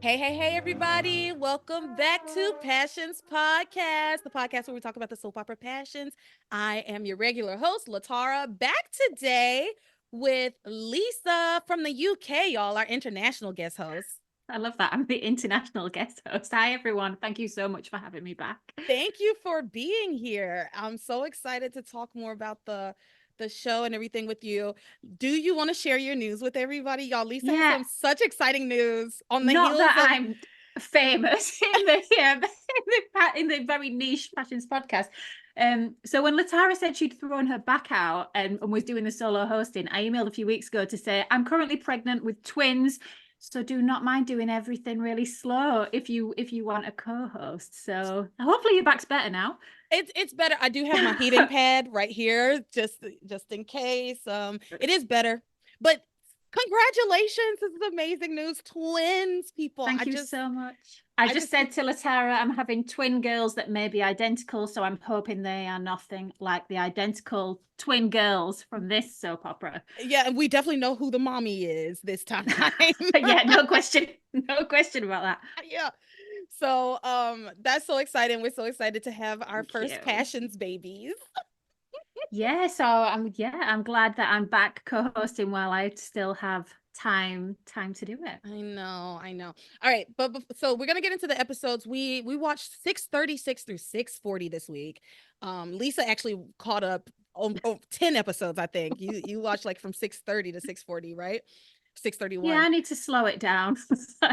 Hey, everybody. Welcome back to Passions Podcast, the podcast where we talk about the soap opera passions. I am your regular host, LeTara, back today with Lisa from the UK, y'all, our international guest host. I love that. I'm the international guest host. Hi, everyone. Thank you so much for having me back. Thank you for being here. I'm so excited to talk more about the show and everything with you. Do you want to share your news with everybody? Y'all, Lisa has Yeah, some such exciting news on the not heels that of I'm famous in the in the very niche Passions podcast. So when LeTara said she'd thrown her back out and was doing the solo hosting, I emailed a few weeks ago to say I'm currently pregnant with twins. So do not mind doing everything really slow if you want a co-host. So hopefully your back's better now. It's better. I do have my heating pad right here, just in case. It is better. But congratulations. This is amazing news. Twins, people. Thank you so much. I just said to LeTara, I'm having twin girls that may be identical, so I'm hoping they are nothing like the identical twin girls from this soap opera. Yeah, and we definitely know who the mommy is this time. Yeah, no question. No question about that. Yeah. So that's so exciting. We're so excited to have our Thank first you. Passions babies. Yeah, so I'm glad that I'm back co-hosting while I still have time to do it. I know. All right, but so we're gonna get into the episodes. We watched 636 through 640 this week. Lisa actually caught up on 10 episodes, I think. You watched like from 630 to 640, right? Yeah, 631. I need to slow it down.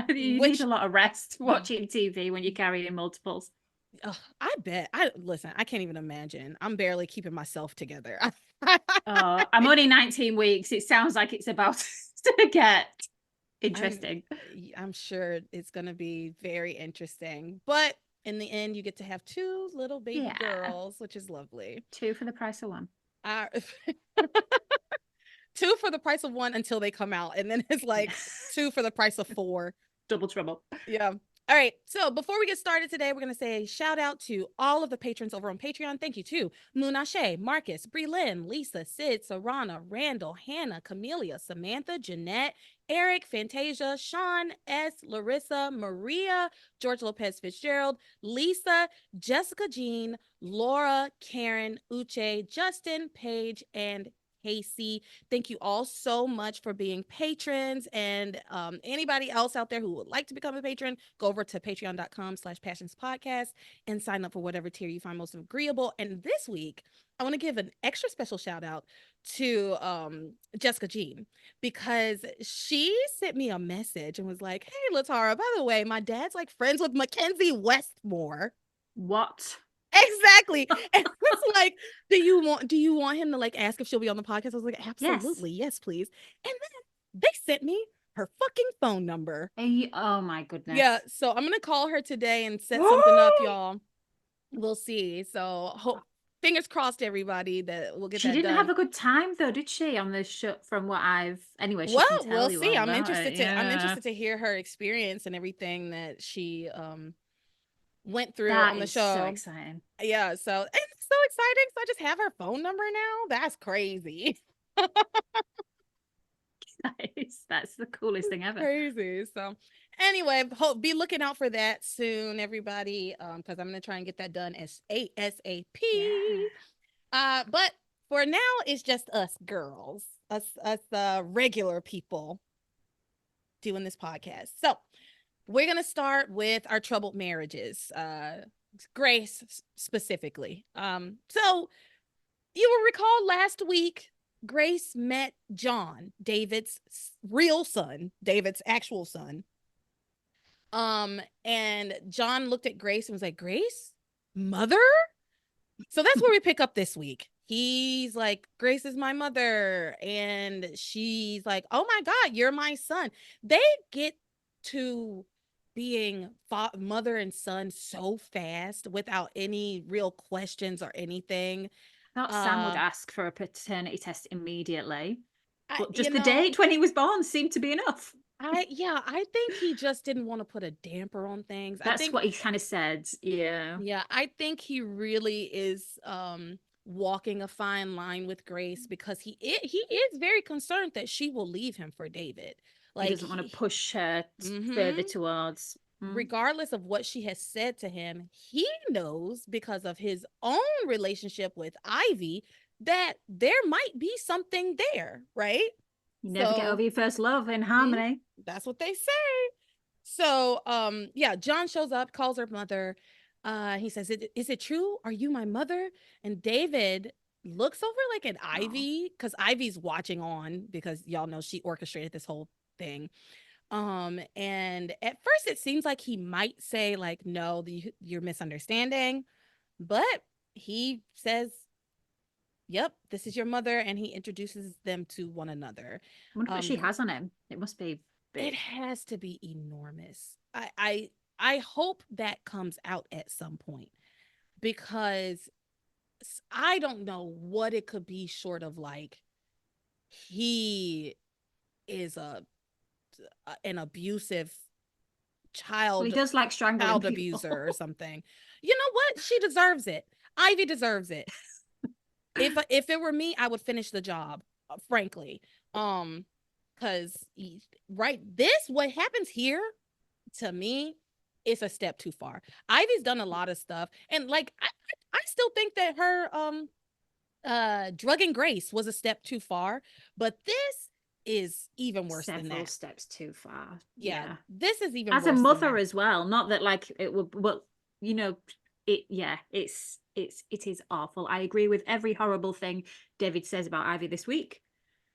You need Which a lot of rest watching TV when you're carrying multiples. I bet. I listen, I can't even imagine. I'm barely keeping myself together. I'm only 19 weeks. It sounds like it's about to get I'm interesting. I'm sure it's gonna be very interesting. But in the end, you get to have two little baby Yeah. girls, which is lovely. Two for the price of one. Uh, two for the price of one until they come out, and then it's like two for the price of four. Double trouble. Yeah. All right. So before we get started today, we're going to say shout out to all of the patrons over on Patreon. Thank you to Moonashe, Marcus, Bree Lynn, Lisa, Sid, Sarana, Randall, Hannah, Camelia, Samantha, Jeanette, Eric, Fantasia, Sean, S, Larissa, Maria, George Lopez Fitzgerald, Lisa, Jessica Jean, Laura, Karen, Uche, Justin, Paige, and Casey. Thank you all so much for being patrons. And anybody else out there who would like to become a patron, go over to patreon.com/passions podcast and sign up for whatever tier you find most agreeable. And this week, I want to give an extra special shout out to Jessica Jean because she sent me a message and was like, "Hey, LeTara, by the way, my dad's like friends with Mackenzie Westmore." What? Exactly. And it's like, do you want him to like ask if she'll be on the podcast? I was like, Yes. absolutely, yes, please. And then they sent me her fucking phone number. Oh my Yeah, goodness. so I'm gonna call her today and set something up, y'all. We'll see. So fingers crossed, everybody, that we'll get She that didn't done. have a good time though, did she, on this show from what I've anyway, she Well, can we'll tell you see. all I'm about interested it. to I'm Yeah. interested to hear her experience and everything that she went through That on the is so show. exciting. Yeah, so and it's so exciting. So I just have her phone number now. That's crazy. That's the coolest thing ever. Crazy. So anyway, be looking out for that soon, everybody. Because I'm gonna try and get that done as ASAP. Yeah. But for now, it's just us girls, us regular people doing this podcast. So we're gonna start with our troubled marriages. Grace specifically. So you will recall last week, Grace met John, David's real son, David's actual son. And John looked at Grace and was like, Grace, mother? So that's where we pick up this week. He's like, Grace is my mother. And she's like, oh my God, you're my son. They get to being mother and son so fast without any real questions or anything. I thought Sam would Uh, ask for a paternity test immediately, I, but you just the know, date when he was born seemed to be enough. I think he just didn't want to put a damper on things. I That's think, what he kind of said. Yeah. yeah, I think he really is walking a fine line with Grace because he is very concerned that she will leave him for David. He Like doesn't want to push her further towards. regardless of what she has said to him, he knows because of his own relationship with Ivy that there might be something there, right? You never get So over your first love in Harmony. that's what they say. So yeah, John shows up, calls her mother. He says, is it true? Are you my mother? And David looks over like at Ivy, because Ivy's watching on, because y'all know she orchestrated this whole thing. And at first it seems like he might say like, no, you're misunderstanding, but he says, yep, this is your mother, and he introduces them to one another. I wonder what she has on him. It must be big. It has to be enormous. I hope that comes out at some point, because I don't know what it could be short of like he is an abusive Well, he does like strangling child people. abuser or something. You know what? She deserves it. Ivy deserves it. If it were me, I would finish the job, frankly. Because what happens here to me is a step too far. Ivy's done a lot of stuff, and like I still think that her drugging Grace was a step too far, but this is even worse than Several that. steps too far. Yeah, this is even as worse a mother than that. as well. Not that like it would, but you know, it is awful. I agree with every horrible thing David says about Ivy this week.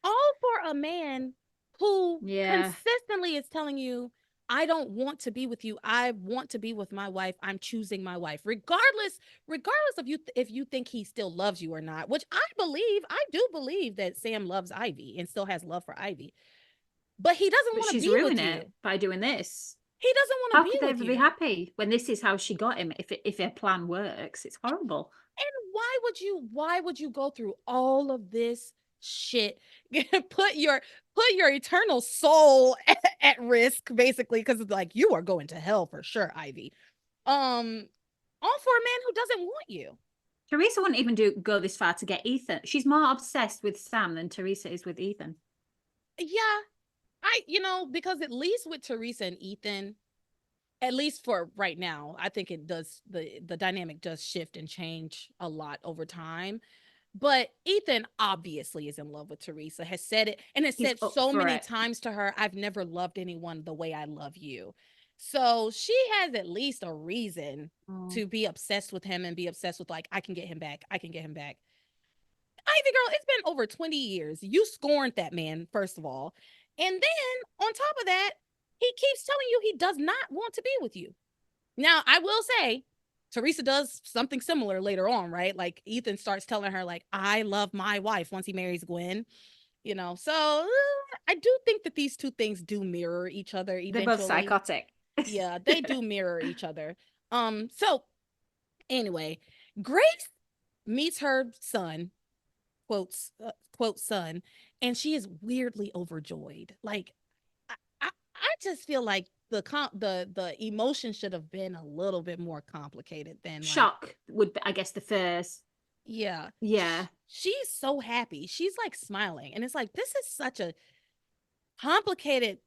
All for a man who consistently is telling you, I don't want to be with you. I want to be with my wife. I'm choosing my wife, regardless of you if you think he still loves you or not, which I do believe that Sam loves Ivy and still has love for Ivy. But he doesn't want to be with you by doing this. He doesn't want to be with you. How could they ever be happy when this is how she got him? If her plan works, it's horrible. And why would you go through all of this shit? put your eternal soul at risk, basically, because it's like you are going to hell for sure, Ivy. All for a man who doesn't want you. Theresa wouldn't even go this far to get Ethan. She's more obsessed with Sam than Theresa is with Ethan. Yeah, because at least with Theresa and Ethan, at least for right now, I think it does, the dynamic does shift and change a lot over time. But Ethan obviously is in love with Theresa, has said it, and has said so many times to her, I've never loved anyone the way I love you. So she has at least a reason to be obsessed with him and be obsessed with like, I can get him back. Ivy girl, it's been over 20 years. You scorned that man, first of all. And then on top of that, he keeps telling you he does not want to be with you. Now, I will say, Theresa does something similar later on, right? Like Ethan starts telling her like, I love my wife once he marries Gwen, so I do think that these two things do mirror each other eventually. They're both psychotic. Yeah, they do mirror each other. So anyway, Grace meets her son, quote son, and she is weirdly overjoyed. Like I just feel like the emotion should have been a little bit more complicated than shock would be, I guess, the first. Yeah. She's so happy. She's like smiling, and it's like, this is such a complicated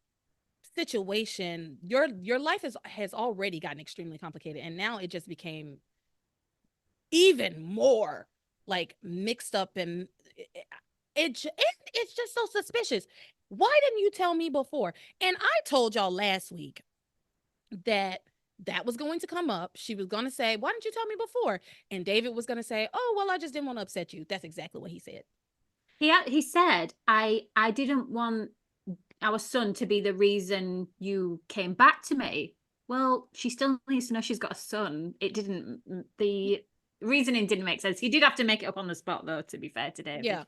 situation. Your life has already gotten extremely complicated, and now it just became even more like mixed up, and it's just so suspicious. Why didn't you tell me before? And I told y'all last week that was going to come up. She was going to say, why didn't you tell me before? And David was going to say, oh, well, I just didn't want to upset you. That's exactly what he said. He said, I didn't want our son to be the reason you came back to me. Well, she still needs to know she's got a son. The reasoning didn't make sense. He did have to make it up on the spot, though, to be fair to David. Yeah.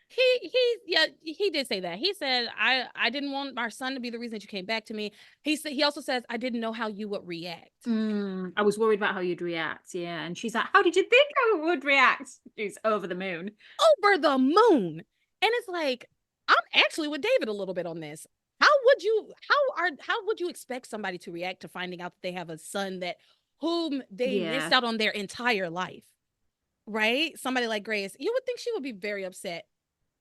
He did say that. He said, I didn't want our son to be the reason that you came back to me. He also says, I didn't know how you would react. I was worried about how you'd react. Yeah. And she's like, how did you think I would react? She's over the moon. Over the moon. And it's like, I'm actually with David a little bit on this. How would you expect somebody to react to finding out that they have a son whom they missed out on their entire life? Right? Somebody like Grace, you would think she would be very upset.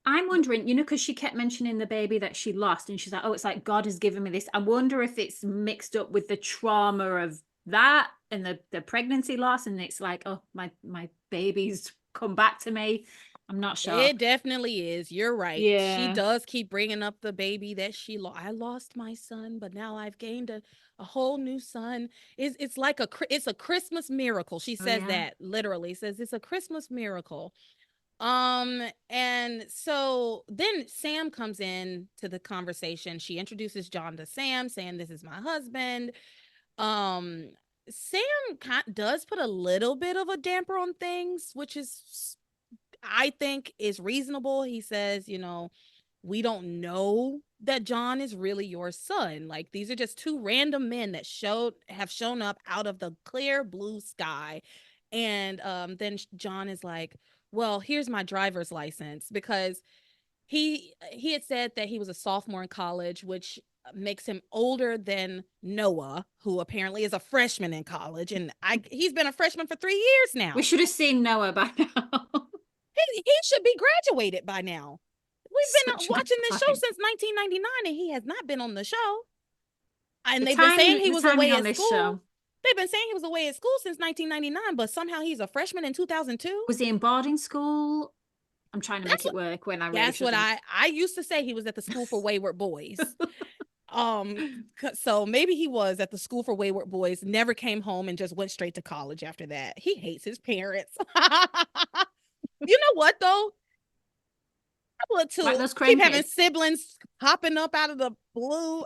I'm wondering, because she kept mentioning the baby that she lost, and she's like, oh, it's like God has given me this. I wonder if it's mixed up with the trauma of that and the pregnancy loss, and it's like, oh, my baby's come back to me. I'm not sure. It definitely is. You're right. She Yeah. does keep bringing up the baby that she lost. I lost my son, but now I've gained a whole new son. It's like it's a Christmas miracle. She Oh, says yeah. that literally says it's a Christmas miracle. And so then Sam comes in to the conversation. She introduces John to Sam, saying, "This is my husband." Um, Sam does put a little bit of a damper on things, which is, I think, is reasonable. He says, we don't know that John is really your son. Like, these are just two random men that have shown up out of the clear blue sky. And then John is like, well, here's my driver's license, because he had said that he was a sophomore in college, which makes him older than Noah, who apparently is a freshman in college, and he's been a freshman for 3 years now. We should have seen Noah by now. He should be graduated by now. We've been watching this show since 1999, and he has not been on the show. And they've been saying he was away at school. They've been saying he was away at school since 1999, but somehow he's a freshman in 2002. Was he in boarding school? I'm trying to make it work when I really That's what I used to say. He was at the school for wayward boys. So maybe he was at the school for wayward boys, never came home, and just went straight to college after that. He hates his parents. You know what, though? To keep having siblings popping up out of the blue.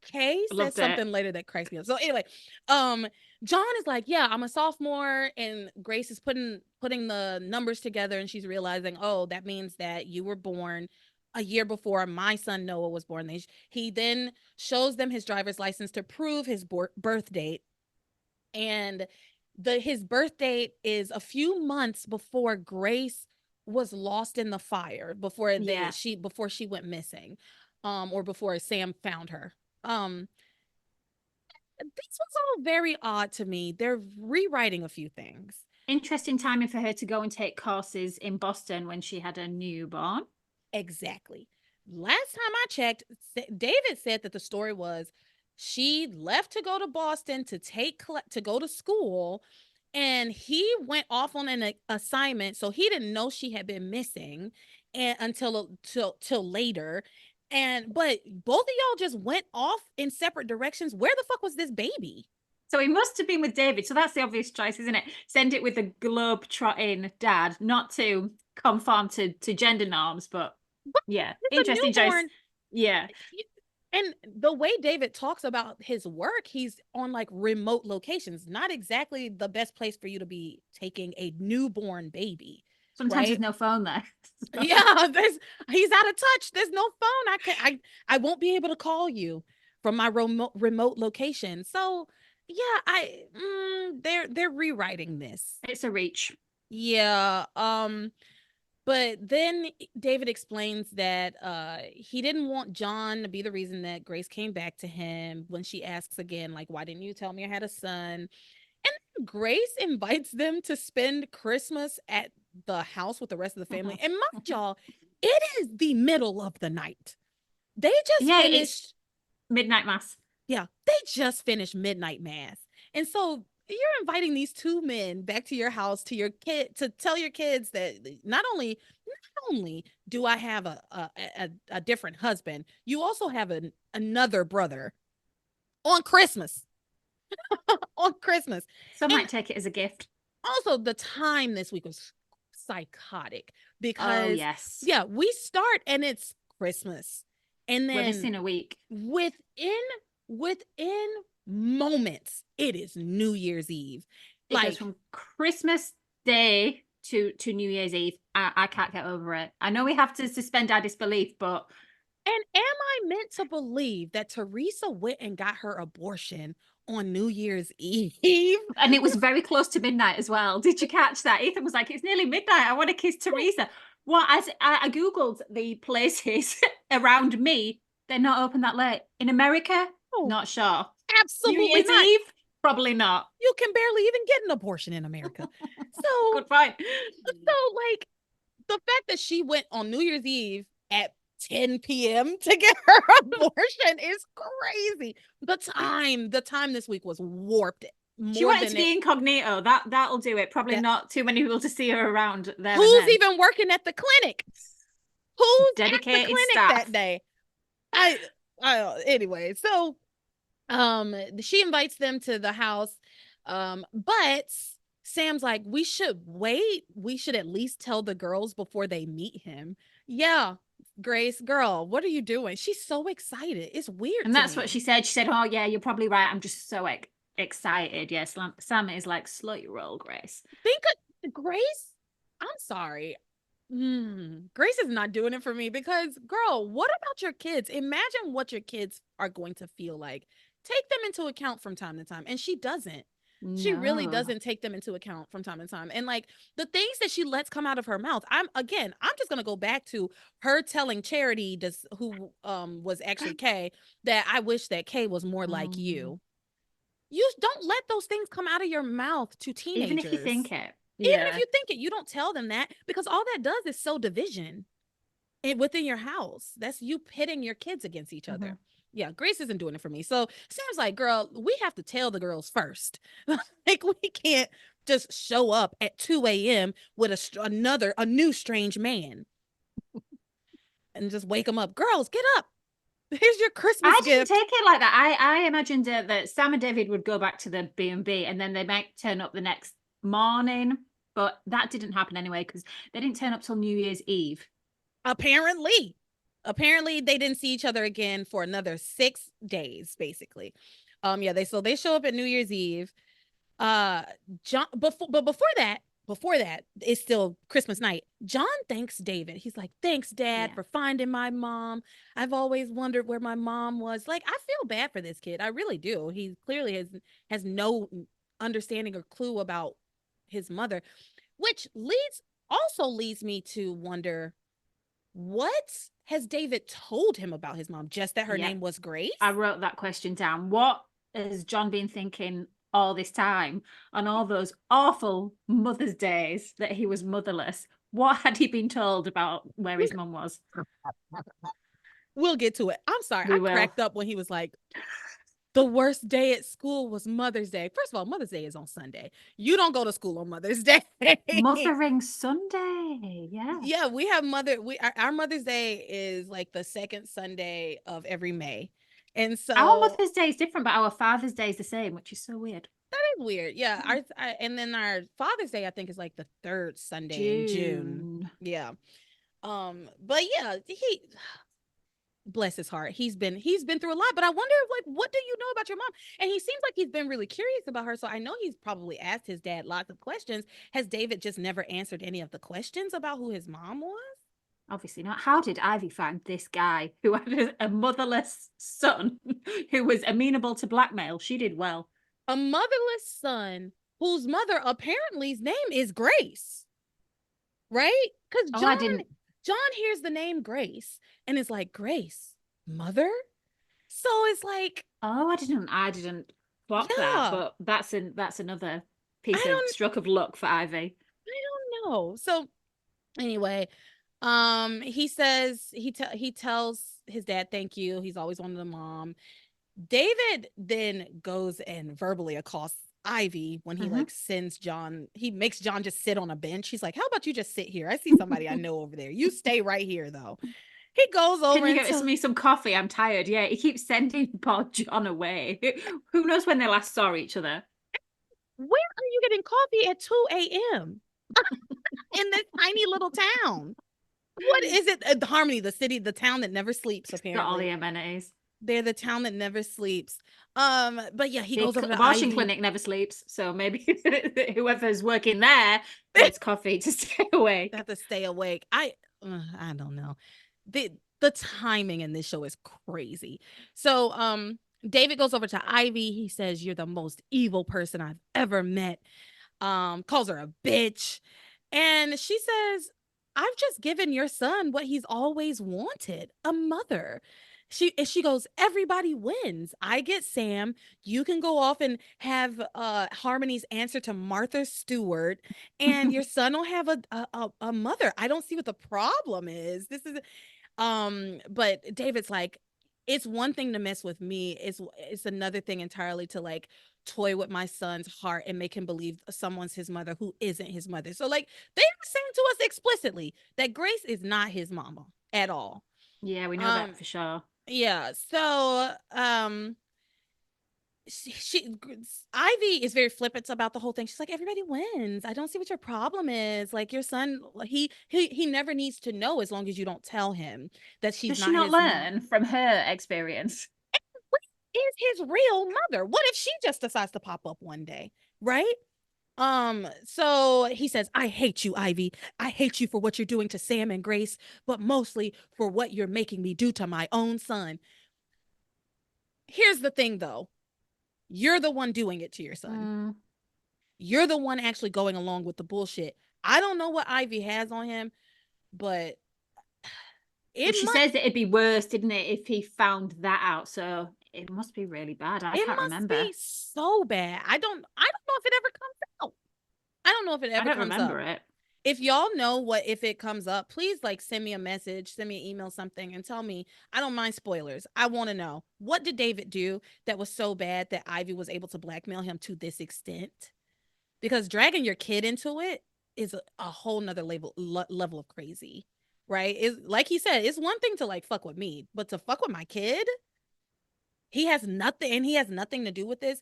Kay says something later that cracks me up. So anyway, John is like, yeah, I'm a sophomore, and Grace is putting the numbers together, and she's realizing, oh, that means that you were born a year before my son Noah was born. He then shows them his driver's license to prove his birth date, and his birth date is a few months before Grace was lost in the fire, before she went missing, or before Sam found her. This was all very odd to me. They're rewriting a few things. Interesting timing for her to go and take courses in Boston when she had a newborn. Exactly. Last time I checked, David said that the story was she left to go to Boston to go to school, and he went off on an assignment, so he didn't know she had been missing until later. But both of y'all just went off in separate directions. Where the fuck was this baby? So he must have been with David. So that's the obvious choice, isn't it? Send it with the globe-trotting dad, not to conform to gender norms, but yeah, interesting choice. Yeah. And the way David talks about his work, he's on like remote locations, not exactly the best place for you to be taking a newborn baby. Sometimes there's no phone there. Yeah, he's out of touch. There's no phone. I won't be able to call you from my remote location. So yeah, they're rewriting this. It's a reach. Yeah. But then David explains that he didn't want John to be the reason that Grace came back to him when she asks again, like, why didn't you tell me I had a son? And Grace invites them to spend Christmas at the house with the rest of the family. And mind y'all, it is the middle of the night. They just finished midnight mass. Yeah, they just finished midnight mass. And so you're inviting these two men back to your house, to your kid, to tell your kids that not only do I have a different husband, you also have another brother on Christmas. On Christmas. Some might take it as a gift. Also, the time this week was psychotic because we start and it's Christmas. And then within a week. Within moments, it is New Year's Eve. It goes from Christmas Day to New Year's Eve. I can't get over it. I know we have to suspend our disbelief, but and am I meant to believe that Theresa went and got her abortion on New Year's Eve? And it was very close to midnight as well. Did you catch that? Ethan was like, it's nearly midnight. I want to kiss Theresa. Well, as I Googled the places around me, they're not open that late. In America, not sure. Absolutely New Year's not. Eve, probably not. You can barely even get an abortion in America. So good point. So the fact that she went on New Year's Eve at 10 p.m. to get her abortion is crazy. The time this week was warped. She wanted to be incognito. That'll do it. Probably not too many people to see her around there. Who's even working at the clinic? Who's dedicated at the clinic staff that day? Anyway, so she invites them to the house. But Sam's like, we should wait. We should at least tell the girls before they meet him. Yeah, Grace, girl, what are you doing? She's so excited. It's weird. And that's what she said. She said, oh, yeah, you're probably right. I'm just so excited. Yes, Sam is like, slow your roll, Grace. Think of Grace. I'm sorry. Grace is not doing it for me because, girl, what about your kids? Imagine what your kids are going to feel like. Take them into account from time to time. And she doesn't. No. She really doesn't take them into account from time to time. And like the things that she lets come out of her mouth, I'm just going to go back to her telling Charity, who was actually Kay, that I wish that Kay was more like you. You don't let those things come out of your mouth to teenagers. Even if you think it. Yeah. Even if you think it, you don't tell them that, because all that does is sow division within your house. That's you pitting your kids against each other. Yeah, Grace isn't doing it for me. So Sam's like, girl, we have to tell the girls first. Like, we can't just show up at 2 a.m. with a new strange man and just wake them up. Girls, get up. Here's your Christmas gift. I didn't take it like that. I imagined that Sam and David would go back to the B&B and then they might turn up the next morning. But that didn't happen anyway because they didn't turn up till New Year's Eve. Apparently they didn't see each other again for another 6 days, basically. They show up at New Year's Eve. John, before that, it's still Christmas night. John thanks David. He's like, thanks, Dad, for finding my mom. I've always wondered where my mom was. Like, I feel bad for this kid. I really do. He clearly has no understanding or clue about his mother, which leads me to wonder, what has David told him about his mom? Just that her name was Grace? I wrote that question down. What has John been thinking all this time on all those awful Mother's Days that he was motherless? What had he been told about where his mom was? We'll get to it. I'm sorry. I cracked up when he was like, the worst day at school was Mother's Day. First of all, Mother's Day is on Sunday. You don't go to school on Mother's Day. Mothering Sunday. Yeah. Yeah, we have our Mother's Day is like the second Sunday of every May. And so our Mother's Day is different, but our Father's Day is the same, which is so weird. That is weird. Yeah. And then our Father's Day, I think, is like the third Sunday in June. Yeah. But yeah, bless his heart. He's been through a lot, but I wonder, like, what do you know about your mom? And he seems like he's been really curious about her. So I know he's probably asked his dad lots of questions. Has David just never answered any of the questions about who his mom was? Obviously not. How did Ivy find this guy who had a motherless son who was amenable to blackmail? She did well. A motherless son whose mother apparently's name is Grace. Right? Because John hears the name Grace and is like, Grace, mother? So it's like, oh, I didn't clock that, but that's another piece of stroke of luck for Ivy. I don't know. So anyway, he says he tells his dad thank you. He's always wanted a mom. David then goes and verbally accosts Ivy when he he makes John just sit on a bench. He's like, how about you just sit here? I see somebody I know over there. You stay right here though. He goes over. Can you get me some coffee? I'm tired. Yeah, he keeps sending poor John away. Who knows when they last saw each other? Where are you getting coffee at 2 a.m. in this tiny little town? What is it? Harmony, the town that never sleeps, apparently. Got all the amenities. They're the town that never sleeps. But yeah, he goes over to abortion clinic never sleeps, so maybe whoever's working there gets coffee to stay awake. They have to stay awake. I don't know. The timing in this show is crazy. So David goes over to Ivy. He says, "You're the most evil person I've ever met." Calls her a bitch, and she says, "I've just given your son what he's always wanted, a mother." She goes, everybody wins. I get Sam. You can go off and have Harmony's answer to Martha Stewart, and your son will have a mother. I don't see what the problem is. This is but David's like, it's one thing to mess with me. It's another thing entirely to like toy with my son's heart and make him believe someone's his mother who isn't his mother. So like they were saying to us explicitly that Grace is not his mama at all. Yeah, we know Um, that for sure. yeah. So Ivy is very flippant about the whole thing. She's like, everybody wins. I don't see what your problem is. Like your son, he never needs to know as long as you don't tell him that she's Does she not not his mom. learn from her experience? Is his real mother? What if she just decides to pop up one day, right? So he says, I hate you, Ivy. I hate you for what you're doing to Sam and Grace, but mostly for what you're making me do to my own son. Here's the thing though. You're the one doing it to your son. You're the one actually going along with the bullshit. I don't know what Ivy has on him, but She says it'd be worse, didn't it, if he found that out? So it must be really bad. I can't remember. It must be so bad. I don't know if it ever comes out. I don't know if it ever comes up. I don't remember it. If y'all know if it comes up, please like send me a message, send me an email, something, and tell me. I don't mind spoilers. I want to know, what did David do that was so bad that Ivy was able to blackmail him to this extent? Because dragging your kid into it is a whole nother level of crazy, right? Is like he said, it's one thing to like fuck with me, but to fuck with my kid, he has nothing to do with this.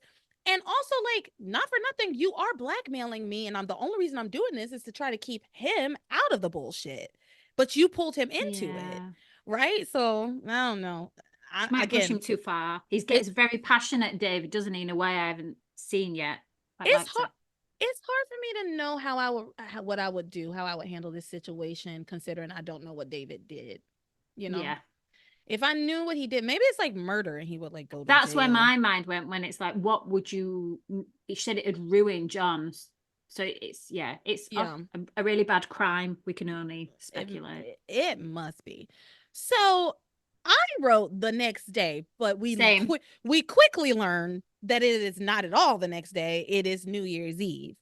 And also, like, not for nothing, you are blackmailing me, and the only reason I'm doing this is to try to keep him out of the bullshit. But you pulled him into it, right? So I don't know. Might push him too far. He gets very passionate, David, doesn't he? In a way I haven't seen yet. It's hard. It's hard for me to know what I would do, how I would handle this situation, considering I don't know what David did. You know. Yeah. If I knew what he did, maybe it's like murder and he would like go to That's jail. where my mind went when it's like, what would you... He said it had ruined John's. So it's a really bad crime. We can only speculate. It must be. So I wrote the next day, but we quickly learned that it is not at all the next day. It is New Year's Eve.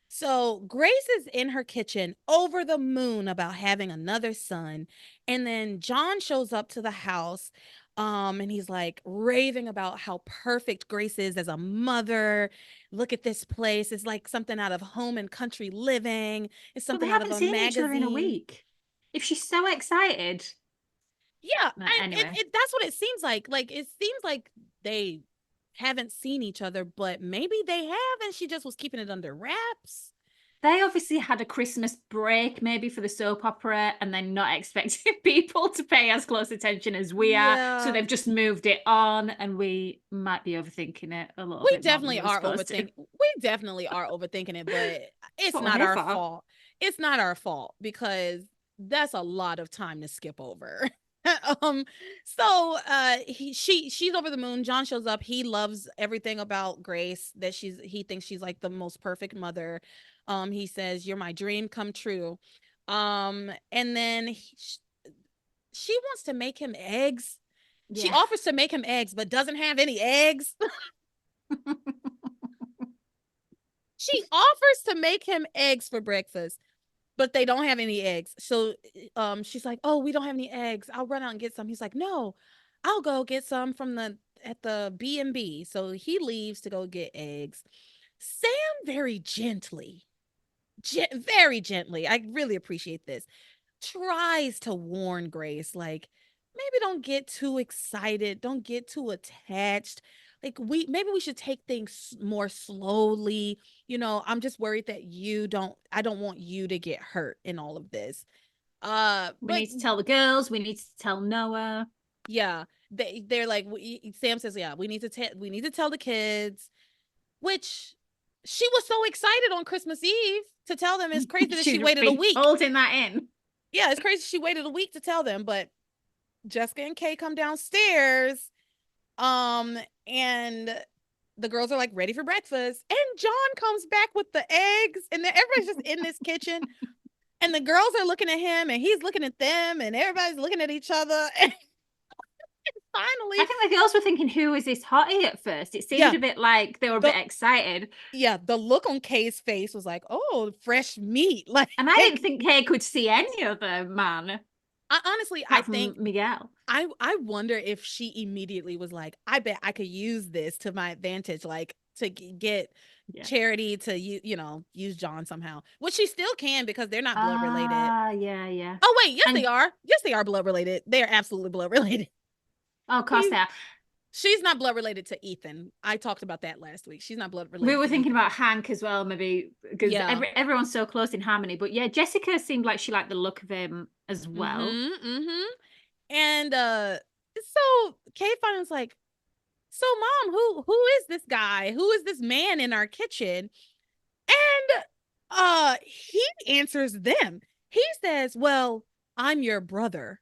So Grace is in her kitchen over the moon about having another son. And then John shows up to the house and he's like raving about how perfect Grace is as a mother. Look at this place. It's like something out of Home and Country Living. It's something out of a magazine. They haven't seen each other in a week. If she's so excited. Yeah. Anyway. That's what it seems like. Like, it seems like they haven't seen each other, but maybe they have, and she just was keeping it under wraps. They obviously had a Christmas break, maybe for the soap opera, and they're not expecting people to pay as close attention as we are. So they've just moved it on, and we might be overthinking it a little bit. We definitely are overthinking it, but it's not our fault. It's not our fault because that's a lot of time to skip over. So she's over the moon. John shows up. He loves everything about Grace, that he thinks she's like the most perfect mother. He says, you're my dream come true. And then she wants to make him eggs. She offers to make him eggs, but doesn't have any eggs. She offers to make him eggs for breakfast, but they don't have any eggs. So she's like, oh, we don't have any eggs. I'll run out and get some. He's like, no, I'll go get some at the B&B. So he leaves to go get eggs. Sam very gently, I really appreciate this, tries to warn Grace, like, maybe don't get too excited. Don't get too attached. Like, maybe we should take things more slowly. You know, I'm just worried that I don't want you to get hurt in all of this. We need to tell the girls. We need to tell Noah. Yeah, they're like, Sam says, yeah, we need to tell the kids, which she was so excited on Christmas Eve to tell them. It's crazy that she waited a week. Holding that in. Yeah, it's crazy she waited a week to tell them, but Jessica and Kay come downstairs. And the girls are like ready for breakfast, and John comes back with the eggs, and then everybody's just in this kitchen, and the girls are looking at him, and he's looking at them, and everybody's looking at each other. Finally. I think the girls were thinking, who is this hottie at first? It seemed Yeah. a bit like they were a bit excited. Yeah, the look on Kay's face was like, oh, fresh meat. Like, And I didn't think Kay could see any other man honestly, I apart think from Miguel. I wonder if she immediately was like, I bet I could use this to my advantage, like to get Charity to use John somehow, which she still can because they're not blood related. Yeah. Oh wait, yes they are. Yes, they are blood related. They are absolutely blood related. Oh, of course they are. She's not blood related to Ethan. I talked about that last week. She's not blood related. We were thinking about Hank as well, maybe, because everyone's so close in harmony. But yeah, Jessica seemed like she liked the look of him as well. And so Kay finds like, so mom, who is this guy? Who is this man in our kitchen? And he answers them. He says, well, I'm your brother.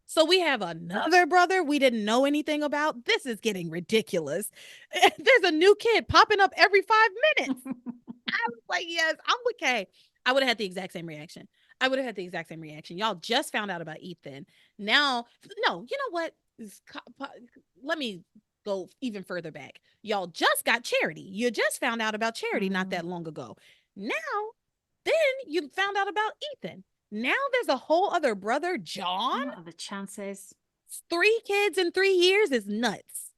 So we have another brother we didn't know anything about. This is getting ridiculous. There's a new kid popping up every 5 minutes. I was like, yes, I'm with Kay. I would have had the exact same reaction. Y'all just found out about Ethan. Now, no, you know what? Let me go even further back. Y'all just got Charity. You just found out about Charity not that long ago. Now, then you found out about Ethan. Now there's a whole other brother, John. What are the chances? 3 kids in 3 years is nuts.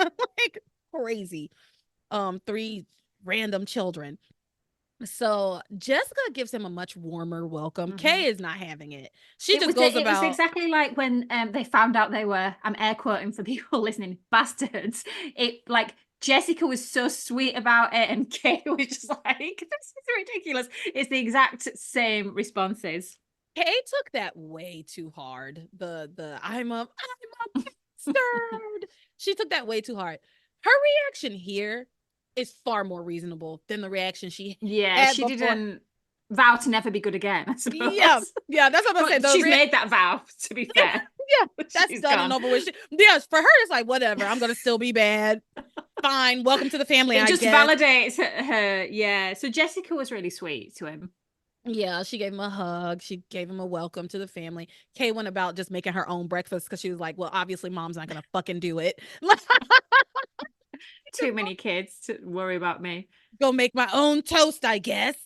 Like crazy. 3 random children. So Jessica gives him a much warmer welcome. Kay is not having it. It was exactly like when they found out they were, I'm air quoting for people listening, bastards. It like Jessica was so sweet about it, and Kay was just like, this is ridiculous. It's the exact same responses. Kay took that way too hard. I'm a bastard. She took that way too hard. Her reaction here is far more reasonable than the reaction she had she before. Didn't vow to never be good again, I suppose. Yeah, that's what I'm saying. She's made that vow, to be fair. That's done and over with. For her, it's like, whatever, I'm gonna still be bad. Fine, welcome to the family. It just validates her. Yeah. So Jessica was really sweet to him. Yeah, she gave him a hug. She gave him a welcome to the family. Kay went about just making her own breakfast because she was like, well, obviously mom's not gonna fucking do it. Too many kids to worry about me. Go make my own toast, I guess.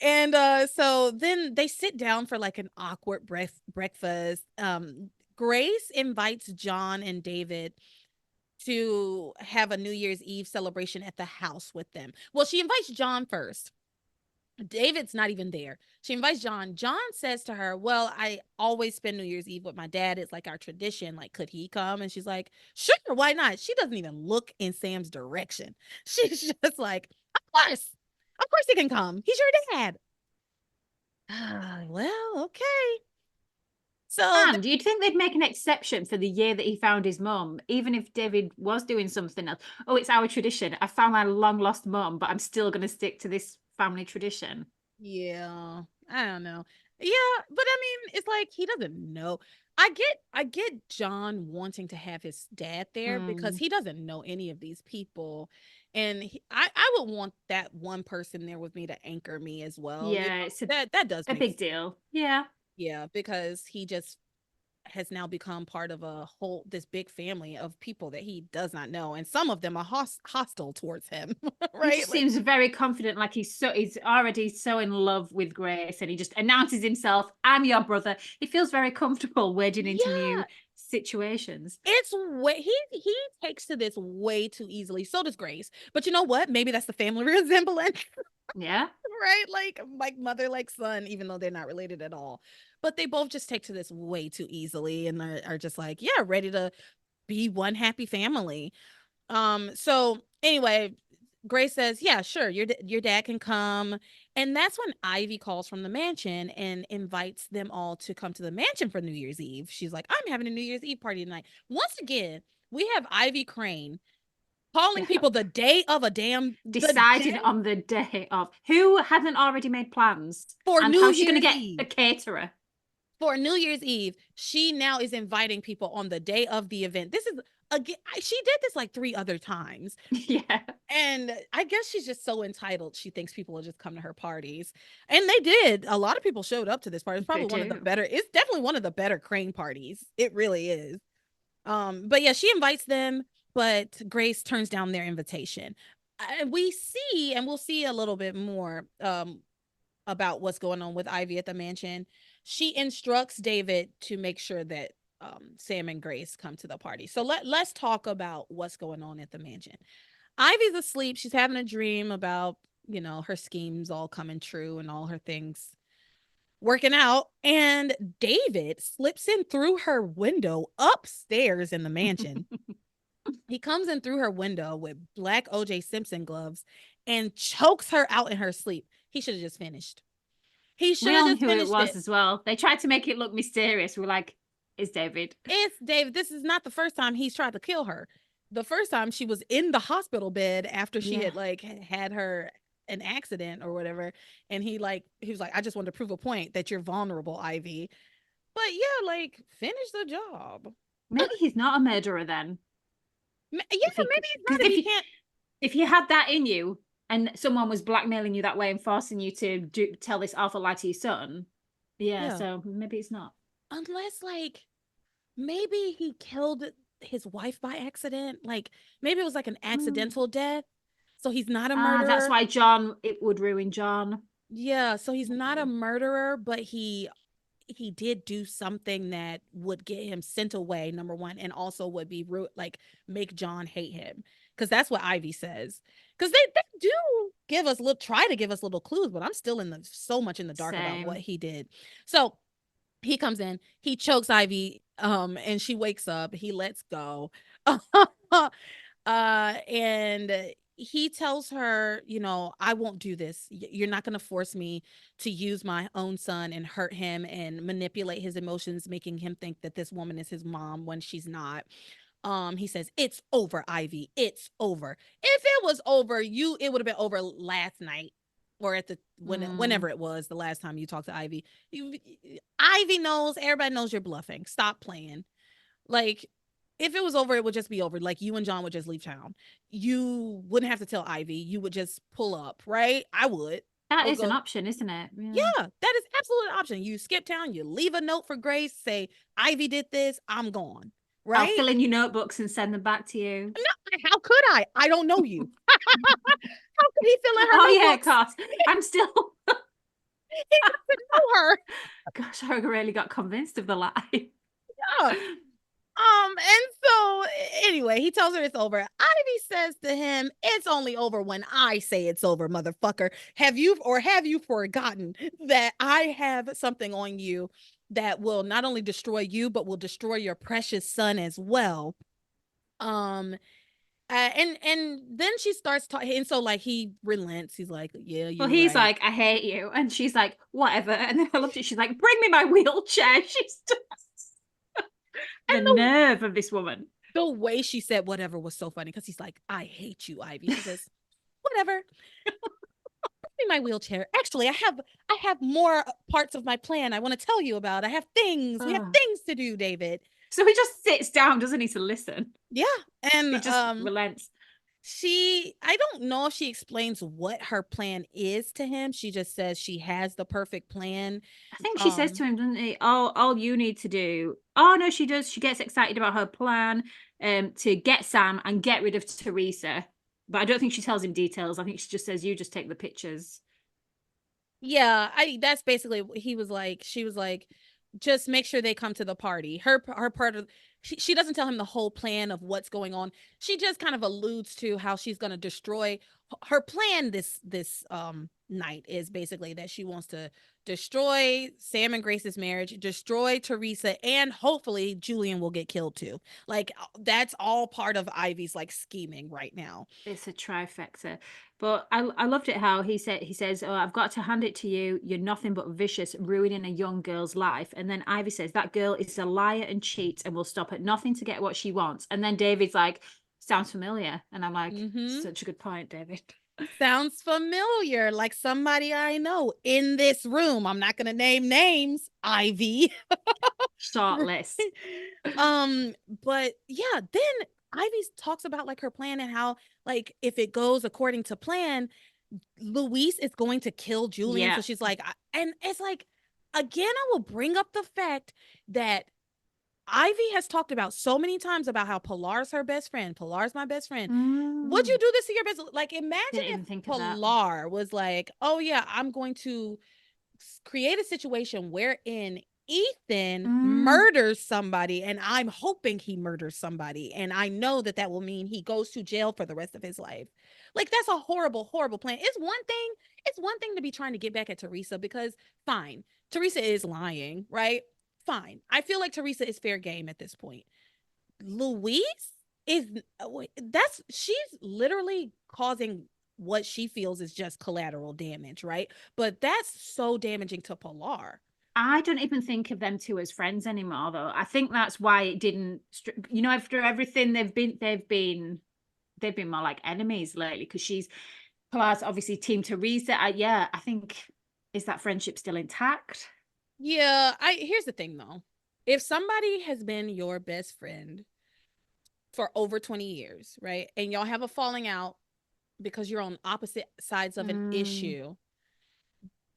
And so then they sit down for like an awkward breakfast. Grace invites John and David to have a New Year's Eve celebration at the house with them. Well, she invites John first. David's not even there. She invites John. John says to her, well, I always spend New Year's Eve with my dad. It's like our tradition. Like, could he come? And she's like, sure, why not? She doesn't even look in Sam's direction. She's just like, of course he can come. He's your dad. Well, okay. So, and you'd think they'd make an exception for the year that he found his mum, even if David was doing something else. Oh, it's our tradition. I found my long lost mum, but I'm still going to stick to this family tradition. Yeah, I don't know. Yeah, but I mean, it's like he doesn't know. I get John wanting to have his dad there because he doesn't know any of these people, and I would want that one person there with me to anchor me as well. Yeah, it's that does a big deal. Yeah, because he just has now become part of this big family of people that he does not know, and some of them are hostile towards him. Right? He seems very confident, like he's already so in love with Grace, and he just announces himself, I'm your brother. He feels very comfortable wading into new situations. It's he takes to this way too easily. So does Grace. But you know what? Maybe that's the family resemblance. Yeah. Right? Like mother, like son, even though they're not related at all. But they both just take to this way too easily and are just like, yeah, ready to be one happy family. So anyway, Grace says, yeah, sure, your dad can come. And that's when Ivy calls from the mansion and invites them all to come to the mansion for New Year's Eve. She's like, I'm having a New Year's Eve party tonight. Once again, we have Ivy Crane calling people the day of a damn deciding on the day of. Who hasn't already made plans for New Year's Eve? How's she going to get a caterer? For New Year's Eve, she now is inviting people on the day of the event. This is again, she did this like 3 other times. Yeah. And I guess she's just so entitled. She thinks people will just come to her parties. And they did. A lot of people showed up to this party. It's They probably one of the do. better, it's definitely one of the better Crane parties. It really is. But yeah, she invites them, but Grace turns down their invitation. We see, and we'll see a little bit more about what's going on with Ivy at the mansion. She instructs David to make sure that Sam and Grace come to the party. So let's talk about what's going on at the mansion. Ivy's asleep. She's having a dream about, her schemes all coming true and all her things working out. And David slips in through her window upstairs in the mansion. He comes in through her window with black OJ Simpson gloves and chokes her out in her sleep. He should have just finished. He should We have all knew just who it finished was it. as well. They tried to make it look mysterious. We were like, it's David. It's David. This is not the first time he's tried to kill her. The first time she was in the hospital bed after she had like had her an accident or whatever, and he was like, I just wanted to prove a point that you're vulnerable, Ivy. But yeah, like, finish the job. Maybe he's not a murderer then. Yeah, maybe he's not. If he can't. If you had that in you, and someone was blackmailing you that way and forcing you to tell this awful lie to your son, yeah. So maybe it's not. Unless, like, maybe he killed his wife by accident. Like, maybe it was like an accidental death. So he's not a murderer. That's why it would ruin John. Yeah, so he's not a murderer, but he did do something that would get him sent away, number one, and also would be make John hate him. Because that's what Ivy says. Because they do try to give us little clues, but I'm still so much in the dark about what he did. So he comes in, he chokes Ivy, and she wakes up, he lets go. And he tells her, I won't do this. You're not going to force me to use my own son and hurt him and manipulate his emotions, making him think that this woman is his mom when she's not. He says, it's over, Ivy. It's over. If it was over, it would have been over last night, or at whenever it was the last time you talked to Ivy. Ivy knows, everybody knows you're bluffing. Stop playing. Like, if it was over, it would just be over. Like, you and John would just leave town. You wouldn't have to tell Ivy. You would just pull up, right? I would. That is an option, isn't it? Yeah, that is absolutely an option. You skip town, you leave a note for Grace, say, Ivy did this, I'm gone. Right? I'll fill in your notebooks and send them back to you. No, how could I? I don't know you. How could he fill in her notebooks? Yeah, of course. I'm still... He doesn't know her. Gosh, I really got convinced of the lie. Yeah. And so anyway, he tells her it's over. Ivy says to him, it's only over when I say it's over, motherfucker. Have you forgotten that I have something on you that will not only destroy you, but will destroy your precious son as well? And then she starts talking, and so like he relents. He's like, yeah, you. Well, he's right. Like, I hate you, and she's like, whatever. And then I loved it. She's like, bring me my wheelchair. She's just the nerve of this woman. The way she said whatever was so funny, because he's like, I hate you, Ivy. She says, whatever. Bring me my wheelchair. Actually, I have more parts of my plan I want to tell you about. I have things. We have things to do, David. So he just sits down, doesn't he, to listen? Yeah. And he just relents. I don't know if she explains what her plan is to him. She just says she has the perfect plan. I think she says to him, doesn't he, all you need to do. Oh, no, she does. She gets excited about her plan to get Sam and get rid of Theresa. But I don't think she tells him details. I think she just says, you just take the pictures. Yeah, that's basically what she was like, just make sure they come to the party. Her part of she doesn't tell him the whole plan of what's going on. She just kind of alludes to how she's going to destroy her plan. This night is basically that she wants to destroy Sam and Grace's marriage, destroy Theresa, and hopefully Julian will get killed too. Like, that's all part of Ivy's like scheming right now. It's a trifecta. But I loved it how he says, oh, I've got to hand it to you. You're nothing but vicious, ruining a young girl's life. And then Ivy says, that girl is a liar and cheats and will stop at nothing to get what she wants. And then David's like, sounds familiar. And I'm like, such a good point, David. Sounds familiar, like somebody I know in this room. I'm not going to name names, Ivy. Short list. But yeah, then Ivy talks about like her plan and how like if it goes according to plan, Luis is going to kill Julian. So Yeah. she's like, and it's like, again, I will bring up the fact that Ivy has talked about so many times about how Pilar's her best friend. Pilar's my best friend. Would you do this to your best? Like, imagine Didn't if even think of that. Pilar was like, oh, yeah, I'm going to create a situation wherein Ethan murders somebody, and I'm hoping he murders somebody, and I know that that will mean he goes to jail for the rest of his life. Like, that's a horrible, horrible plan. It's one thing to be trying to get back at Theresa, because fine, Theresa is lying, right? Fine. I feel like Theresa is fair game at this point. Louise is that's she's literally causing what she feels is just collateral damage, right? But that's so damaging to Pilar. I don't even think of them two as friends anymore, though. I think that's why it didn't. After everything they've been more like enemies lately. Because Pilar's obviously Team Theresa. I think, is that friendship still intact? Yeah, I here's the thing though. If somebody has been your best friend for over 20 years, right? And y'all have a falling out because you're on opposite sides of an issue,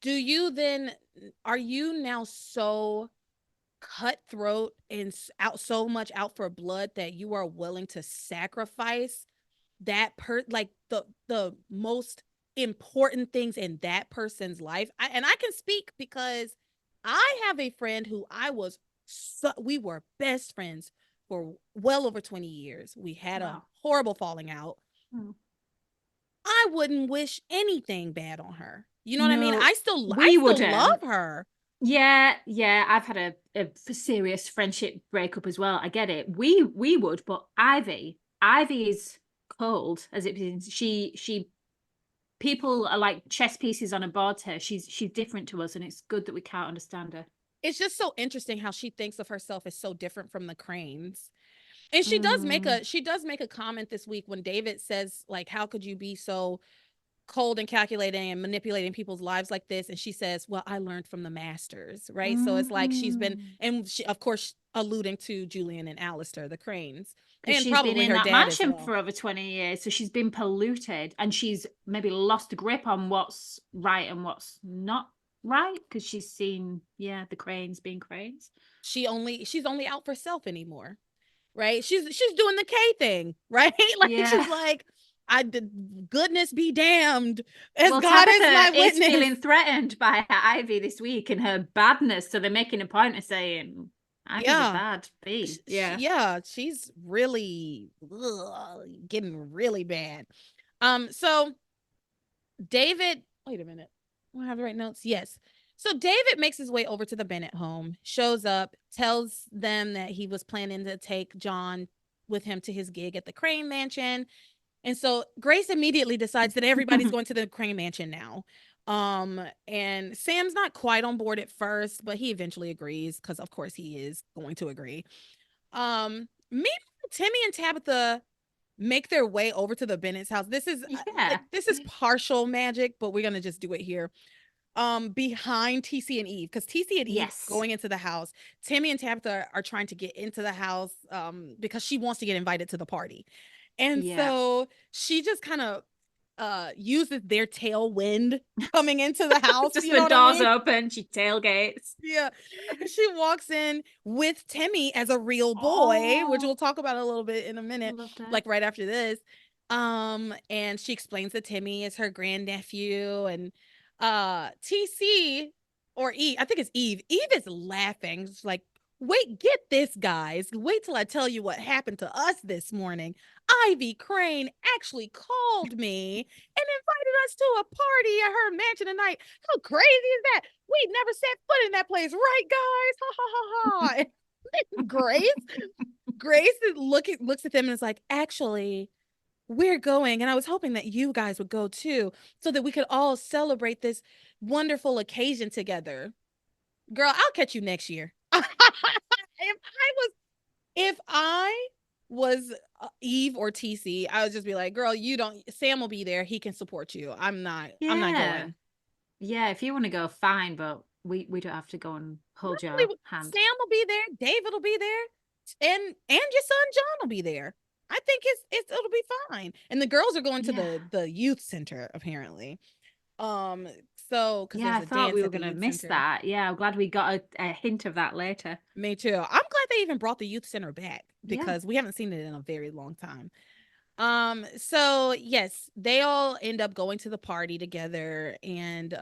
do you then are you now so cutthroat and out so much out for blood that you are willing to sacrifice like the most important things in that person's life? And I can speak because I have a friend who we were best friends for well over 20 years. We had a horrible falling out. I wouldn't wish anything bad on her. You know what I mean? I still love her. Yeah, I've had a serious friendship breakup as well. I get it. We would, but Ivy is cold as it is. She people are like chess pieces on a board to her. She's different to us, and it's good that we can't understand her. It's just so interesting how she thinks of herself as so different from the Cranes. And she does make a comment this week when David says, like, how could you be so cold and calculating and manipulating people's lives like this? And she says, well, I learned from the masters, right? So it's like she's been, and she, of course, alluding to Julian and Alistair, the Cranes, because and she's been probably in her that dad as mansion well. for over 20 years, so she's been polluted, and she's maybe lost a grip on what's right and what's not right, because she's seen the Cranes being Cranes. She's only out for self anymore, right? She's doing the K thing, right? Like she's like, I did goodness be damned, as God Tabitha is my is witness. feeling threatened by Ivy this week and her badness, so they're making a point of saying Ivy's a bad bee. Yeah, she's really getting really bad. So David, wait a minute. Do I have the right notes? Yes. So David makes his way over to the Bennett home, shows up, tells them that he was planning to take John with him to his gig at the Crane Mansion. And so Grace immediately decides that everybody's going to the Crane Mansion now. And Sam's not quite on board at first, but he eventually agrees because of course he is going to agree. Meanwhile, Timmy and Tabitha make their way over to the Bennett's house. This is partial magic, but we're gonna just do it here. Behind TC and Eve, because TC and Eve going into the house. Timmy and Tabitha are trying to get into the house because she wants to get invited to the party. And so she just kind of uses their tailwind coming into the house. Just you know the doors I mean? open, she tailgates. Yeah. She walks in with Timmy as a real boy, which we'll talk about a little bit in a minute, like right after this. And she explains that Timmy is her grandnephew, and TC or Eve, I think it's Eve. Eve is laughing. She's like, wait, get this, guys. Wait till I tell you what happened to us this morning. Ivy Crane actually called me and invited us to a party at her mansion tonight. How crazy is that? We never set foot in that place, right, guys? Ha ha ha ha. Grace looks at them and is like, actually, we're going, and I was hoping that you guys would go too, so that we could all celebrate this wonderful occasion together. Girl, I'll catch you next year. if I was Eve or TC, I would just be like, girl, Sam will be there. He can support you. I'm not going. Yeah, if you want to go, fine, but we don't have to go and hold your hand. Sam will be there. David will be there. And your son John will be there. I think it'll be fine. And the girls are going to Yeah. the youth center apparently. Um, so because Yeah, there's I a thought we dance were at the going to youth miss center. that. Yeah, I'm glad we got a hint of that later. Me too. I'm glad they even brought the youth center back Yeah. because we haven't seen it in a very long time. So yes, they all end up going to the party together, and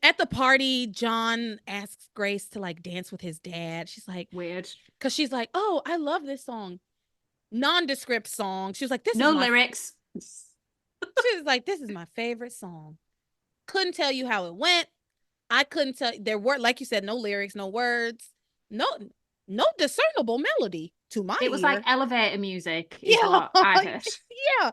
at the party, John asks Grace to like dance with his dad. She's like, Weird. because she's like, oh, I love this song, nondescript song. She was like, No lyrics. she was like, this is my favorite song. Couldn't tell you how it went. I couldn't tell. There were, like you said, no lyrics, no words, no no discernible melody to my It was like ear. elevator music, is Yeah, what I heard. yeah.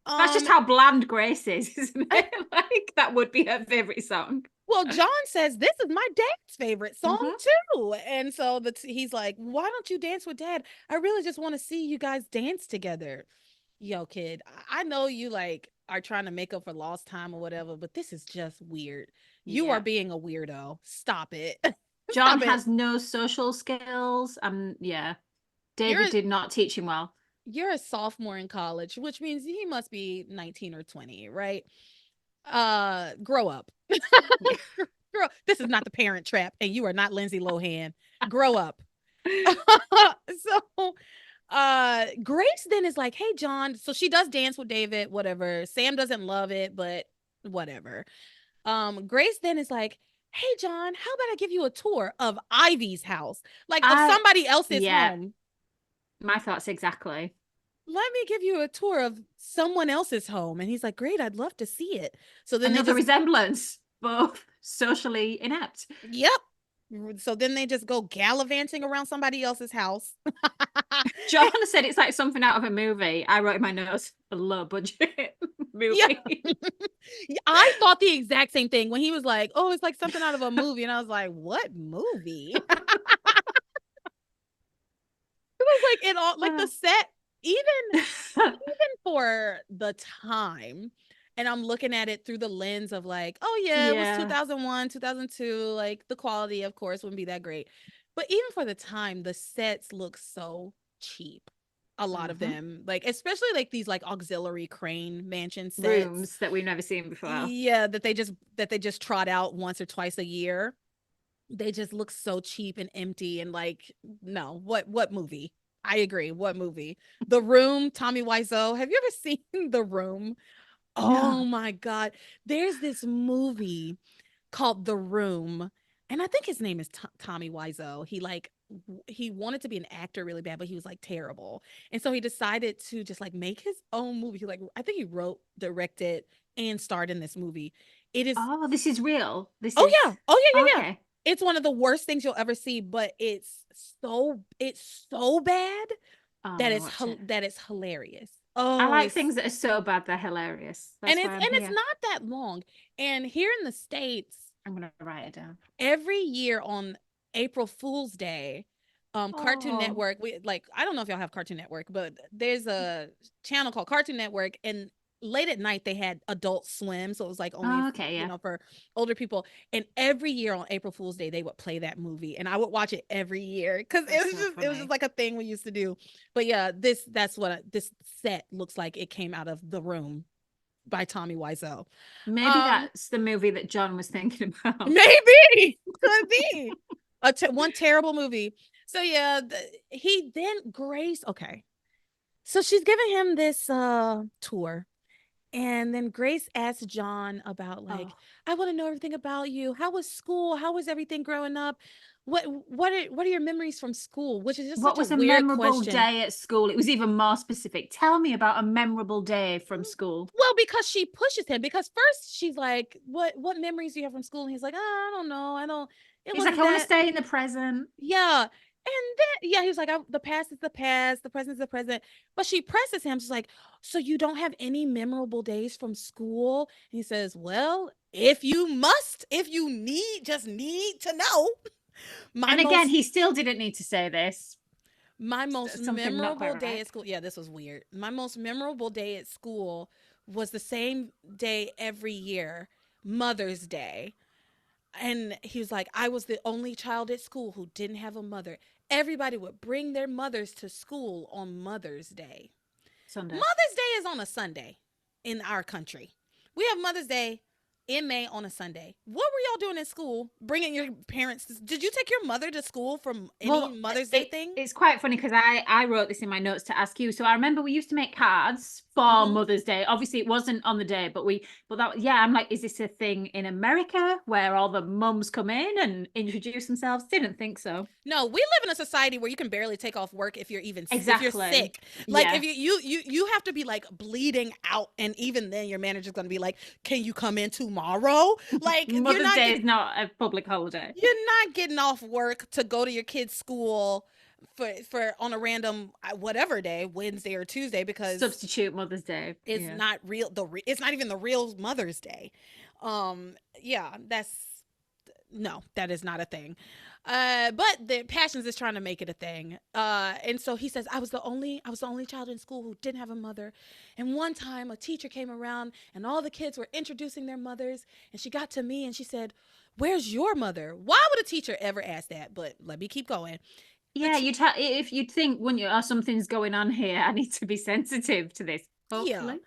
That's just how bland Grace is, isn't it? Like that would be her favorite song. Well, John says this is my dad's favorite song Mhm. too, and so he's like, "Why don't you dance with Dad? I really just want to see you guys dance together." Yo, kid, I know you like are trying to make up for lost time or whatever, but this is just weird. You are Yeah. being a weirdo. Stop it. John Stop it. has no social skills. Yeah. You're David did not teach him well. you're a sophomore in college, which means he must be 19 or 20, right? Grow up. Girl, this is not the Parent Trap, and you are not Lindsay Lohan. Grow up. So Grace then is like, hey John. So she does dance with David, whatever. Sam doesn't love it, but whatever. Grace then is like, hey John, how about I give you a tour of Ivy's house, like of somebody else's Yeah, home. my thoughts exactly. Let me give you a tour of someone else's home. And he's like, great, I'd love to see it. So then Another they just, resemblance, both socially inept. yep. So then they just go gallivanting around somebody else's house. John said it's like something out of a movie. I wrote in my notes, a low budget movie. Yeah. I thought the exact same thing when he was like, oh, it's like something out of a movie. And I was like, what movie? It was like it all, like the set, even for the time. And I'm looking at it through the lens of like, oh yeah, it was 2001, 2002. Like the quality, of course, wouldn't be that great. But even for the time, the sets look so cheap. A lot of them, like especially like these like auxiliary crane mansion sets, rooms that we've never seen before. Yeah, that they just trot out once or twice a year. They just look so cheap and empty and like, no, what movie? I agree. What movie? The Room, Tommy Wiseau. Have you ever seen The Room? Oh No. my God. There's this movie called The Room. And I think his name is Tommy Wiseau. He wanted to be an actor really bad, but he was like terrible. And so he decided to just like make his own movie. He, like, I think he wrote, directed, and starred in this movie. It is. Oh, this is real. Oh yeah. Oh yeah, yeah, okay. Yeah. It's one of the worst things you'll ever see, but it's so bad that it's hilarious. Oh, I like things that are so bad they're hilarious. That's and it's not that long. And here in the States, I'm gonna write it down. Every year on April Fool's Day, Cartoon Network, I don't know if y'all have Cartoon Network, but there's a channel called Cartoon Network, and late at night they had Adult Swim, so it was like only for older people. And every year on April Fool's Day they would play that movie, and I would watch it every year because it was just like a thing we used to do. But yeah, this set looks like it came out of The Room by Tommy Wiseau. Maybe that's the movie that John was thinking about. Maybe could be one terrible movie. So yeah, he then Grace. Okay, so she's giving him this tour, and then Grace asks John about like, I want to know everything about you. How was school? How was everything growing up? What are your memories from school? Which is just what such was a a weird memorable question. day at school? It was even more specific. Tell me about a memorable day from school. Well, because she pushes him. Because first she's like, "What memories do you have from school?" And he's like, "Oh, I don't know. I don't." He's like, "I want to stay in the present." Yeah. And then, yeah, he was like, the past is the past, the present is the present. But she presses him. She's like, so you don't have any memorable days from school? And he says, well, if you just need to know. And again, he still didn't need to say this. My most memorable day at school. Yeah, this was weird. My most memorable day at school was the same day every year, Mother's Day. And he was like, I was the only child at school who didn't have a mother. Everybody would bring their mothers to school on Mother's Day. Sunday. Mother's Day is on a Sunday in our country. We have Mother's Day in May on a Sunday. What were y'all doing in school? Bringing your parents? Did you take your mother to school from any Mother's Day thing? It's quite funny because I wrote this in my notes to ask you. So I remember we used to make cards for Mother's Day. Obviously, it wasn't on the day, but I'm like, is this a thing in America where all the mums come in and introduce themselves? Didn't think so. No, we live in a society where you can barely take off work if you're even if you're sick. Like if you have to be like bleeding out, and even then your manager's gonna be like, "Can you come in tomorrow?" Like Mother's Day is not a public holiday. You're not getting off work to go to your kid's school for on a random whatever day, Wednesday or Tuesday, because substitute Mother's Day. It's not real. It's not even the real Mother's Day. Yeah, that is not a thing. But the Passions is trying to make it a thing. And so he says, I was the only child in school who didn't have a mother. And one time a teacher came around and all the kids were introducing their mothers, and she got to me and she said, "Where's your mother?" Why would a teacher ever ask that? But let me keep going. Yeah, if you'd think, wouldn't you, oh, something's going on here, I need to be sensitive to this. Hopefully. Yeah.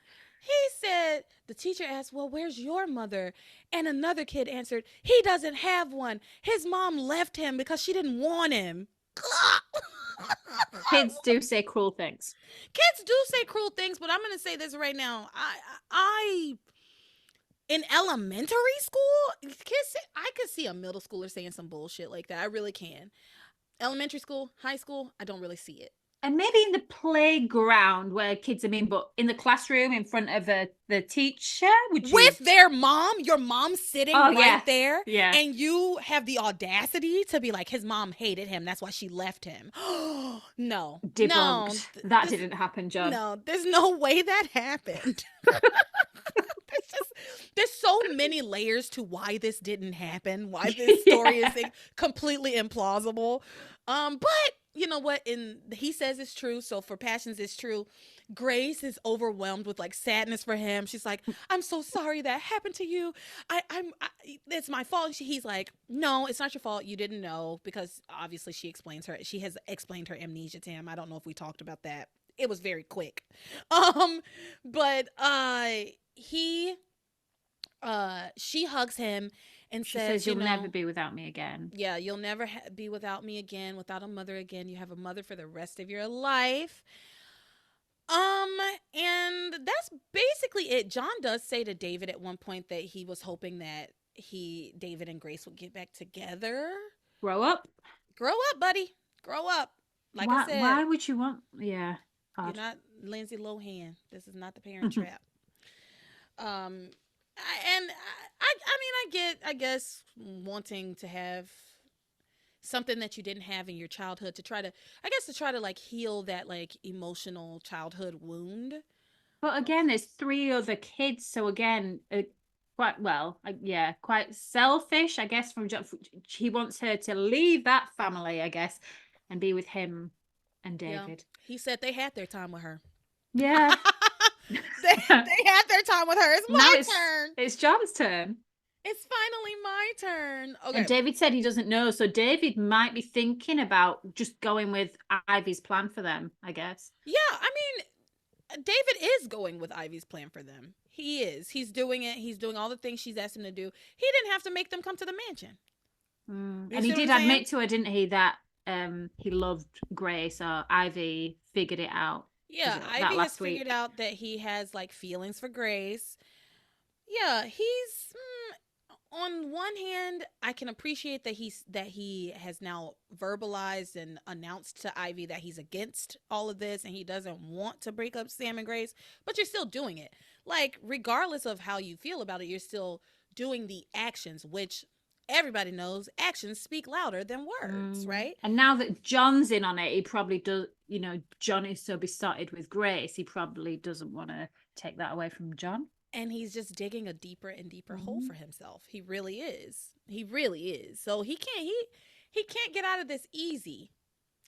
He said, the teacher asked, "Well, where's your mother?" And another kid answered, "He doesn't have one. His mom left him because she didn't want him." Kids do say cruel things. Kids do say cruel things, but I'm going to say this right now. I in elementary school, I could see a middle schooler saying some bullshit like that. I really can. Elementary school, high school, I don't really see it. And maybe in the playground where kids are mean, but in the classroom in front of the teacher, would you? With their mom, your mom's sitting there, and you have the audacity to be like, his mom hated him, that's why she left him. No. Debunked. No, that didn't happen, John. No, there's no way that happened. There's so many layers to why this didn't happen, why this story is completely implausible. But you know what? He says it's true. So for Passions, it's true. Grace is overwhelmed with like sadness for him. She's like, "I'm so sorry that happened to you. It's my fault." He's like, "No, it's not your fault. You didn't know," because obviously she has explained her amnesia to him. I don't know if we talked about that. It was very quick. But she hugs him and she says, "You'll never be without me again." Yeah, you'll never be without me again, without a mother again. You have a mother for the rest of your life. And that's basically it. John does say to David at one point that he was hoping that David and Grace would get back together. Grow up, buddy. Grow up. Like I said. Why would you want? Yeah. You're not Lindsay Lohan. This is not the Parent Trap. I guess wanting to have something that you didn't have in your childhood to try to like heal that like emotional childhood wound. But again, there's 3 other kids, so again, quite selfish, I guess. From John, he wants her to leave that family, I guess, and be with him and David. Yeah. He said they had their time with her. Yeah. they had their time with her. It's my turn. It's John's turn. It's finally my turn. Okay. And David said he doesn't know, so David might be thinking about just going with Ivy's plan for them, I guess. Yeah, I mean, David is going with Ivy's plan for them. He is. He's doing it. He's doing all the things she's asked him to do. He didn't have to make them come to the mansion. And he did admit to her, didn't he, that he loved Grace, or Ivy figured it out. Yeah, Ivy has figured out that he has like feelings for Grace. Yeah, he's on one hand, I can appreciate that he has now verbalized and announced to Ivy that he's against all of this and he doesn't want to break up Sam and Grace, but you're still doing it. Like, regardless of how you feel about it, you're still doing the actions, which everybody knows actions speak louder than words, right? And now that John's in on it, he probably does, John is so besotted with Grace, he probably doesn't want to take that away from John. And he's just digging a deeper and deeper hole for himself. He really is. He really is. So he can't get out of this easy,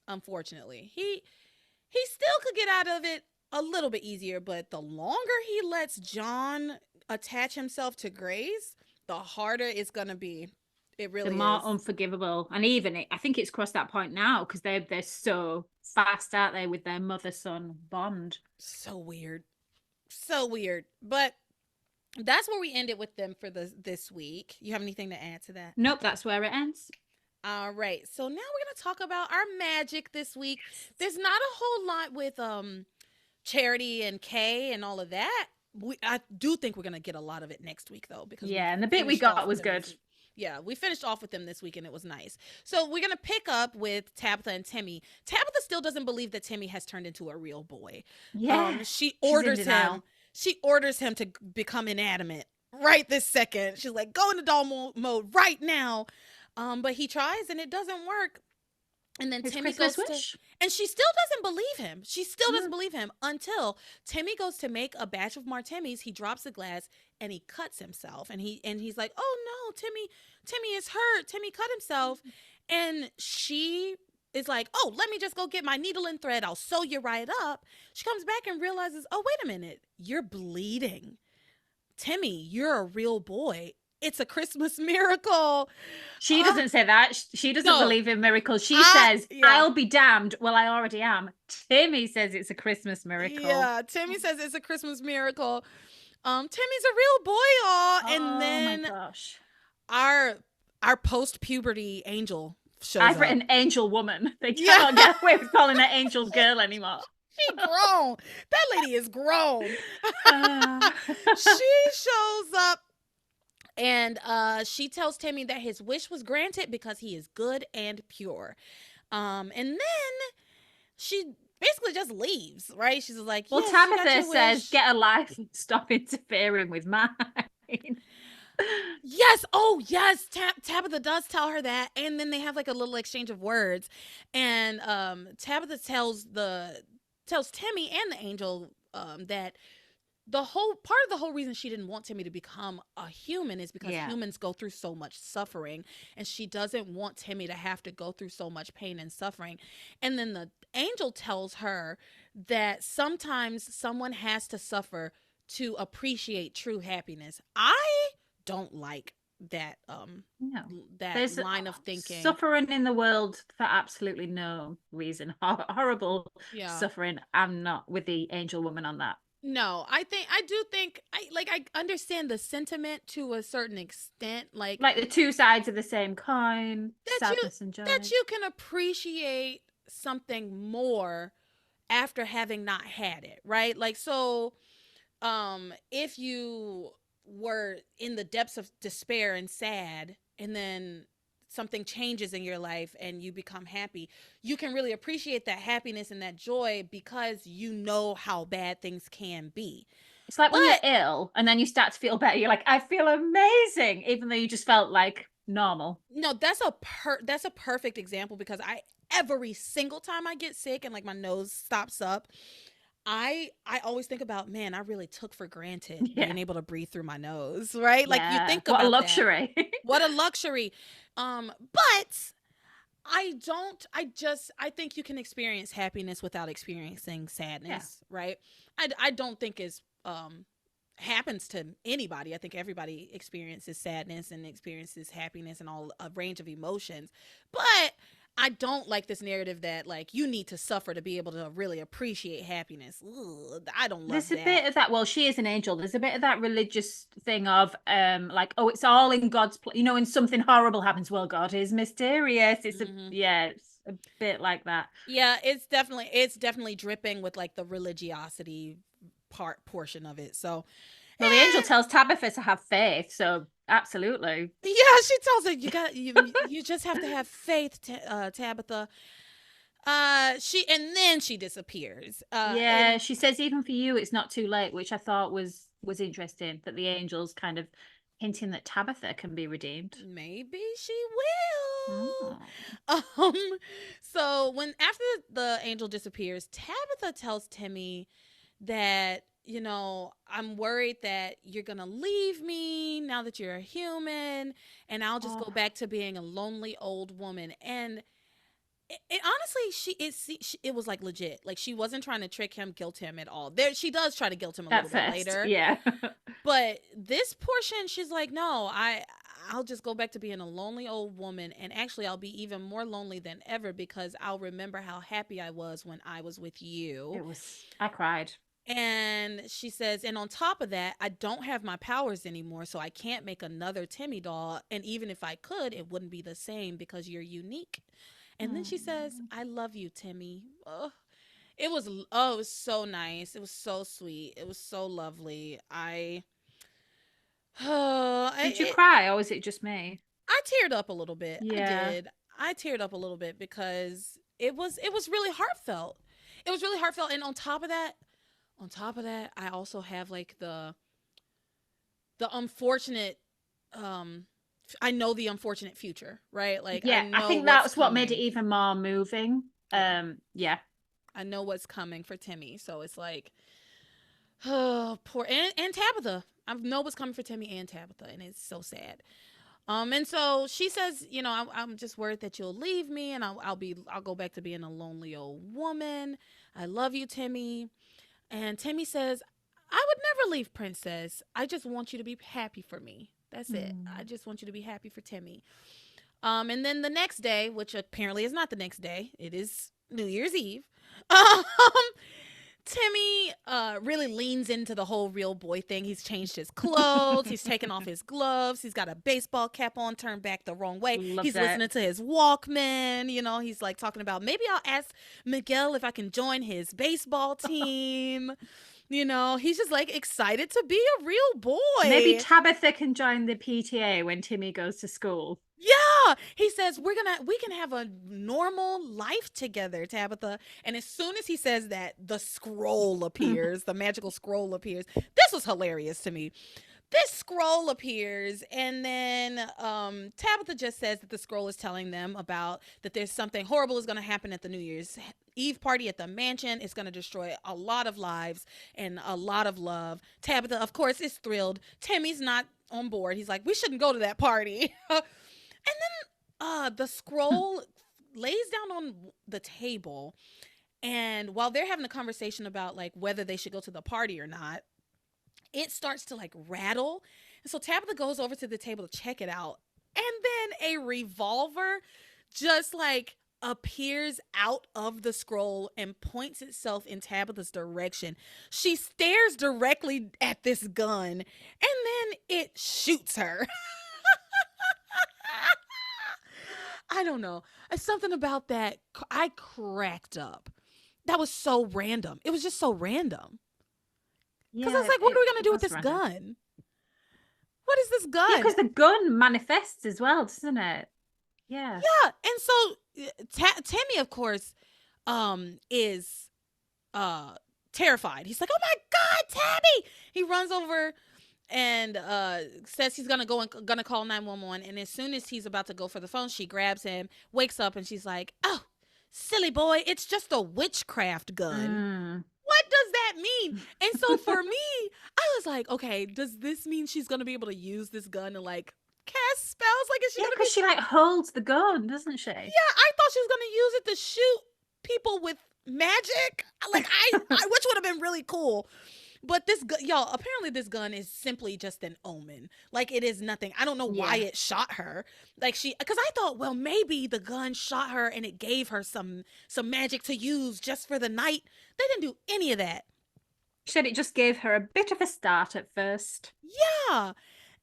unfortunately. He still could get out of it a little bit easier, but the longer he lets John attach himself to Grace, the harder it's going to be. It The really more is. unforgivable. And even I think it's crossed that point now because they're so fast, aren't they, with their mother-son bond. So weird. So weird. But that's where we ended with them for this week. You have anything to add to that? Nope, that's where it ends. All right. So now we're gonna talk about our magic this week. There's not a whole lot with Charity and Kay and all of that. I do think we're gonna get a lot of it next week though, because we Yeah, and the bit we finished off got with was them this good. week. Yeah, we finished off with them this week and it was nice. So we're gonna pick up with Tabitha and Timmy. Tabitha still doesn't believe that Timmy has turned into a real boy. Yeah. She She's in orders denial. him. She orders him to become inanimate right this second. She's like, go into doll mode right now. But he tries and it doesn't work. And then His Timmy Christmas goes wish. to, and she still doesn't believe him. She still doesn't Mm. believe him until Timmy goes to make a batch of martinis. He drops the glass and he cuts himself. And he's like, "Oh no, Timmy is hurt. Timmy cut himself." And she is like, "Oh, let me just go get my needle and thread. I'll sew you right up." She comes back and realizes, "Oh, wait a minute. You're bleeding. Timmy, you're a real boy. It's a Christmas miracle." She doesn't say that. She doesn't No. believe in miracles. She says, Yeah. I'll be damned. Well, I already am. Timmy says it's a Christmas miracle. Yeah, Timmy says it's a Christmas miracle. Timmy's a real boy, y'all. And then my gosh. our post-puberty angel shows I've up. written angel woman. They cannot get away with calling her angel girl anymore. She grown. That lady is grown. She shows up and she tells Timmy that his wish was granted because he is good and pure. And then she basically just leaves, right? She's like, well, yes, Tabitha says, get a life and stop interfering with mine. Yes. Oh, yes. Tabitha does tell her that. And then they have like a little exchange of words. And Tabitha tells Timmy and the angel that the whole part of the whole reason she didn't want Timmy to become a human is because humans go through so much suffering, and she doesn't want Timmy to have to go through so much pain and suffering. And then the angel tells her that sometimes someone has to suffer to appreciate true happiness. I don't like that There's line of thinking. Suffering in the world for absolutely no reason. Horrible suffering. I'm not with the angel woman on that. No, I do think I understand the sentiment to a certain extent, like the two sides of the same coin, sadness and joy. That you can appreciate something more after having not had it, right? Like, so if you were in the depths of despair and sad, and then something changes in your life and you become happy, you can really appreciate that happiness and that joy because you know how bad things can be. It's like when you're ill and then you start to feel better. You're like, I feel amazing, even though you just felt like normal. No, that's a perfect example, because every single time I get sick and like my nose stops up, I always think about, man, I really took for granted being able to breathe through my nose, right? Like, you think about what a luxury. What a luxury. But I think you can experience happiness without experiencing sadness, right? I don't think it's happens to anybody. I think everybody experiences sadness and experiences happiness and all a range of emotions. But I don't like this narrative that like you need to suffer to be able to really appreciate happiness. Ugh, I don't love that. There's a bit of that. Well, she is an angel. There's a bit of that religious thing of like, oh, it's all in God's when something horrible happens, well, God is mysterious. It's it's a bit like that. Yeah, it's definitely dripping with like the religiosity portion of it. So well, the angel tells Tabitha to have faith, so absolutely. Yeah, she tells her you just have to have faith, Tabitha. She disappears. She says even for you it's not too late, which I thought was interesting, that the angel's kind of hinting that Tabitha can be redeemed. Maybe she will. So after the angel disappears, Tabitha tells Timmy that, I'm worried that you're going to leave me now that you're a human, and I'll just go back to being a lonely old woman. And it honestly, it was like legit. Like, she wasn't trying to trick him, guilt him at all. She does try to guilt him a little bit later. Yeah. But this portion, she's like, no, I'll just go back to being a lonely old woman. And actually, I'll be even more lonely than ever because I'll remember how happy I was when I was with you. I cried. And she says, and on top of that, I don't have my powers anymore, so I can't make another Timmy doll. And even if I could, it wouldn't be the same because you're unique. And then she says, I love you, Timmy. Oh, it was so nice. It was so sweet. It was so lovely. Did you It, cry, or was it just me? I teared up a little bit. I Yeah. did. I teared up a little bit because it was really heartfelt. It was really heartfelt, and on top of that, I also have like the unfortunate I know the unfortunate future, right? Like I Yeah, I know think what's that's what made it coming. even more moving. Yeah. Yeah. I know what's coming for Timmy. So it's like, oh, poor and Tabitha. I know what's coming for Timmy and Tabitha, and it's so sad. And so she says, I'm just worried that you'll leave me, and I'll go back to being a lonely old woman. I love you, Timmy. And Timmy says, I would never leave, Princess. I just want you to be happy for me. That's it. I just want you to be happy for Timmy. And then the next day, which apparently is not the next day, it is New Year's Eve. Um, Timmy really leans into the whole real boy thing. He's changed his clothes. He's taken off his gloves. He's got a baseball cap on, turned back the wrong way. Loved He's it. listening to his Walkman. He's like talking about maybe I'll ask Miguel if I can join his baseball team. He's just like excited to be a real boy. Maybe Tabitha can join the PTA when Timmy goes to school. Yeah, he says we can have a normal life together, Tabitha. And as soon as he says that, the scroll appears, the magical scroll appears. This was hilarious to me. This scroll appears, and then Tabitha just says that the scroll is telling them about that there's something horrible is going to happen at the New Year's Eve party at the mansion. It's going to destroy a lot of lives and a lot of love. Tabitha, of course, is thrilled. Timmy's not on board. He's like, we shouldn't go to that party. And then the scroll lays down on the table, and while they're having a conversation about like whether they should go to the party or not, it starts to like rattle. And so Tabitha goes over to the table to check it out, and then a revolver just like appears out of the scroll and points itself in Tabitha's direction. She stares directly at this gun, and then it shoots her. I don't know. It's something about that. I cracked up. That was so random. It was just so random. Because I was like, what are we going to do with this gun? What is this gun? Yeah, because the gun manifests as well, doesn't it? Yeah. Yeah. And so Timmy, of course, is terrified. He's like, oh my God, Tabby! He runs over and says he's gonna call 911. And as soon as he's about to go for the phone, she grabs him, wakes up, and she's like, oh, silly boy, it's just a witchcraft gun. What does that mean? And so for me, I was like, okay, does this mean she's gonna be able to use this gun and like cast spells? Like, is she gonna because she like holds the gun, doesn't she? Yeah, I thought she was gonna use it to shoot people with magic. Like which would have been really cool. But this gun, y'all, apparently this gun is simply just an omen. Like, it is nothing. I don't know why it shot her. Like, because I thought, well, maybe the gun shot her and it gave her some magic to use just for the night. They didn't do any of that. She said it just gave her a bit of a start at first. Yeah.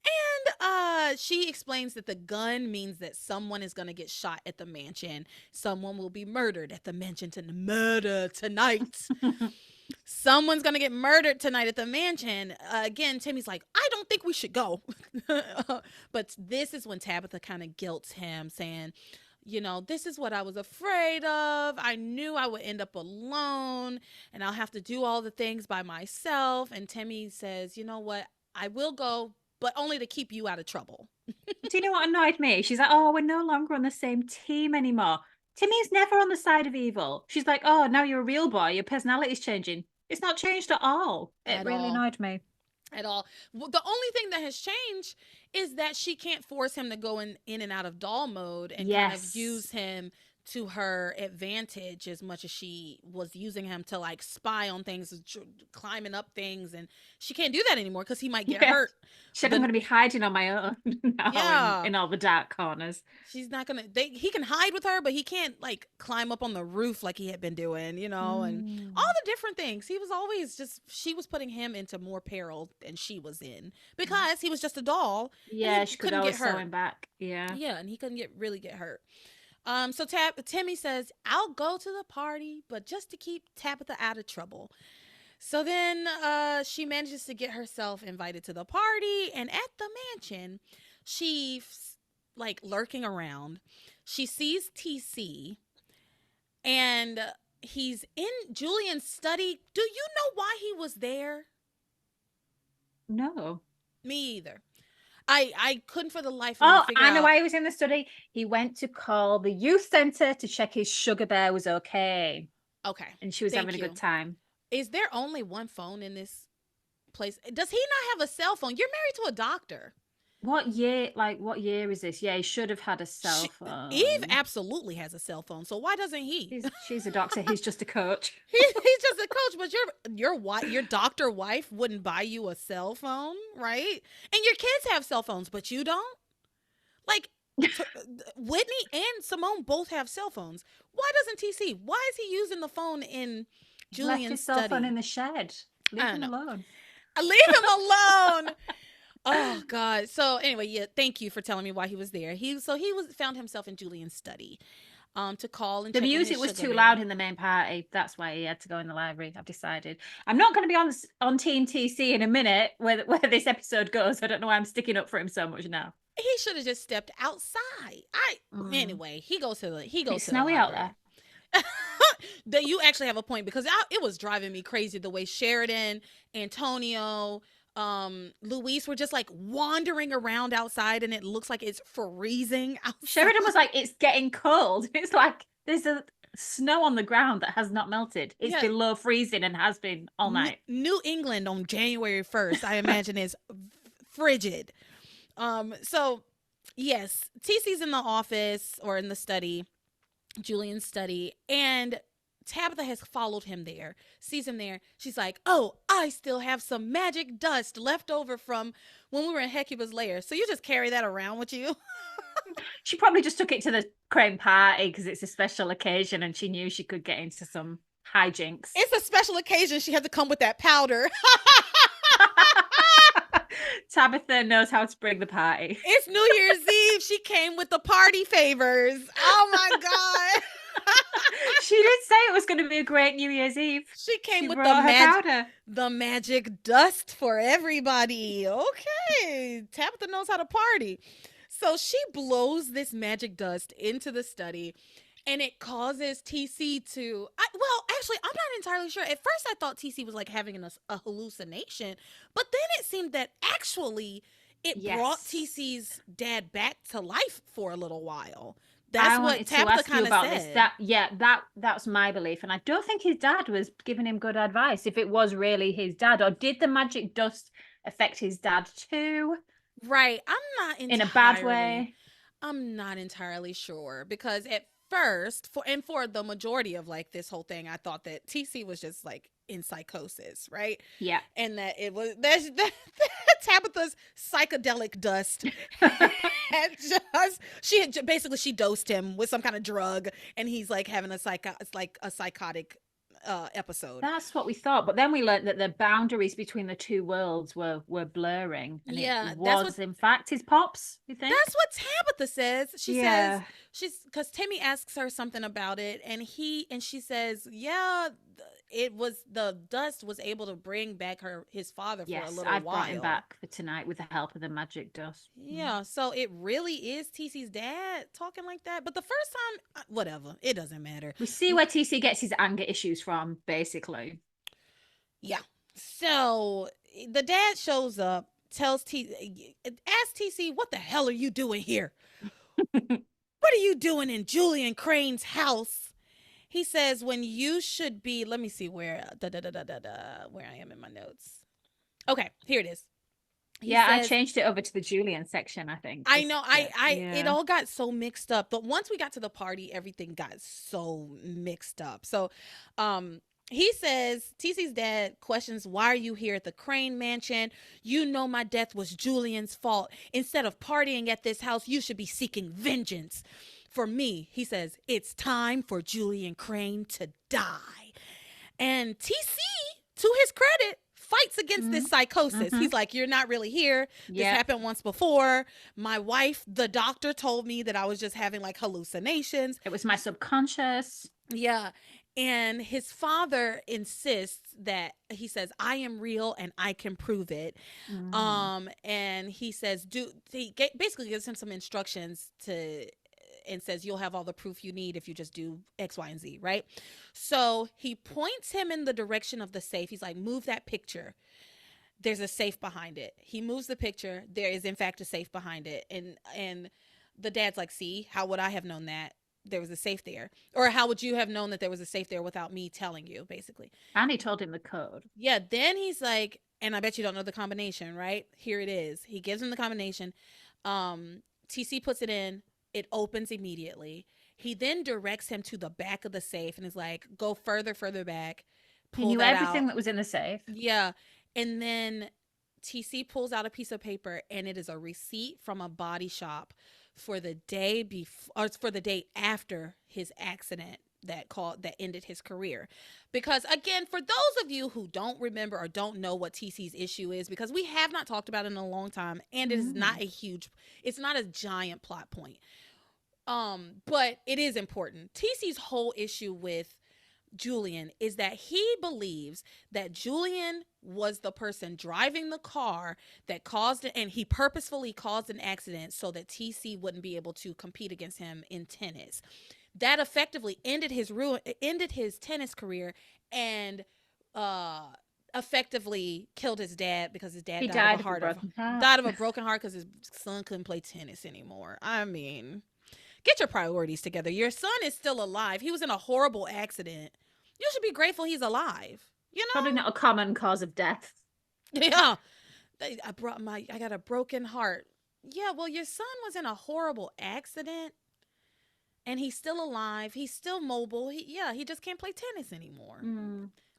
And she explains that the gun means that someone is going to get shot at the mansion. Someone will be murdered at the mansion tonight. Someone's going to get murdered tonight at the mansion. Again, Timmy's like, I don't think we should go. But this is when Tabitha kind of guilts him, saying, this is what I was afraid of. I knew I would end up alone and I'll have to do all the things by myself. And Timmy says, you know what? I will go, but only to keep you out of trouble. Do you know what annoyed me? She's like, oh, we're no longer on the same team anymore. Timmy's never on the side of evil. She's like, oh, now you're a real boy. Your personality's changing. It's not changed at all. It really annoyed me. At all. The only thing that has changed is that she can't force him to go in and out of doll mode and kind of use him to her advantage as much as she was using him to like spy on things, climbing up things, and she can't do that anymore because he might get hurt. Said I'm going to be hiding on my own now Yeah. in all the dark corners. She's not gonna. He can hide with her, but he can't like climb up on the roof like he had been doing, and all the different things. He was always just. She was putting him into more peril than she was in because he was just a doll. Yeah, she could always sew him back. Yeah, yeah, and he couldn't really get hurt. So Timmy says, "I'll go to the party, but just to keep Tabitha out of trouble." So then she manages to get herself invited to the party, and at the mansion, she's like lurking around. She sees TC, and he's in Julian's study. Do you know why he was there? No. Me either. I couldn't for the life of me figure out. I know why he was in the study. He went to call the youth center to check his sugar bear was okay. Okay. And she was having a good time. Is there only one phone in this place? Does he not have a cell phone? You're married to a doctor. What year is this? Yeah, he should have had a cell phone. Eve absolutely has a cell phone, so why doesn't he? She's a doctor. He's just a coach. He's just a coach, but your doctor wife wouldn't buy you a cell phone, right? And your kids have cell phones, but you don't? Like, Whitney and Simone both have cell phones. Why doesn't TC? Why is he using the phone in Julian's left his study? cell phone in the shed. Leave him alone. Leave him alone. Oh God. So anyway, yeah, thank you for telling me why he was there. He found himself in Julian's study to call and the music was too loud in the main party. That's why he had to go in the library. I've decided. I'm not going to be on Team TC in a minute where this episode goes. I don't know why I'm sticking up for him so much now. He should have just stepped outside. Anyway, he goes to it's snowy out there. That you actually have a point because it was driving me crazy the way Sheridan, Antonio, Luis were just like wandering around outside, and it looks like it's freezing outside. Sheridan was like, it's getting cold. It's like there's a snow on the ground that has not melted. It's below freezing and has been all night. New England on January 1st, I imagine, is frigid. So yes, TC's in the office or in the study, Julian's study, and Tabitha has followed him there, sees him there. She's like, oh, I still have some magic dust left over from when we were in Hecuba's lair. So you just carry that around with you? She probably just took it to the crane party because it's a special occasion and she knew she could get into some hijinks. It's a special occasion. She had to come with that powder. Tabitha knows how to bring the party. It's New Year's Eve. She came with the party favors. Oh my God. She did say it was going to be a great New Year's Eve. She came with the magic dust for everybody. Okay. Tabitha knows how to party. So she blows this magic dust into the study, and it causes TC to... actually, I'm not entirely sure. At first, I thought TC was like having a hallucination, but then it seemed that actually it brought TC's dad back to life for a little while. That's what Tabitha kind of said. That's my belief. And I don't think his dad was giving him good advice, if it was really his dad. Or did the magic dust affect his dad too? Right. I'm not entirely... in a bad way? I'm not entirely sure. Because at first, for the majority of like this whole thing, I thought that TC was just like in psychosis, right? Yeah. And that it was... Tabitha's psychedelic dust she dosed him with some kind of drug, and he's like having a psychotic episode. That's what we thought, but then we learned that the boundaries between the two worlds were blurring, and it was in fact his pops. You think? That's what Tabitha says. She says because Timmy asks her something about it, and she says, the dust was able to bring back his father for a little while. Yes, I brought him back for tonight with the help of the magic dust. Yeah, so it really is TC's dad talking like that. But the first time, whatever, it doesn't matter. We see where TC gets his anger issues from, basically. Yeah. So the dad shows up, asks TC, what the hell are you doing here? What are you doing in Julian Crane's house? He says, when you should be, let me see where I am in my notes. Okay, here it is. He I says, changed it over to the Julian section, I think. I know, it Yeah. all got so mixed up. But once we got to the party, everything got so mixed up. So, he says, TC's dad questions, why are you here at the Crane Mansion? You know my death was Julian's fault. Instead of partying at this house, you should be seeking vengeance. For me, he says, it's time for Julian Crane to die. And TC, to his credit, fights against this psychosis. He's like, you're not really here. This happened once before. My wife, the doctor, told me that I was just having like hallucinations. It was my subconscious. Yeah. And his father insists that, he says, I am real and I can prove it. And he says, basically gives him some instructions and says, you'll have all the proof you need if you just do X, Y, and Z, right? So he points him in the direction of the safe. He's like, move that picture. There's a safe behind it. He moves the picture. There is, in fact, a safe behind it. And the dad's like, see, how would I have known that there was a safe there? Or how would you have known that there was a safe there without me telling you, basically? And he told him the code. Yeah, then he's like, and I bet you don't know the combination, right? Here it is. He gives him the combination. TC puts it in. It opens immediately. He then directs him to the back of the safe and is like, go further back. He knew everything that was in the safe. Yeah. And then TC pulls out a piece of paper, and it is a receipt from a body shop for the day before, or for the day after his accident that ended his career. Because again, for those of you who don't remember or don't know what TC's issue is, because we have not talked about it in a long time, and it is not it's not a giant plot point. But it is important. TC's whole issue with Julian is that he believes that Julian was the person driving the car that caused it, and he purposefully caused an accident so that TC wouldn't be able to compete against him in tennis. That effectively ended his tennis career, and effectively killed his dad, because his dad died of a broken heart because his son couldn't play tennis anymore. I mean, get your priorities together. Your son is still alive. He was in a horrible accident. You should be grateful he's alive. You know, probably not a common cause of death. Yeah, I got a broken heart. Yeah, well, your son was in a horrible accident, and he's still alive. He's still mobile. He just can't play tennis anymore.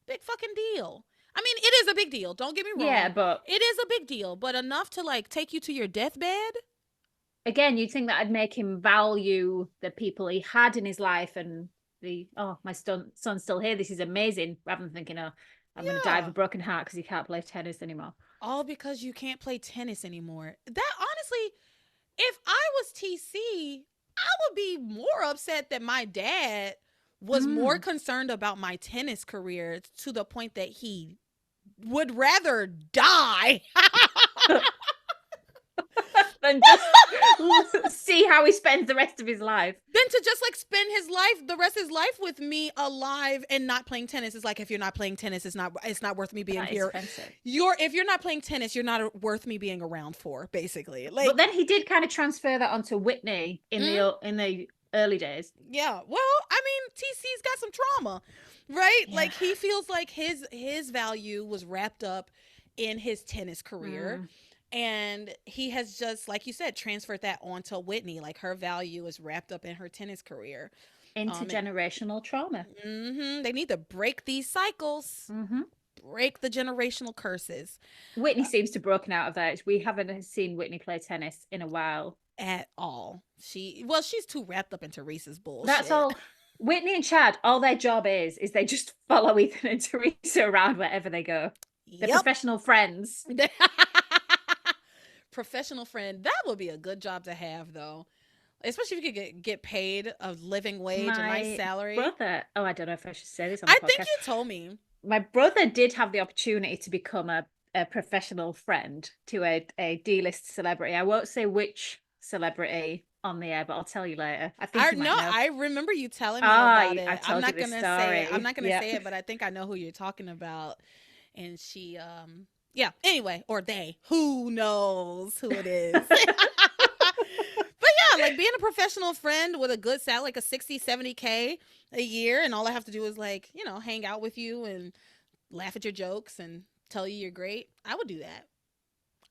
Big fucking deal. I mean, it is a big deal. Don't get me wrong. Yeah, but it is a big deal. But enough to like take you to your deathbed. Again, you'd think that'd make him value the people he had in his life and my son's still here. This is amazing. Rather than thinking, I'm going to die of a broken heart because he can't play tennis anymore. All because you can't play tennis anymore. That, honestly, if I was TC, I would be more upset that my dad was more concerned about my tennis career to the point that he would rather die than just see how he spends the rest of his life. Then to just like spend the rest of his life with me alive and not playing tennis. Is like, if you're not playing tennis, it's not worth me being here. If you're not playing tennis, you're not worth me being around for, basically. Like, but then he did kind of transfer that onto Whitney in the early days. Yeah. Well, I mean, TC's got some trauma, right? Yeah. Like, he feels like his value was wrapped up in his tennis career. And he has just, like you said, transferred that onto Whitney. Like, her value is wrapped up in her tennis career. Intergenerational trauma. They need to break these cycles. Break the generational curses. Whitney seems to have broken out of that. We haven't seen Whitney play tennis in a while. At all. She's too wrapped up in Theresa's bullshit. That's all. Whitney and Chad, all their job is they just follow Ethan and Theresa around wherever they go. They're professional friends. Professional friend. That would be a good job to have, though, especially if you could get paid a living wage, a nice salary. Brother, I don't know if I should say this on the podcast. I think you told me. My brother did have the opportunity to become a professional friend to a D-list celebrity. I won't say which celebrity on the air, but I'll tell you later. I think you might know. I remember you telling me about it. I'm not gonna say it, but I think I know who you're talking about. And she yeah, anyway, or they, who knows who it is. But yeah, like being a professional friend with a good salary, like a 60, 70K a year, and all I have to do is like, hang out with you and laugh at your jokes and tell you you're great. I would do that.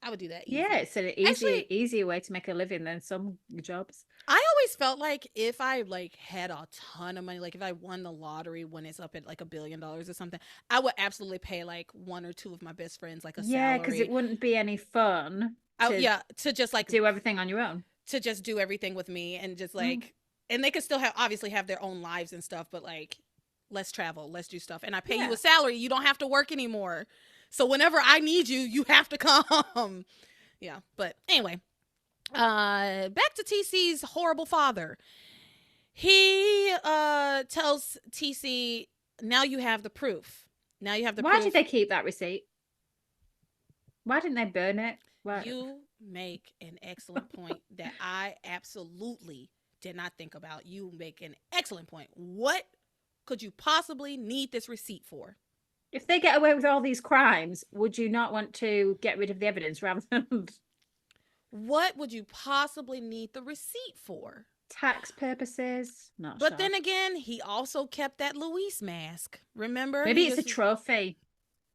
I would do that Yeah, easy. it's an Actually, easier way to make a living than some jobs. I always felt like if I like had a ton of money, like if I won the lottery when it's up at like $1 billion or something, I would absolutely pay like one or two of my best friends like a Yeah, because it salary. wouldn't be any fun to Yeah, to just like do everything on your own. to just do everything with me and just Mm, like, and they could still have obviously have their own lives and stuff, but like let's travel, let's do stuff, and I pay you yeah. a salary. You don't have to work anymore. So whenever I need you, you have to come. Yeah, but anyway, back to TC's horrible father. He tells TC, now you have the proof. Now you have the Why did proof. they keep that receipt? Why didn't they burn it? Why? You make an excellent point that I absolutely did not think about. You make an excellent point. What could you possibly need this receipt for? If they get away with all these crimes, would you not want to get rid of the evidence rather than What would you possibly need the receipt for? tax purposes? Not But sure. then again, he also kept that Luis mask. Remember? Maybe He it's a just, trophy.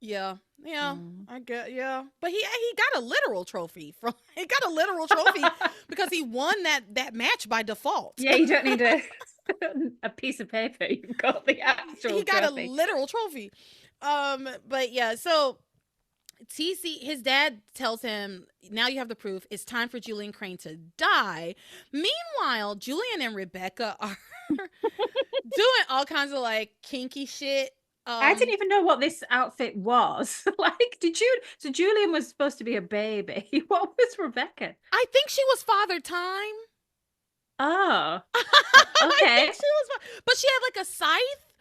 yeah, yeah, Mm. I get, yeah. But he got a literal trophy from. He got a literal trophy because he won that match by default. Yeah, you don't need a piece of paper. You've got the actual He got trophy. a literal trophy. But yeah, so TC, his dad tells him, now you have the proof. It's time for Julian Crane to die. Meanwhile, Julian and Rebecca are doing all kinds of like kinky shit. I didn't even know what this outfit was. Like, did you? So Julian was supposed to be a baby. What was Rebecca? I think she was Father Time. Oh, I okay. think she was, but she had like a scythe.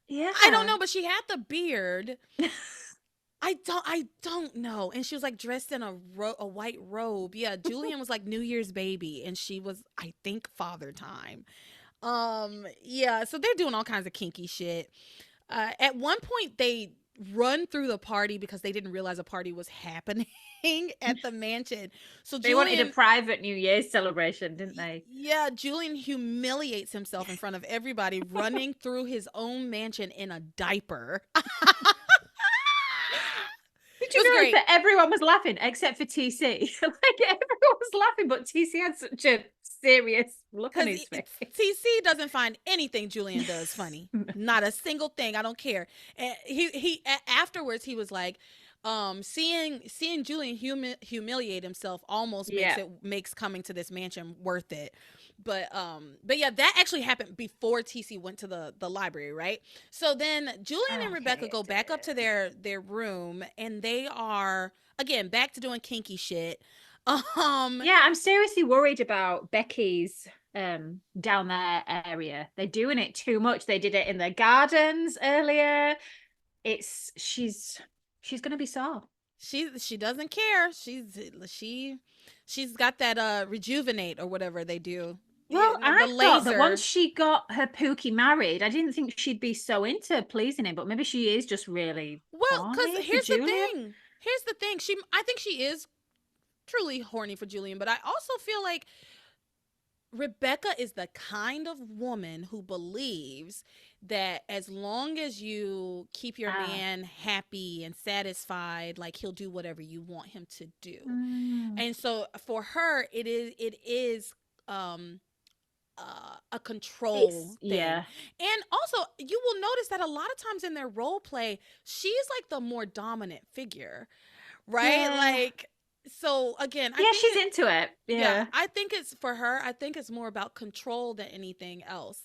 Yeah. I don't know, but she had the beard. I don't know. And she was like dressed in a white robe. Yeah, Julian was like New Year's baby and she was, I think, Father Time. Yeah, so they're doing all kinds of kinky shit. At one point they run through the party because they didn't realize a party was happening at the mansion. So They Julian wanted a private New Year's celebration, didn't they? Yeah, Julian humiliates himself in front of everybody running through his own mansion in a diaper. Did It was you notice great. that everyone was laughing except for TC? Like everyone was laughing, but TC had such a serious look on his face. TC doesn't find anything Julian does funny. Not a single thing. I don't care. And afterwards he was like, seeing Julian humiliate himself almost Yeah. makes coming to this mansion worth it. But yeah, that actually happened before TC went to the library, right? So then Julian and Rebecca Okay, go back up to their room and they are again back to doing kinky shit. Yeah, I'm seriously worried about Becky's down there area. They're doing it too much. They did it in the gardens earlier. She's gonna be sore. She doesn't care. She's got that rejuvenate or whatever they do. Well, The I thought that laser. once she got her Pookie married, I didn't think she'd be so into pleasing him, but maybe she is just really Well, because horny for here's the Julian. thing. Here's the thing. I think she is truly horny for Julian, but I also feel like Rebecca is the kind of woman who believes that as long as you keep your man happy and satisfied, like he'll do whatever you want him to do. And so for her, it is a control thing. Yeah. And also you will notice that a lot of times in their role play, she's like the more dominant figure, right? Yeah. Like, so again, I Yeah, think she's into it. Yeah. I think it's for her. I think it's more about control than anything else.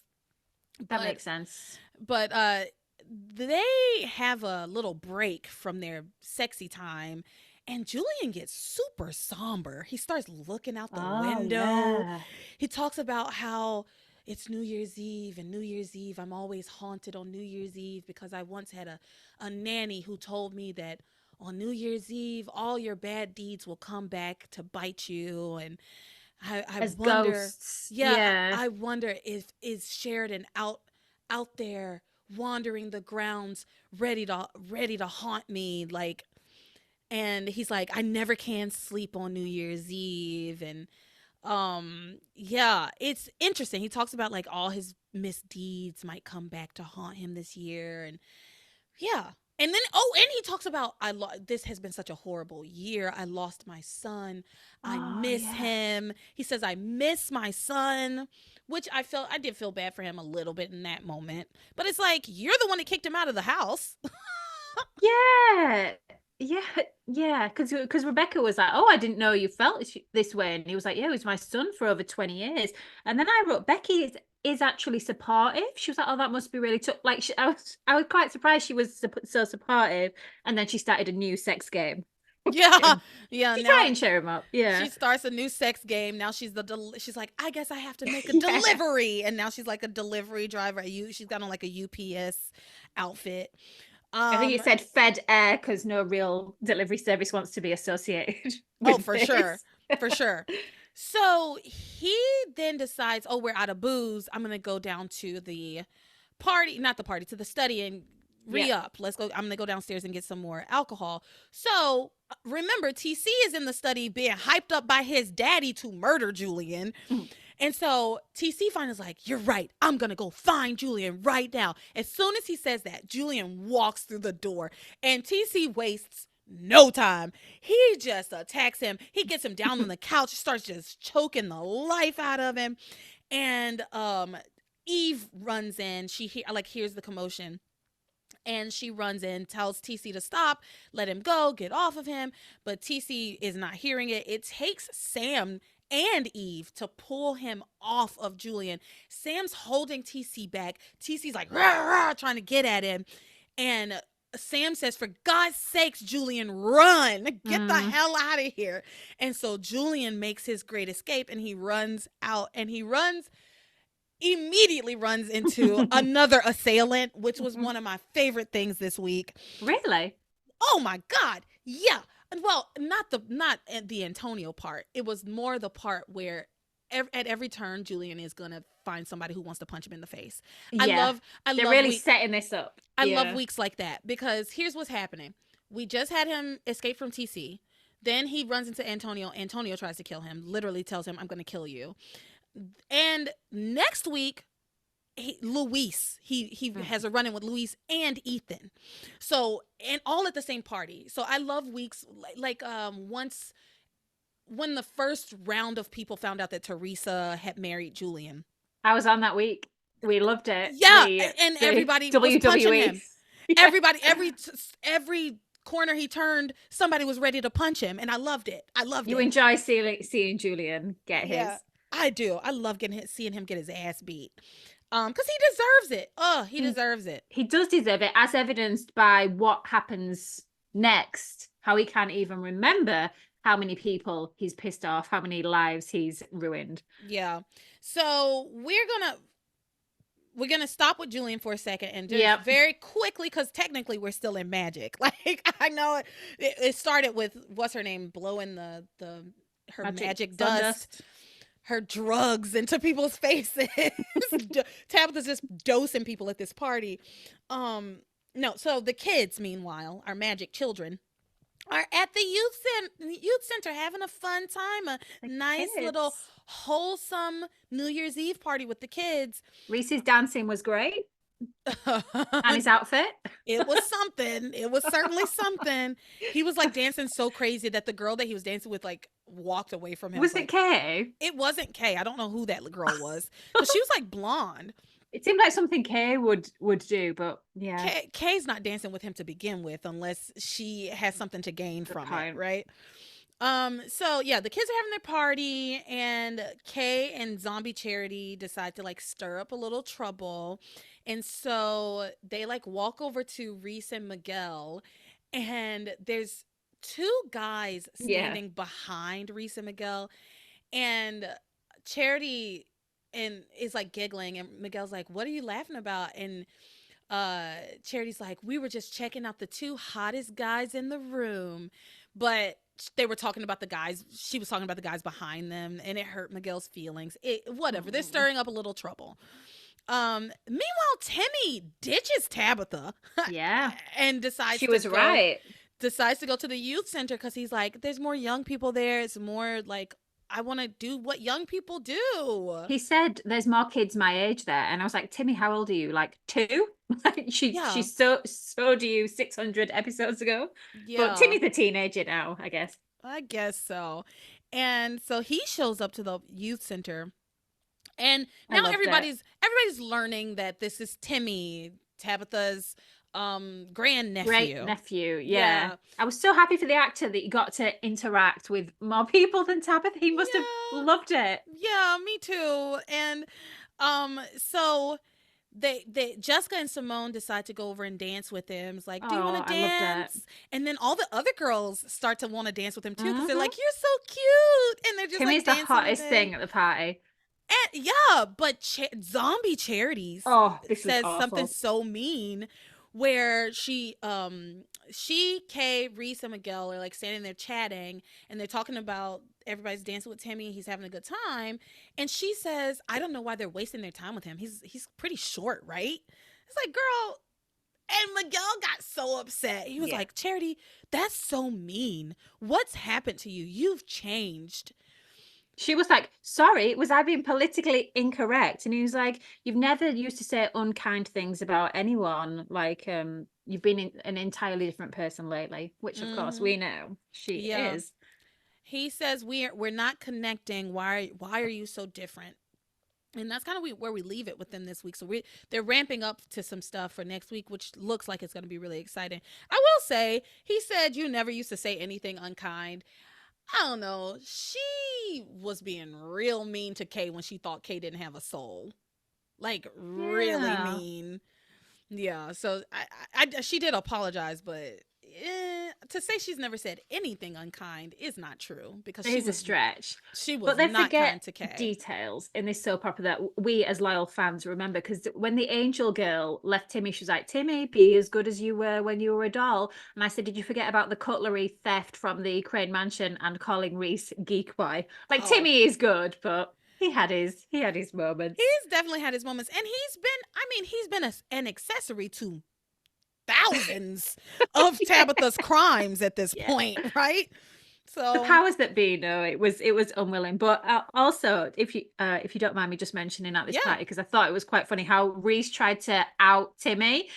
That makes sense. But they have a little break from their sexy time, and Julian gets super somber. He starts looking out the window. Yeah. He talks about how it's New Year's Eve, and New Year's Eve, I'm always haunted on New Year's Eve because I once had a nanny who told me that on New Year's Eve, all your bad deeds will come back to bite you. And I As wonder, ghosts. yeah, I wonder if is Sheridan out there wandering the grounds, ready to haunt me, like. And he's like, I never can sleep on New Year's Eve, and yeah, it's interesting. He talks about like all his misdeeds might come back to haunt him this year, and yeah. And then, and he talks about, this has been such a horrible year. I lost my son. I Oh, miss yeah. him. He says, I miss my son, which I did feel bad for him a little bit in that moment. But it's like, you're the one that kicked him out of the house. Yeah. Yeah. Yeah. Because Rebecca was like, oh, I didn't know you felt this way. And he was like, yeah, it was my son for over 20 years. And then I wrote, Becky is actually supportive. She was like, oh, that must be really tough. Like, I was quite surprised she was so supportive. And then she started a new sex game. Yeah. Yeah. She Now try and cheer him up. Yeah. she starts a new sex game. Now she's she's like, I guess I have to make a Yeah. delivery. And now she's like a delivery driver. She's got on like a UPS outfit. I think it said Fed Air because no real delivery service wants to be associated with for this. sure. For sure. So he then decides, we're out of booze. I'm going to go down to the party, not the party, to the study and re-up. Let's go. I'm going to go downstairs and get some more alcohol. So remember, TC is in the study being hyped up by his daddy to murder Julian. And so TC finally is like, you're right. I'm going to go find Julian right now. As soon as he says that, Julian walks through the door and TC wastes no time. He just attacks him. He gets him down on the couch, starts just choking the life out of him. And Eve runs in. She hears the commotion. And she runs in, tells TC to stop, let him go, get off of him. But TC is not hearing it. It takes Sam and Eve to pull him off of Julian. Sam's holding TC back. TC's like, rah, rah, trying to get at him. And Sam says, for God's sakes, Julian, run. Get the hell out of here. And so Julian makes his great escape and he runs out and immediately runs into another assailant, which was one of my favorite things this week. Really? Oh my God. Yeah. Well, not the Antonio part. It was more the part where at every turn, Julian is going to find somebody who wants to punch him in the face. Yeah. They're really setting this up. I love weeks like that because here's what's happening. We just had him escape from TC. Then he runs into Antonio. Antonio tries to kill him, literally tells him, I'm going to kill you. And next week, Luis, he has a run-in with Luis and Ethan. So, and all at the same party. So I love weeks once when the first round of people found out that Theresa had married Julian. I was on that week. We loved it. Yeah, and everybody was punching him. Yeah. Everybody, every corner he turned, somebody was ready to punch him, and I loved it. You enjoy seeing Julian get his. Yeah, I do. I love seeing him get his ass beat. Because he deserves it. He deserves it. He does deserve it, as evidenced by what happens next. How he can't even remember how many people he's pissed off, how many lives he's ruined. Yeah. So we're gonna stop with Julian for a second and just very quickly, because technically we're still in magic. Like, I know it started with what's her name blowing her magic dust. Her drugs into people's faces. Tabitha's just dosing people at this party. No, so the kids, meanwhile, our magic children, are at the youth center having a fun time, nice little wholesome New Year's Eve party with the kids. Reese's dancing was great. And his outfit. It was something. It was certainly something. He was like dancing so crazy that the girl that he was dancing with like walked away from him. Was it Kay? It wasn't Kay. I don't know who that girl was, but she was like blonde. It seemed like something Kay would do, but yeah. Kay's not dancing with him to begin with unless she has something to gain from it, right? So yeah, the kids are having their party and Kay and Zombie Charity decide to like stir up a little trouble. And so they like walk over to Reese and Miguel, and there's two guys standing behind Reese and Miguel, and Charity is like giggling, and Miguel's like, what are you laughing about? And Charity's like, we were just checking out the two hottest guys in the room. But they were talking about the guys. She was talking about the guys behind them, and it hurt Miguel's feelings. Whatever. They're stirring up a little trouble. Meanwhile, Timmy ditches Tabitha. Yeah. And decides she was right. Decides to go to the youth center because he's like, there's more young people there. It's more like, I want to do what young people do. He said there's more kids my age there. And I was like, Timmy, how old are you? Like 2? Like she Yeah. showed you 600 episodes ago. But Yeah. Timmy's a teenager now, I guess. I guess so. And so he shows up to the youth center, and I now loved it. everybody's learning that this is Timmy, Tabitha's grand Great nephew. nephew, yeah. Yeah. I was so happy for the actor that he got to interact with more people than Tabitha. He must have Yeah. loved it. Yeah, me too. And so they Jessica and Simone decide to go over and dance with him. It's like, do you Oh, want to I loved it. dance? And then all the other girls start to want to dance with him too, because they're Hmm like, you're so cute, and they're just like Timmy's the dancing with hottest him. thing at the party. And yeah, but zombie charities Oh, this was says something awful. so mean, where Kay, Reese, and Miguel are like standing there chatting, and they're talking about everybody's dancing with Timmy. He's having a good time, and she says, "I don't know why they're wasting their time with him. He's pretty short, right?" It's like, girl. And Miguel got so upset. He was Yeah. like, "Charity, that's so mean. What's happened to you? You've changed." She was like, sorry, was I being politically incorrect? And he was like, you've never used to say unkind things about anyone. Like, you've been an entirely different person lately, which of course Mm-hmm. we know she Yeah. is. He says we're not connecting. Why are you so different? And that's kind of where we leave it with them this week. So they're ramping up to some stuff for next week, which looks like it's going to be really exciting. I will say, he said you never used to say anything unkind. I don't know. She was being real mean to Kay when she thought Kay didn't have a soul. Like really Yeah. mean. Yeah, so she did apologize, but to say she's never said anything unkind is not true, because It is a stretch. she But was they not forget kind to Kay. details in this soap opera that we as loyal fans remember. Because when the angel girl left Timmy, she was like, Timmy, be as good as you were when you were a doll. And I said, did you forget about the cutlery theft from the Crane Mansion and calling Reese geek boy? Like, Oh, Timmy is good, but he had his moments. he's definitely had his moments, and he's been an accessory to thousands of Yeah. Tabitha's crimes at this Yeah. point, right? The So powers that be, no, it was unwilling. But also, if you don't mind me just mentioning at this yeah. party, because I thought it was quite funny how Reese tried to out Timmy.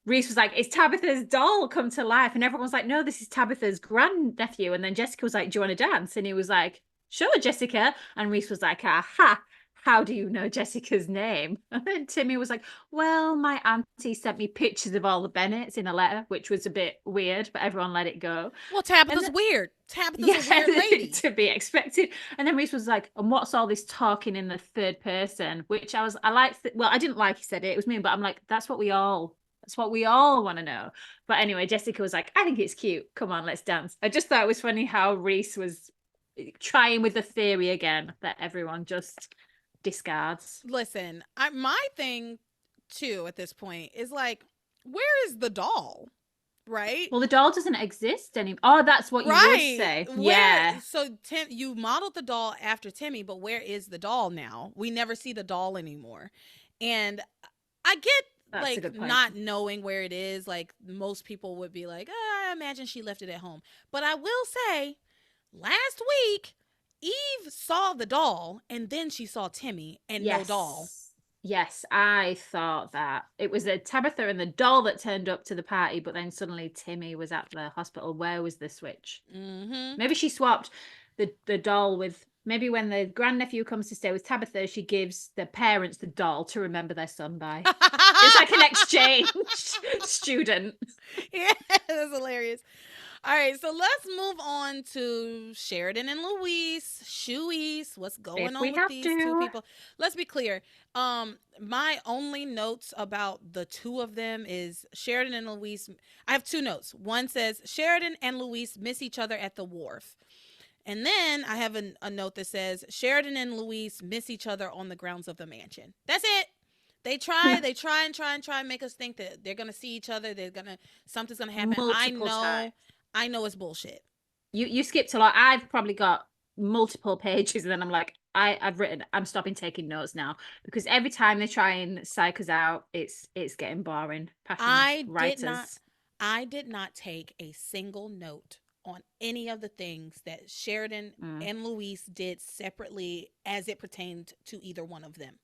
Reese was like, "It's Tabitha's doll come to life," and everyone was like, "No, this is Tabitha's grandnephew." And then Jessica was like, "Do you want to dance?" And he was like, "Sure, Jessica." And Reese was like, "Aha. How do you know Jessica's name?" And then Timmy was like, well, my auntie sent me pictures of all the Bennetts in a letter, which was a bit weird, but everyone let it go. Well, Tabitha's And weird. Tabitha's a weird lady. to be expected. And then Reese was like, and what's all this talking in the third person? Which I liked. Well, I didn't like he said it. It was mean, but I'm like, that's what we all want to know. But anyway, Jessica was like, I think it's cute. Come on, let's dance. I just thought it was funny how Reese was trying with the theory again that everyone just discards. Listen, my thing too at this point is like, where is the doll? Right? Well, the doll doesn't exist anymore. Oh, that's what you would say. Yeah. So Tim, you modeled the doll after Timmy, but where is the doll now? We never see the doll anymore. And I get That's a like good point. not knowing where it is. Like most people would be like, I imagine she left it at home. But I will say, last week, Eve saw the doll and then she saw Timmy and no doll. Yes, I thought that. It was a Tabitha and the doll that turned up to the party, but then suddenly Timmy was at the hospital. Where was the switch? Mm-hmm. Maybe she swapped the doll with, maybe when the grandnephew comes to stay with Tabitha, she gives the parents the doll to remember their son by. It's like an exchange student. Yeah, that's hilarious. All right, so let's move on to Sheridan and Louise. Shoeies, what's going on with these two people? Let's be clear. My only notes about the two of them is Sheridan and Louise. I have two notes. One says Sheridan and Louise miss each other at the wharf. And then I have a note that says Sheridan and Louise miss each other on the grounds of the mansion. That's it. They try and make us think that they're gonna see each other. Something's gonna happen. Multiple times. I know it's bullshit. You skipped a lot. I've probably got multiple pages, and then I'm like, I've written. I'm stopping taking notes now because every time they try and psych us out, it's getting boring. I did not take a single note on any of the things that Sheridan and Louise did separately as it pertained to either one of them.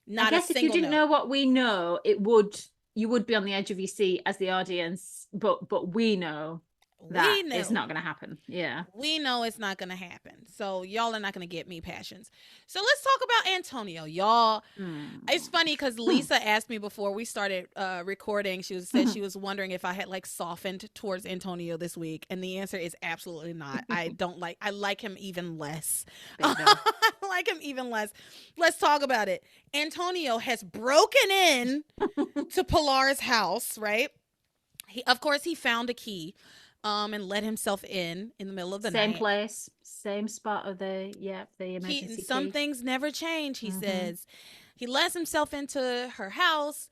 Not I guess a single if you didn't note. know what we know, it would you would be on the edge of your seat as the audience, but we know that We know. it's not going to happen. Yeah. We know it's not going to happen. So y'all are not going to get me, Passions. So let's talk about Antonio, y'all. It's funny because Lisa asked me before we started recording. She said she was wondering if I had like softened towards Antonio this week, and the answer is absolutely not. I like him even less. I like him even less. Let's talk about it. Antonio has broken in to Pilar's house, right? Of course, he found a key. And let himself in the middle of the night. Same place, same spot of the emergency key. Some things never change, he says. He lets himself into her house,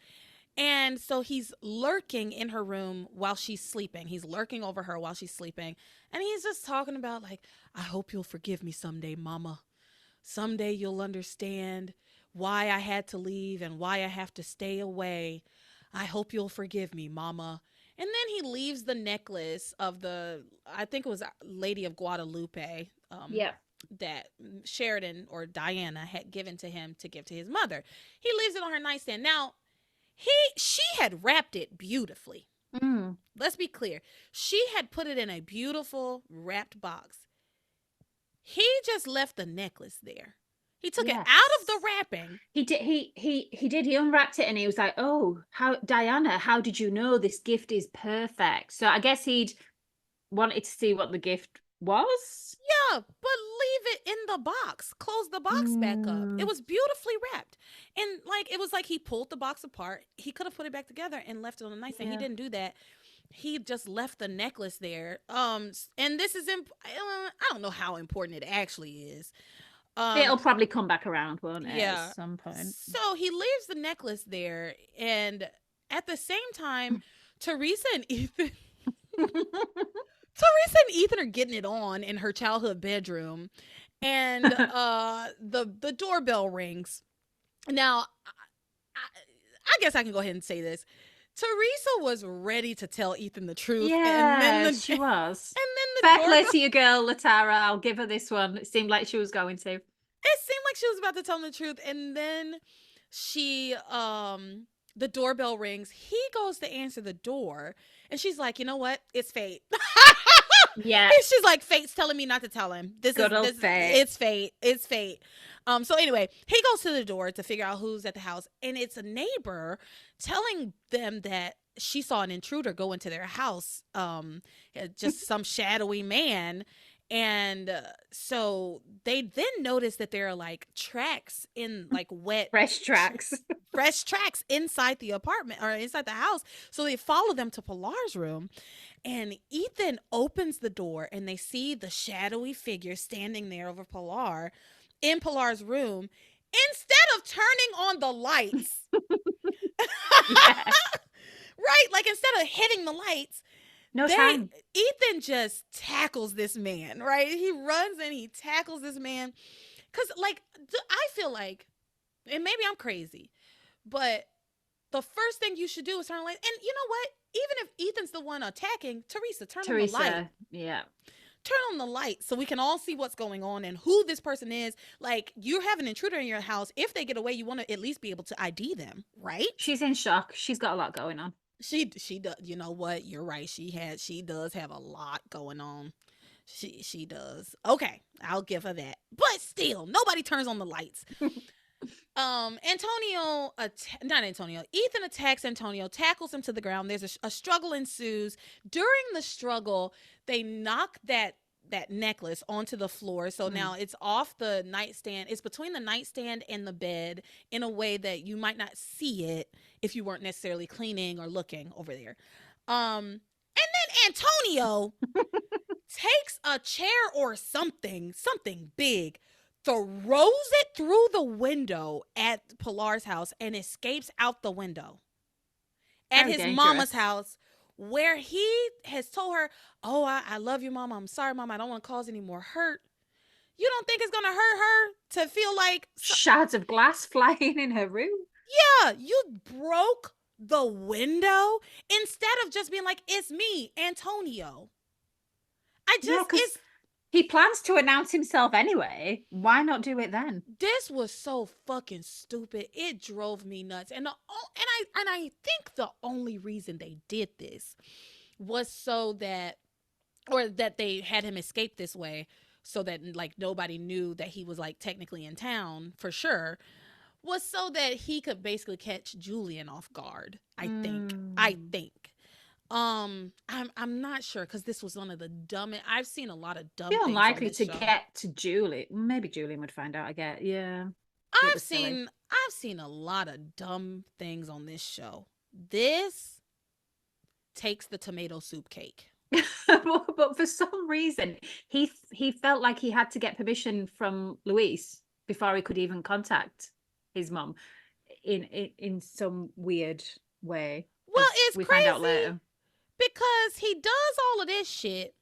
and so he's lurking in her room while she's sleeping. He's lurking over her while she's sleeping, and he's just talking about like, I hope you'll forgive me someday, mama. Someday you'll understand why I had to leave and why I have to stay away. I hope you'll forgive me, mama. And then he leaves the necklace of I think it was Lady of Guadalupe, that Sheridan or Diana had given to him to give to his mother. He leaves it on her nightstand. Now, she had wrapped it beautifully. Let's be clear. She had put it in a beautiful wrapped box. He just left the necklace there. He took it out of the wrapping. He did. He did. He unwrapped it and he was like, "Oh, Diana, how did you know this gift is perfect?" So I guess he'd wanted to see what the gift was. Yeah, but leave it in the box. Close the box back up. It was beautifully wrapped, and like it was like he pulled the box apart. He could have put it back together and left it on the nightstand. He didn't do that. He just left the necklace there. And this is I don't know how important it actually is. It'll probably come back around, won't it? Yeah. At some point. So he leaves the necklace there, and at the same time, Theresa and Ethan are getting it on in her childhood bedroom, and the doorbell rings. Now, I guess I can go ahead and say this. Theresa was ready to tell Ethan the truth. Yeah, and then she was. And then the fair play to your girl, LeTara. I'll give her this one. It seemed like she was going to. It seemed like she was about to tell him the truth, and then the doorbell rings. He goes to answer the door, and she's like, "You know what? It's fate." Yeah. And she's like, "Fate's telling me not to tell him. This is fate. It's fate. It's fate." So anyway, he goes to the door to figure out who's at the house, and it's a neighbor telling them that she saw an intruder go into their house, just some shadowy man. And so they then notice that there are like tracks in like fresh tracks inside the apartment or inside the house. So they follow them to Pilar's room, and Ethan opens the door and they see the shadowy figure standing there over Pilar in Pilar's room. Instead of turning on the lights, right? Like instead of hitting the lights, time. Ethan just tackles this man, right? He runs and he tackles this man. Because, like, I feel like, and maybe I'm crazy, but the first thing you should do is turn on the light. And you know what? Even if Ethan's the one attacking, Theresa, turn on the light. Yeah. Turn on the light so we can all see what's going on and who this person is. Like, you have an intruder in your house. If they get away, you want to at least be able to ID them, right? She's in shock. She's got a lot going on. She does. You know what? You're right. She does have a lot going on. She does. Okay, I'll give her that. But still, nobody turns on the lights. Ethan attacks Antonio, tackles him to the ground. There's a struggle ensues. During the struggle, they knock that necklace onto the floor. So now it's off the nightstand. It's between the nightstand and the bed in a way that you might not see it if you weren't necessarily cleaning or looking over there. And then Antonio takes a chair or something big, throws it through the window at Pilar's house and escapes out the window at his mama's house, where he has told her, "Oh, I love you, Mama. I'm sorry, Mama. I don't want to cause any more hurt." You don't think it's going to hurt her to feel like shards of glass flying in her room? Yeah, you broke the window instead of just being like, "It's me, Antonio." He plans to announce himself anyway. Why not do it then? This was so fucking stupid. It drove me nuts. And I think the only reason they did this was so that, or that they had him escape this way so that like nobody knew that he was like technically in town for sure, was so that he could basically catch Julian off guard. I think. I'm not sure because this was one of the dumbest. I've seen a lot of dumb Feel things unlikely on this to show. get to Julian. Maybe Julian would find out. I get, yeah. I've seen a lot of dumb things on this show. This takes the tomato soup cake. But for some reason, he felt like he had to get permission from Luis before he could even contact his mum in some weird way. Well, it's we crazy find out later. because he does all of this shit,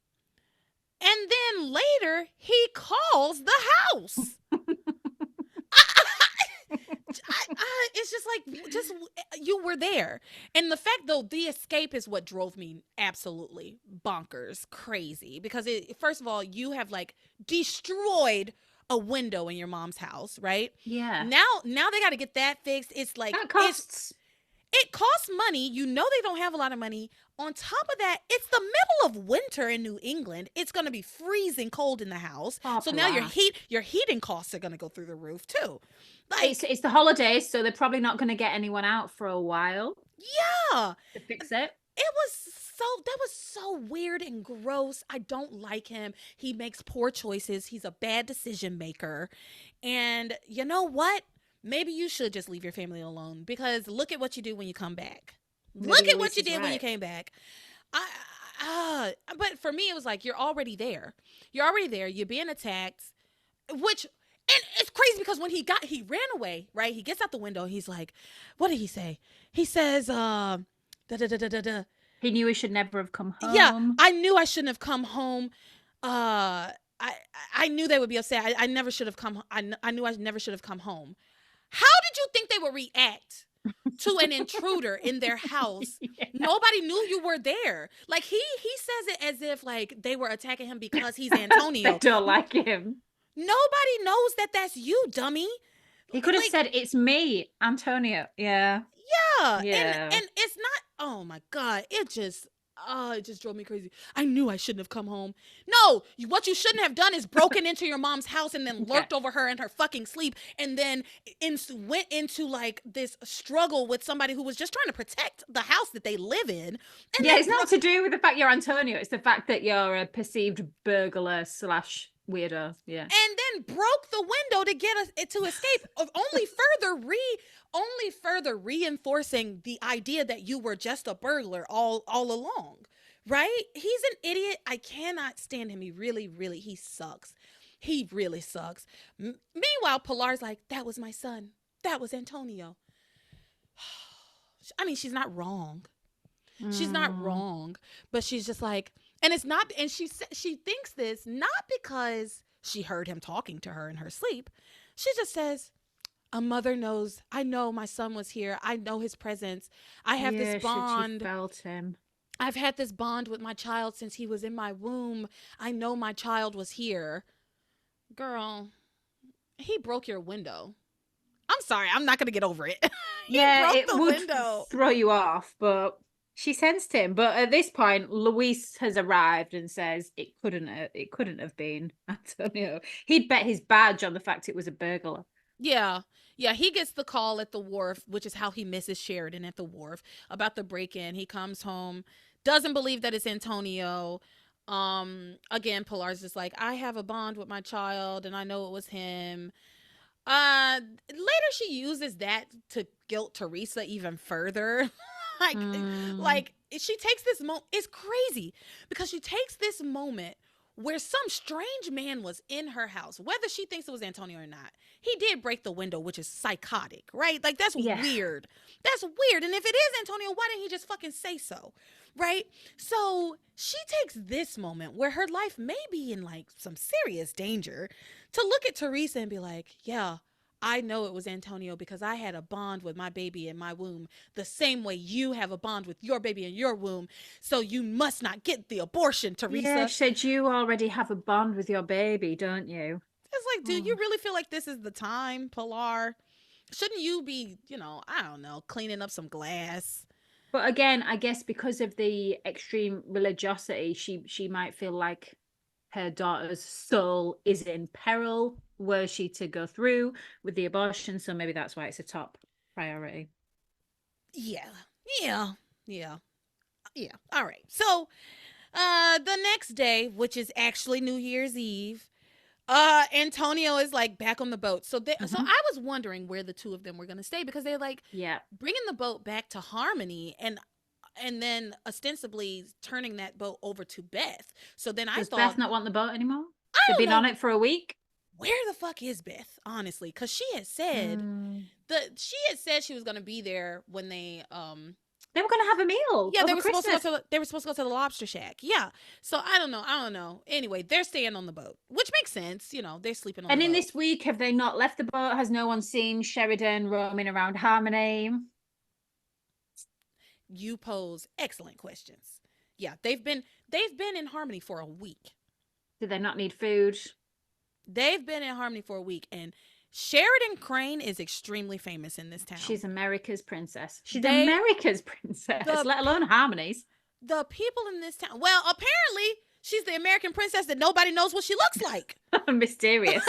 and then later he calls the house. It's just like, just you were there. And the fact, though, the escape is what drove me absolutely bonkers crazy, because first of all, you have like destroyed a window in your mom's house, right? Yeah. Now they got to get that fixed. It's like that costs. It costs money. You know they don't have a lot of money. On top of that, it's the middle of winter in New England. It's going to be freezing cold in the house. So now your heating costs are going to go through the roof too. Like, it's the holidays, so they're probably not going to get anyone out for a while. Yeah. To fix it. That was so weird and gross. I don't like him. He makes poor choices. He's a bad decision maker. And you know what? Maybe you should just leave your family alone, because look at what you do when you come back. Look at what you did when you came back. But for me, it was like, you're already there. You're being attacked, and it's crazy because when he ran away, right? He gets out the window. He's like, what did he say? He says, he knew he should never have come home. Yeah, I knew I shouldn't have come home. I knew they would be upset. I never should have come. I knew I never should have come home. How did you think they would react to an intruder in their house? Yeah. Nobody knew you were there. Like he says it as if like they were attacking him because he's Antonio. They don't like him. Nobody knows that that's you, dummy. He could have said, "It's me, Antonio." Yeah. Yeah. And it's not. Oh my God! It just drove me crazy. I knew I shouldn't have come home. No, what you shouldn't have done is broken into your mom's house and then lurked over her in her fucking sleep, and then went into like this struggle with somebody who was just trying to protect the house that they live in. And it's not to do with the fact you're Antonio. It's the fact that you're a perceived burglar / weirdo. Yeah. And then broke the window to get us to escape, of only further reinforcing the idea that you were just a burglar all along. Right? He's an idiot. I cannot stand him. He really sucks. He really sucks. Meanwhile, Pilar's like, that was my son. That was Antonio. I mean, she's not wrong. She's not wrong, but she's just like, and it's not, and she thinks this not because she heard him talking to her in her sleep. She just says, a mother knows, I know my son was here. I know his presence. I have this bond. She felt him. I've had this bond with my child since he was in my womb. I know my child was here. Girl, he broke your window. I'm sorry, I'm not going to get over it. He broke the window. Throw you off, but she sensed him. But at this point, Luis has arrived and says it couldn't have been Antonio. He'd bet his badge on the fact it was a burglar. Yeah, he gets the call at the wharf, which is how he misses Sheridan at the wharf, about the break-in. He comes home, doesn't believe that it's Antonio. Again, Pilar's just like, I have a bond with my child and I know it was him. Later she uses that to guilt Theresa even further. like she takes this moment. It's crazy because she takes this moment where some strange man was in her house, whether she thinks it was Antonio or not. He did break the window, which is psychotic, right? Like, that's weird. That's weird. And if it is Antonio, why didn't he just fucking say so, right? So she takes this moment where her life may be in, like, some serious danger to look at Theresa and be like, yeah, I know it was Antonio because I had a bond with my baby in my womb the same way you have a bond with your baby in your womb. So you must not get the abortion, Yeah, Theresa. she said you already have a bond with your baby, don't you? It's like, do you Oh. really feel like this is the time, Pilar? Shouldn't you be, I don't know, cleaning up some glass? But again, I guess because of the extreme religiosity, she might feel like her daughter's soul is in peril were she to go through with the abortion. So maybe that's why it's a top priority. Yeah. Yeah. Yeah. Yeah. All right. So, the next day, which is actually New Year's Eve, Antonio is like back on the boat. So I was wondering where the two of them were going to stay because they're like Yeah. bringing the boat back to Harmony and then ostensibly turning that boat over to Beth. So then I Does thought, Beth not want the boat anymore? I They've don't been on know it for a week. where the fuck is Beth, honestly, because she had said she was going to be there when They were going to have a meal yeah, over Christmas. they were supposed to go to the lobster shack. Yeah. So I don't know. Anyway, they're staying on the boat, which makes sense. They're sleeping on And the in boat. this week, have they not left the boat? Has no one seen Sheridan roaming around Harmony? You pose excellent questions. Yeah, they've been in Harmony for a week. Do they not need food? They've been in Harmony for a week, and Sheridan Crane is extremely famous in this town. She's America's princess. She's America's princess, let alone Harmony's. The people in this town. Well, apparently she's the American princess that nobody knows what she looks like. Mysterious.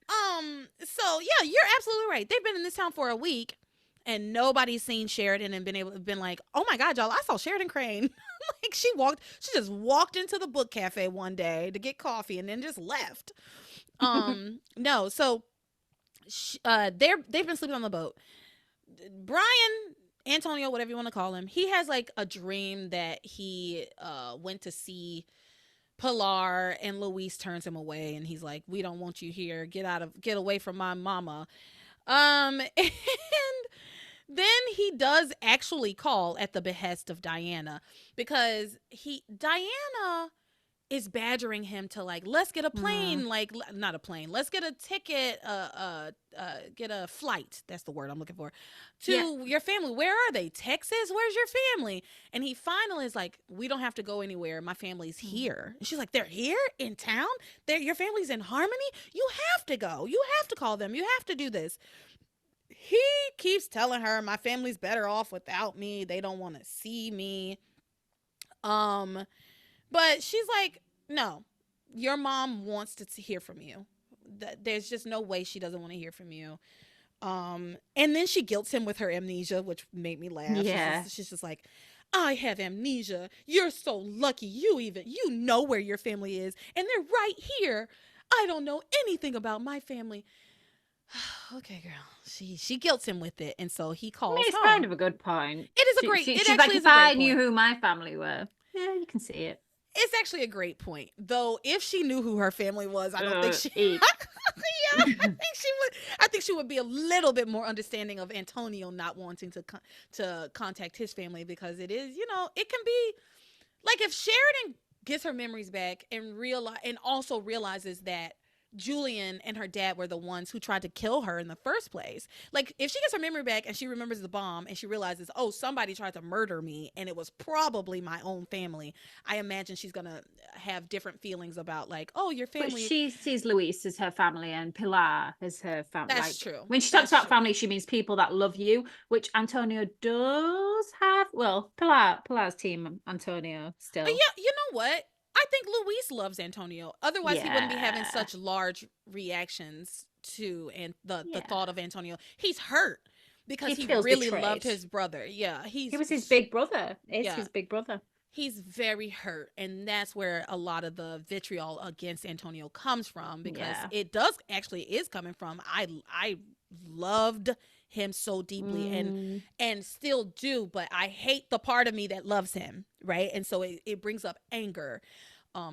So yeah, you're absolutely right. They've been in this town for a week, and nobody's seen Sheridan and been like, oh my God, y'all, I saw Sheridan Crane. Like she just walked into the book cafe one day to get coffee and then just left. No, so they've been sleeping on the boat. Brian, Antonio, whatever you want to call him, he has like a dream that he went to see Pilar and Luis turns him away and he's like, we don't want you here, get away from my mama. And then he does actually call at the behest of Diana because Diana is badgering him to like, let's get a plane, like not a plane, let's get a ticket, get a flight. That's the word I'm looking for. To your family. Where are they? Texas? Where's your family? And he finally is like, we don't have to go anywhere. My family's here. And she's like, they're here in town? Your family's in Harmony? You have to go. You have to call them. You have to do this. He keeps telling her, my family's better off without me. They don't want to see me. But she's like, no, your mom wants to hear from you. There's just no way she doesn't want to hear from you. And then she guilts him with her amnesia, which made me laugh. Yeah. She's just like, I have amnesia. You're so lucky. You know where your family is. And they're right here. I don't know anything about my family. Okay, girl. She guilts him with it. And so he calls it's home. kind of a good point. It is a great point. She's like, if I knew who my family were. Yeah, you can see it. It's actually a great point, though. If she knew who her family was, I don't think she. Yeah, I think she would be a little bit more understanding of Antonio not wanting to contact his family because it is, it can be like if Sheridan gets her memories back and also realizes that Julian and her dad were the ones who tried to kill her in the first place. Like, if she gets her memory back and she remembers the bomb and she realizes, oh, somebody tried to murder me and it was probably my own family, I imagine she's going to have different feelings about, like, oh, your family. But she sees Luis as her family and Pilar as her family. That's true. When she talks about family, she means people that love you, which Antonio does have. Well, Pilar's team, Antonio, still. Yeah, you know what? I think Luis loves Antonio. Otherwise, he wouldn't be having such large reactions to the thought of Antonio. He's hurt because he really loved his brother. Yeah, he was his big brother. His big brother. He's very hurt, and that's where a lot of the vitriol against Antonio comes from because it is coming from. I loved him so deeply and still do, but I hate the part of me that loves him, right? And so it brings up anger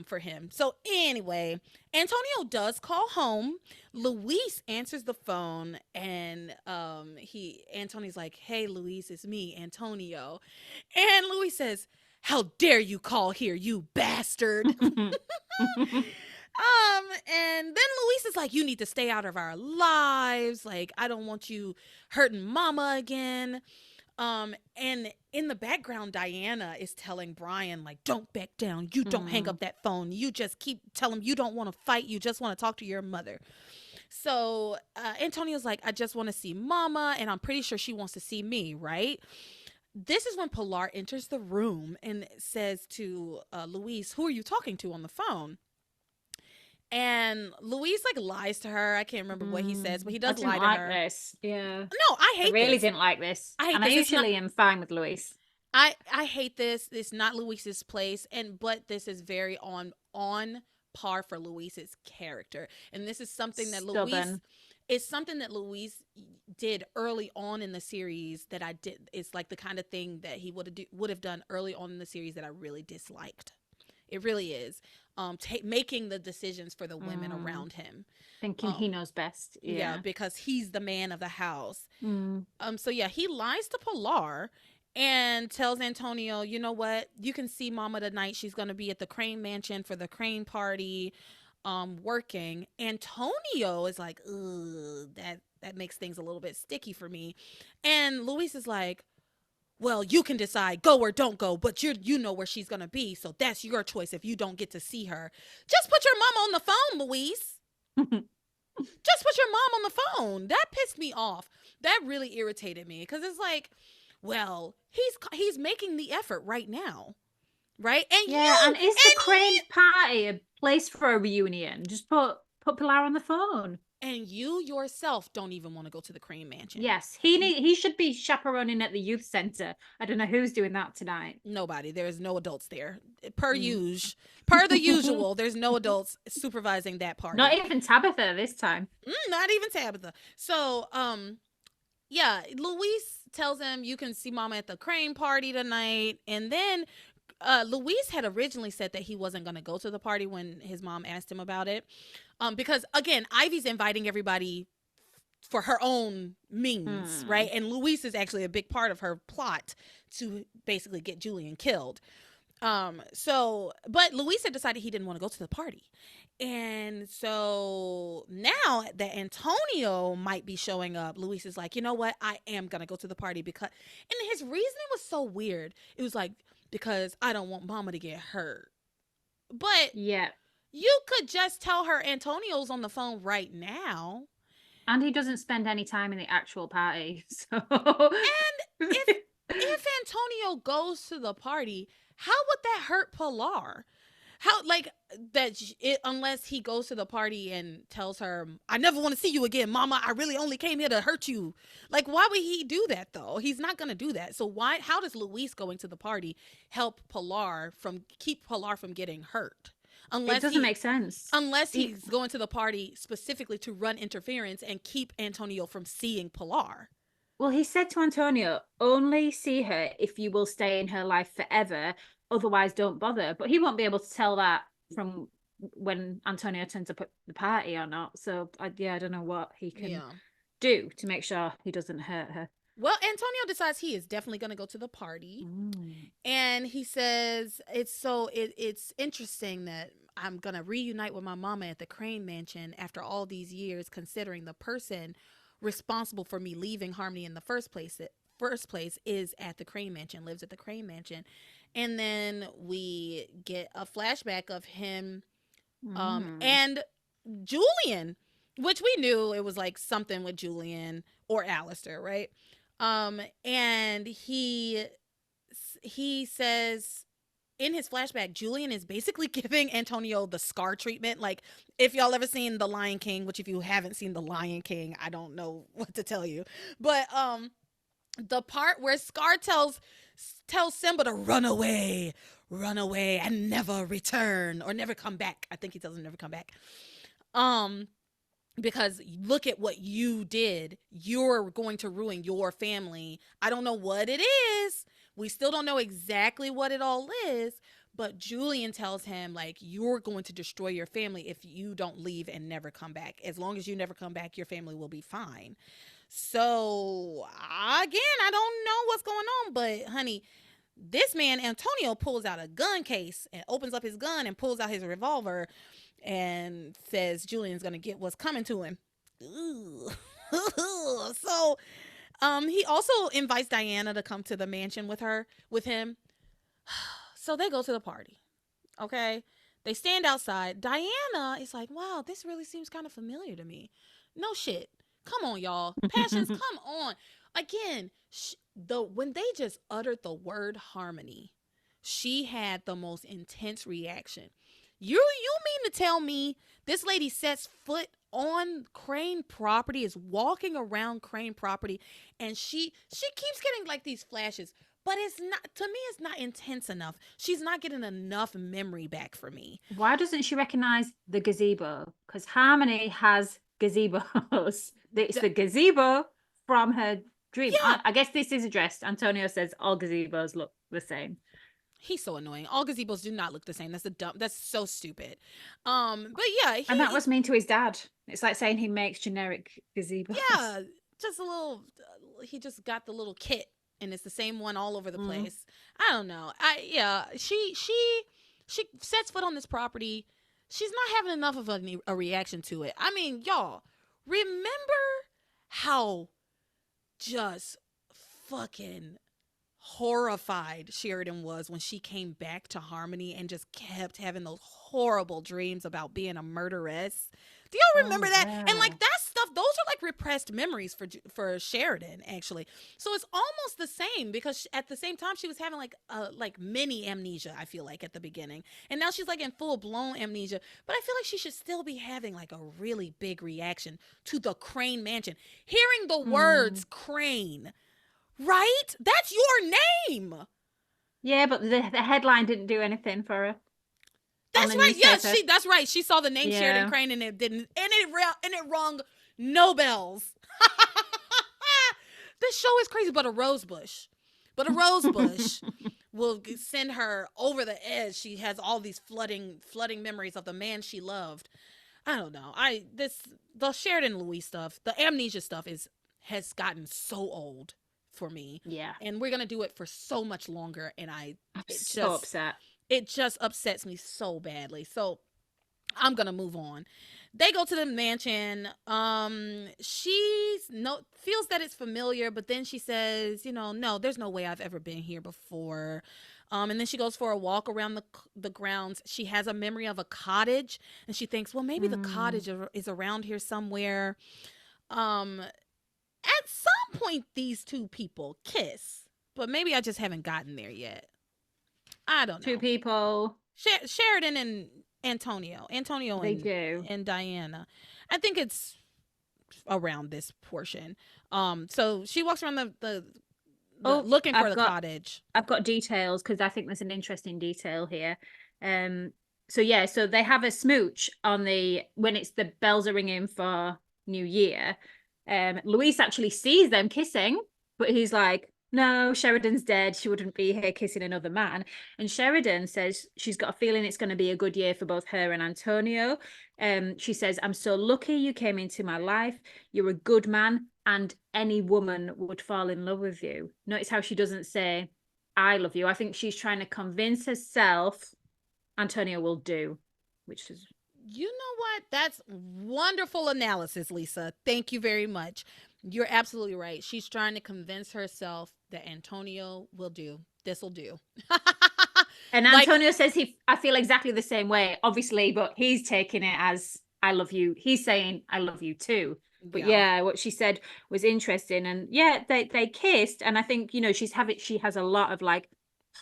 for him. So anyway, Antonio does call home. Luis answers the phone and Antonio's like, hey Luis, it's me, Antonio. And Luis says, how dare you call here, you bastard. And then Luis is like, you need to stay out of our lives. Like, I don't want you hurting mama again. And in the background, Diana is telling Brian, like, don't back down. You don't hang up that phone. You just keep tell him you don't want to fight. You just want to talk to your mother. So Antonio's like, I just want to see mama, and I'm pretty sure she wants to see me, right? This is when Pilar enters the room and says to Luis, who are you talking to on the phone? And Luis like lies to her. I can't remember what he says, but he does lie to her. This. Yeah. No, I hate I really this. didn't like this. I hate and this. I usually am fine with Luis. I hate this. It's not Luis's place, but this is very on par for Luis's character. And this is something that Luis it's something that Luis did early on in the series that I did. It's like the kind of thing that he would have done early on in the series that I really disliked. It really is. Making the decisions for the women around him. Thinking he knows best. Yeah, because he's the man of the house. So yeah, he lies to Pilar and tells Antonio, you know what? You can see mama tonight. She's going to be at the Crane Mansion for the Crane party, working. Antonio is like, ugh, that makes things a little bit sticky for me. And Luis is like, well, you can decide go or don't go, but you know where she's going to be. So that's your choice if you don't get to see her. Just put your mama on the phone, Luis. Just put your mom on the phone. That pissed me off. That really irritated me because it's like, well, he's making the effort right now. Right? And and is the Crane party a place for a reunion? Just put Pilar on the phone. And you yourself don't even want to go to the Crane Mansion. Yes, he should be chaperoning at the youth center. I don't know who's doing that tonight. Nobody. There's no adults there. Per the usual, there's no adults supervising that party. Not even Tabitha this time. Not even Tabitha. So, yeah, Luis tells him you can see mama at the Crane party tonight. And then Luis had originally said that he wasn't going to go to the party when his mom asked him about it. Because, again, Ivy's inviting everybody for her own means, right? And Luis is actually a big part of her plot to basically get Julian killed. But Luis had decided he didn't want to go to the party. And so now that Antonio might be showing up, Luis is like, you know what? I am going to go to the party and his reasoning was so weird. It was like, because I don't want mama to get hurt. But yeah, you could just tell her Antonio's on the phone right now. And he doesn't spend any time in the actual party. So and if Antonio goes to the party, how would that hurt Pilar? How, like, unless he goes to the party and tells her, I never want to see you again, mama. I really only came here to hurt you. Like, why would he do that, though? He's not going to do that. So how does Luis going to the party help keep Pilar from getting hurt? It doesn't make sense. Unless he's going to the party specifically to run interference and keep Antonio from seeing Pilar. Well, he said to Antonio, only see her if you will stay in her life forever. Otherwise, don't bother. But he won't be able to tell that from when Antonio turns up at the party or not. So, I don't know what he can do to make sure he doesn't hurt her. Well, Antonio decides he is definitely going to go to the party. And he says, it's interesting that I'm going to reunite with my mama at the Crane Mansion after all these years, considering the person responsible for me leaving Harmony in the first place is at the Crane Mansion, lives at the Crane Mansion. And then we get a flashback of him and Julian, which we knew it was like something with Julian or Alistair, right? And he says in his flashback, Julian is basically giving Antonio the Scar treatment. Like, if y'all ever seen The Lion King, which if you haven't seen The Lion King, I don't know what to tell you. But the part where Scar tells Simba to run away and never return or never come back. I think he tells him never come back. Because look at what you did. You're going to ruin your family. I don't know what it is. We still don't know exactly what it all is. But Julian tells him, like, you're going to destroy your family if you don't leave and never come back. As long as you never come back, your family will be fine. So, again, I don't know what's going on. But, honey, this man, Antonio, pulls out a gun case and opens up his gun and pulls out his revolver. and says Julian's gonna get what's coming to him. Ooh. So he also invites Diana to come to the mansion with him. So they go to the party. Okay. They stand outside. Diana is like, wow, this really seems kind of familiar to me. No shit. Come on, y'all. Passions, come on. Again, when they just uttered the word harmony, she had the most intense reaction. You mean to tell me this lady sets foot on Crane property, is walking around Crane property, and she keeps getting like these flashes, but it's not, to me, it's not intense enough. She's not getting enough memory back for me. Why doesn't she recognize the gazebo? Because Harmony has gazebos. It's the gazebo from her dream. Yeah. I guess this is addressed. Antonio says all gazebos look the same. He's so annoying. All gazebos do not look the same. That's so stupid. But yeah, and that was mean to his dad. It's like saying he makes generic gazebos. Yeah, just a little. He just got the little kit, and it's the same one all over the place. I don't know. She sets foot on this property. She's not having enough of a reaction to it. I mean, y'all, remember how just fucking horrified Sheridan was when she came back to Harmony and just kept having those horrible dreams about being a murderess. Do y'all remember that? Yeah. And like that stuff, those are like repressed memories for Sheridan, actually. So it's almost the same, because at the same time she was having like mini amnesia, I feel like, at the beginning. And now she's like in full blown amnesia. But I feel like she should still be having like a really big reaction to the Crane mansion. Hearing the words Crane. Right? That's your name. Yeah, but the headline didn't do anything for her. That's right. Yeah, that's right. She saw the name Sheridan Crane and it didn't, and it rung no bells. This show is crazy, but a rose bush will send her over the edge. She has all these flooding memories of the man she loved. I don't know. The Sheridan Louise stuff, the amnesia stuff has gotten so old for me. Yeah. And we're going to do it for so much longer. And I'm so upset. It just upsets me so badly. So I'm going to move on. They go to the mansion. She feels that it's familiar, but then she says, no, there's no way I've ever been here before. And then she goes for a walk around the grounds. She has a memory of a cottage, and she thinks, well, maybe the cottage is around here somewhere. At some point, these two people kiss, but maybe I just haven't gotten there yet. I don't know. Two people. Sheridan and Antonio do. And Diana. I think it's around this portion. So she walks around the looking for the cottage. I've got details because I think there's an interesting detail here. So they have a smooch when it's the bells are ringing for New Year. Luis actually sees them kissing, but he's like, no, Sheridan's dead. She wouldn't be here kissing another man. And Sheridan says she's got a feeling it's going to be a good year for both her and Antonio. She says, I'm so lucky you came into my life. You're a good man, and any woman would fall in love with you. Notice how she doesn't say, I love you. I think she's trying to convince herself Antonio will do, which is... You know what? That's wonderful analysis, Lisa. Thank you very much. You're absolutely right. She's trying to convince herself that Antonio will do. This will do. And Antonio says I feel exactly the same way, obviously, but he's taking it as I love you. He's saying I love you too. But yeah, what she said was interesting. And yeah, they kissed, and I think, she has a lot of like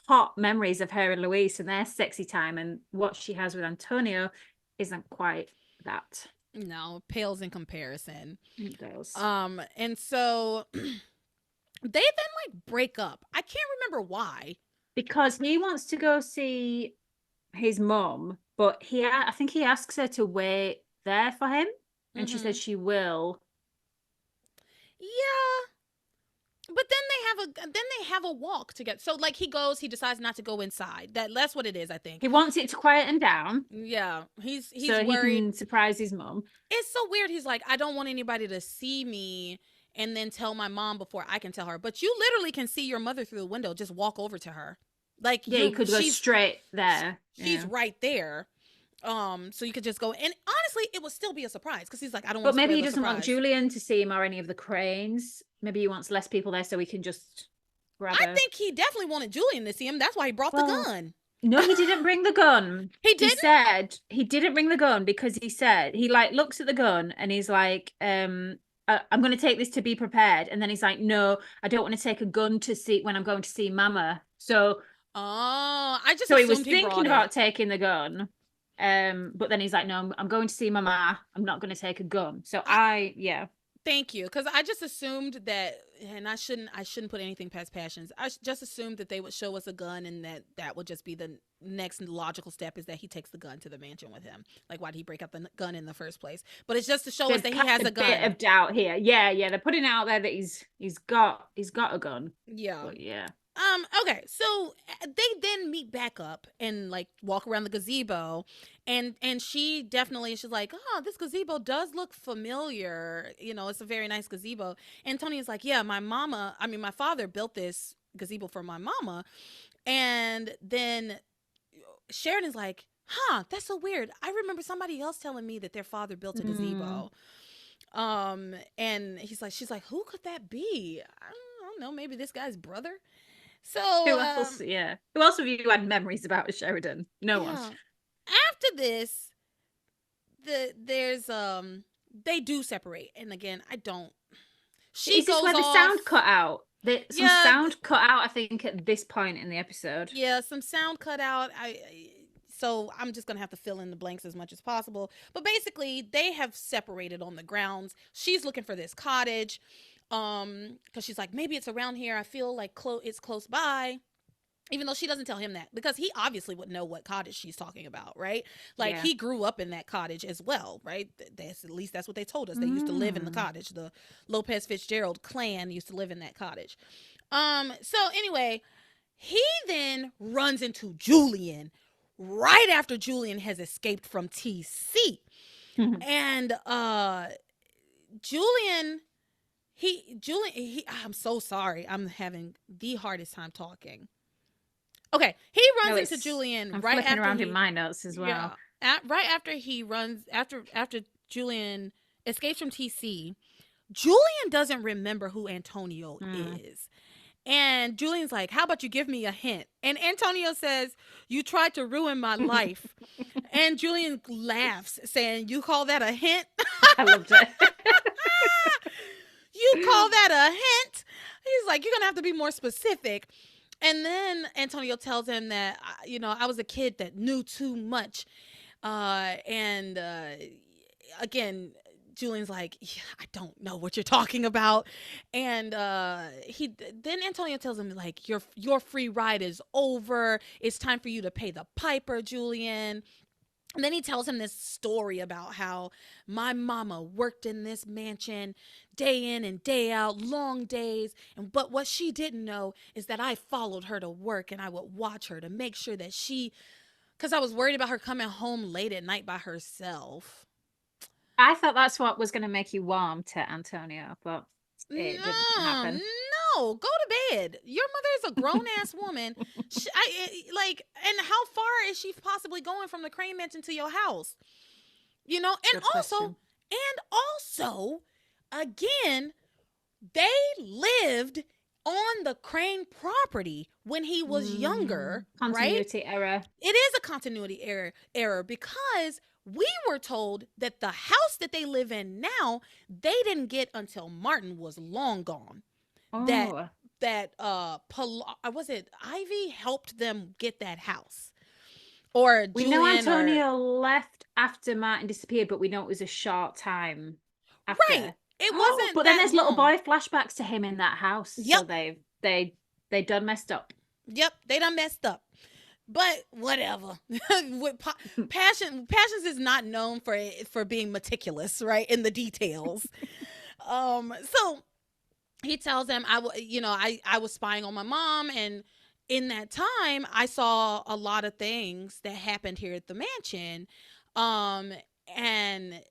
hot memories of her and Luis and their sexy time, and what she has with Antonio isn't quite that. No, pales in comparison. It does. And so they then like break up. I can't remember why. Because he wants to go see his mom, but I think he asks her to wait there for him, and she says she will. Yeah. But then they have a walk together. So like he decides not to go inside. That's what it is, I think. He wants it to quieten down. Yeah. He's so worried. He can surprise his mom. It's so weird. He's like, I don't want anybody to see me and then tell my mom before I can tell her. But you literally can see your mother through the window. Just walk over to her. Like, yeah, you could go straight there. She's right there. So you could just go, and honestly, it would still be a surprise because he's like, I don't want But to maybe spoil he the doesn't want surprise. Julian to see him or any of the cranes. Maybe he wants less people there so he can just grab I her. think he definitely wanted Julian to see him. That's why he brought the gun. No, he didn't bring the gun. He He didn't? said he didn't bring the gun because he said he like looks at the gun and he's like, I'm going to take this to be prepared. And then he's like, no, I don't want to take a gun to see when I'm going to see Mama. So I just he was assumed he thinking brought about it. taking the gun. But then he's like, no, I'm going to see Mama. I'm not going to take a gun. So yeah. Thank you, because I just assumed that, and I shouldn't put anything past Passions. I just assumed that they would show us a gun, and that would just be the next logical step, is that he takes the gun to the mansion with him. Like, why did he break up the gun in the first place? But it's just to show us that he has a gun. Bit of doubt here. Yeah, they're putting out there that he's got a gun. Yeah. But yeah. Okay, so they then meet back up and like walk around the gazebo, and she's like, oh, this gazebo does look familiar. You know, it's a very nice gazebo. And Tony's like, yeah, my father built this gazebo for my mama. And then Sheridan's like, huh, that's so weird. I remember somebody else telling me that their father built a gazebo. And she's like, who could that be? I don't know, maybe this guy's brother. So who else? Yeah. Who else have you had memories about Sheridan? No one. After this, there's they do separate, and again, I don't. Is this where the sound cut out? Some sound cut out, I think, at this point in the episode. Yeah, some sound cut out. So I'm just gonna have to fill in the blanks as much as possible. But basically, they have separated on the grounds. She's looking for this cottage. Because she's like, maybe it's around here. I feel like it's close by, even though she doesn't tell him that, because he obviously would know what cottage she's talking about, right? Like, he grew up in that cottage as well, right? At least that's what they told us. They used to live in the cottage. The Lopez Fitzgerald clan used to live in that cottage. So anyway, he then runs into Julian right after Julian has escaped from TC. And Julian, I'm so sorry. I'm having the hardest time talking. Okay, he runs into Julian right after around in my notes as well. Yeah, right after he runs, after Julian escapes from TC, Julian doesn't remember who Antonio is. And Julian's like, how about you give me a hint? And Antonio says, you tried to ruin my life. And Julian laughs, saying, you call that a hint? I loved it. You call that a hint? He's like, you're going to have to be more specific. And then Antonio tells him that, I was a kid that knew too much. Again, Julian's like, yeah, I don't know what you're talking about. And then Antonio tells him, like, your free ride is over. It's time for you to pay the piper, Julian. And then he tells him this story about how my mama worked in this mansion day in and day out, long days. But what she didn't know is that I followed her to work, and I would watch her to make sure that because I was worried about her coming home late at night by herself. I thought that's what was going to make you warm to Antonio, but it didn't happen. No, go to bed. Your mother is a grown-ass woman. And how far is she possibly going from the Crane Mansion to your house? And also, again, they lived on the Crane property when he was younger. Continuity right? error. It is a continuity error because we were told that the house that they live in now, they didn't get until Martin was long gone. Oh. Was it Ivy helped them get that house? Or we Julian, know Antonio left after Martin disappeared, but we know it was a short time after. Right. It wasn't. But then there's little boy flashbacks to him in that house. Yep. So they done messed up. Yep, they done messed up. But whatever. Passions is not known for being meticulous, right, in the details. So he tells them, I was spying on my mom, and in that time I saw a lot of things that happened here at the mansion. And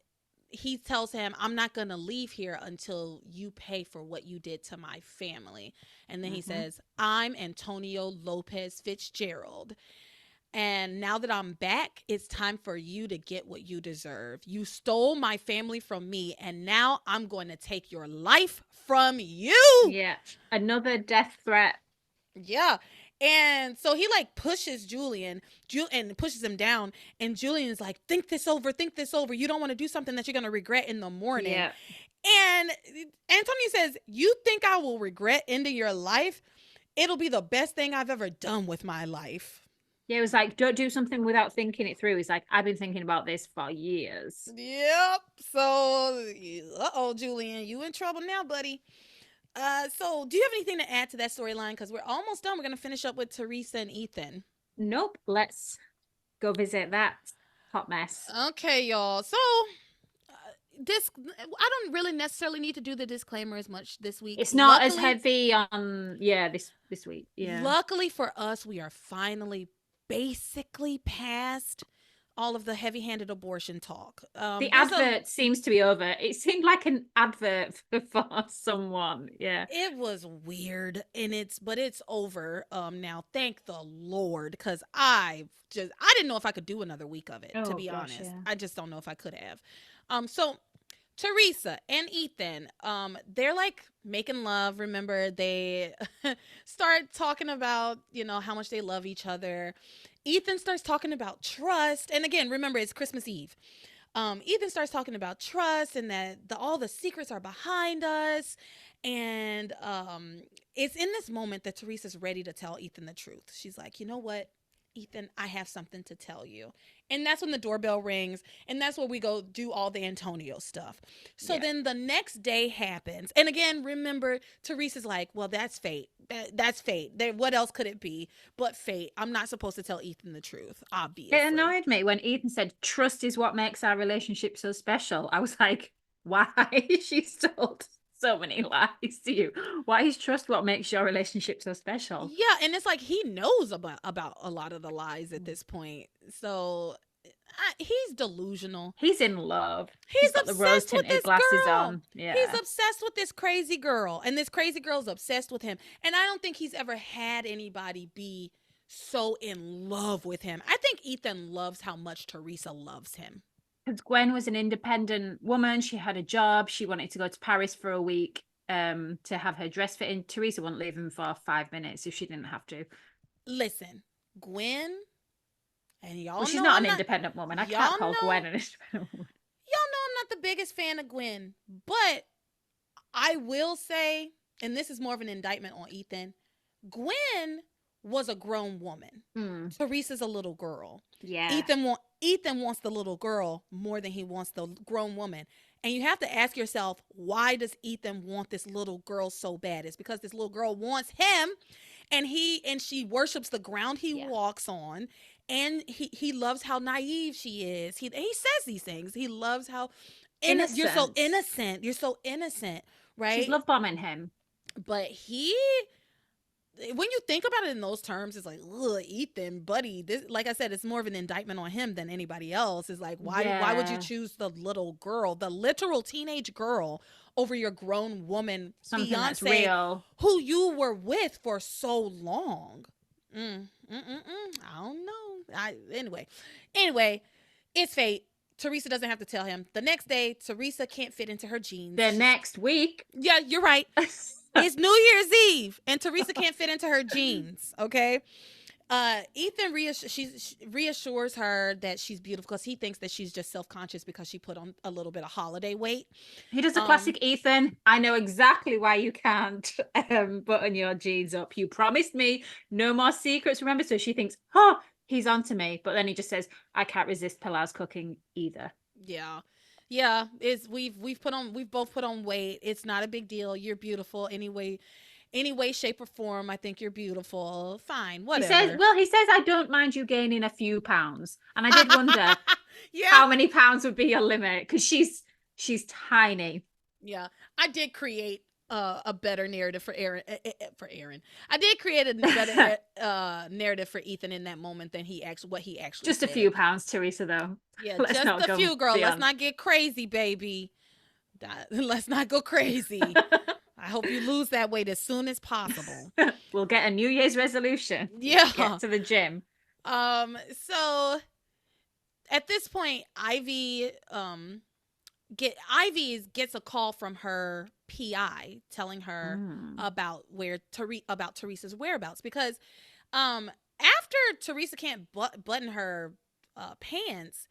he tells him, I'm not going to leave here until you pay for what you did to my family. And then he says, I'm Antonio Lopez Fitzgerald. And now that I'm back, it's time for you to get what you deserve. You stole my family from me, and now I'm going to take your life from you. Yeah. Another death threat. Yeah. And so he like pushes Julian and pushes him down. And Julian's like, think this over, think this over. You don't want to do something that you're going to regret in the morning. Yeah. And Antonio says, you think I will regret ending your life? It'll be the best thing I've ever done with my life. Yeah, it was like, don't do something without thinking it through. He's like, I've been thinking about this for years. Yep. So, Julian, you in trouble now, buddy. So do you have anything to add to that storyline? Because we're almost done. We're going to finish up with Theresa and Ethan. Nope. Let's go visit that hot mess. Okay, y'all. So I don't really necessarily need to do the disclaimer as much this week. It's not as heavy on this week. Yeah. Luckily for us, we are finally basically past all of the heavy-handed abortion talk. The advert seems to be over. It seemed like an advert for someone. Yeah. It was weird, but it's over now. Thank the Lord, because I didn't know if I could do another week of it, to be honest. Yeah. I just don't know if I could have. So Theresa and Ethan, they're like making love. Remember, they start talking about, how much they love each other. Ethan starts talking about trust. And again, remember, it's Christmas Eve. Ethan starts talking about trust and that all the secrets are behind us. And it's in this moment that Theresa's ready to tell Ethan the truth. She's like, you know what, Ethan, I have something to tell you. And that's when the doorbell rings, and that's where we go do all the Antonio stuff. So then the next day happens. And again, remember, Theresa's like, well, that's fate. That's fate. What else could it be but fate? I'm not supposed to tell Ethan the truth, obviously. It annoyed me when Ethan said, trust is what makes our relationship so special. I was like, why? She's told so many lies to you. Why is trust what makes your relationship so special? Yeah, and it's like he knows about a lot of the lies at this point. So he's delusional. He's in love. He's got the rose tinted glasses on. Yeah, he's obsessed with this crazy girl, and this crazy girl's obsessed with him. And I don't think he's ever had anybody be so in love with him. I think Ethan loves how much Theresa loves him. Because Gwen was an independent woman. She had a job. She wanted to go to Paris for a week to have her dress fit in. Theresa wouldn't leave him for 5 minutes if she didn't have to. Listen, Gwen, and y'all well, she's know not an independent woman. I can't call Gwen an independent woman. Y'all know I'm not the biggest fan of Gwen, but I will say, and this is more of an indictment on Ethan, Gwen was a grown woman. Theresa's a little girl. Yeah. Ethan wants the little girl more than he wants the grown woman. And you have to ask yourself, why does Ethan want this little girl so bad? It's because this little girl wants him, and she worships the ground he walks on, and he loves how naive she is. He says these things. He loves how innocent. You're so innocent. You're so innocent, right? She's love bombing him. But when you think about it in those terms, it's like, ugh, Ethan, buddy. This, like I said, it's more of an indictment on him than anybody else. It's like, why would you choose the little girl, the literal teenage girl, over your grown woman fiance who you were with for so long? I don't know. Anyway, it's fate. Theresa doesn't have to tell him. The next day, Theresa can't fit into her jeans. The next week. Yeah, you're right. It's New Year's Eve, and Theresa can't fit into her jeans, okay? Ethan reassures her that she's beautiful because he thinks that she's just self-conscious because she put on a little bit of holiday weight. He does a classic Ethan. I know exactly why you can't button your jeans up. You promised me no more secrets, remember? So she thinks, oh, he's onto me. But then he just says, I can't resist Pilar's cooking either. Yeah, we've both put on weight. It's not a big deal. You're beautiful anyway, shape or form. I think you're beautiful. Fine, whatever. He says I don't mind you gaining a few pounds, and I did wonder how many pounds would be your limit because she's tiny. Yeah, I did create a better narrative for Aaron. I did create a better narrative for Ethan in that moment than what he actually just said. A few pounds, Theresa, though. Yeah, just a few, girl. Beyond. Let's not get crazy, baby. Let's not go crazy. I hope you lose that weight as soon as possible. We'll get a New Year's resolution. Yeah, get to the gym. So at this point, gets a call from her PI telling her about about Theresa's whereabouts, because after Theresa can't button her pants,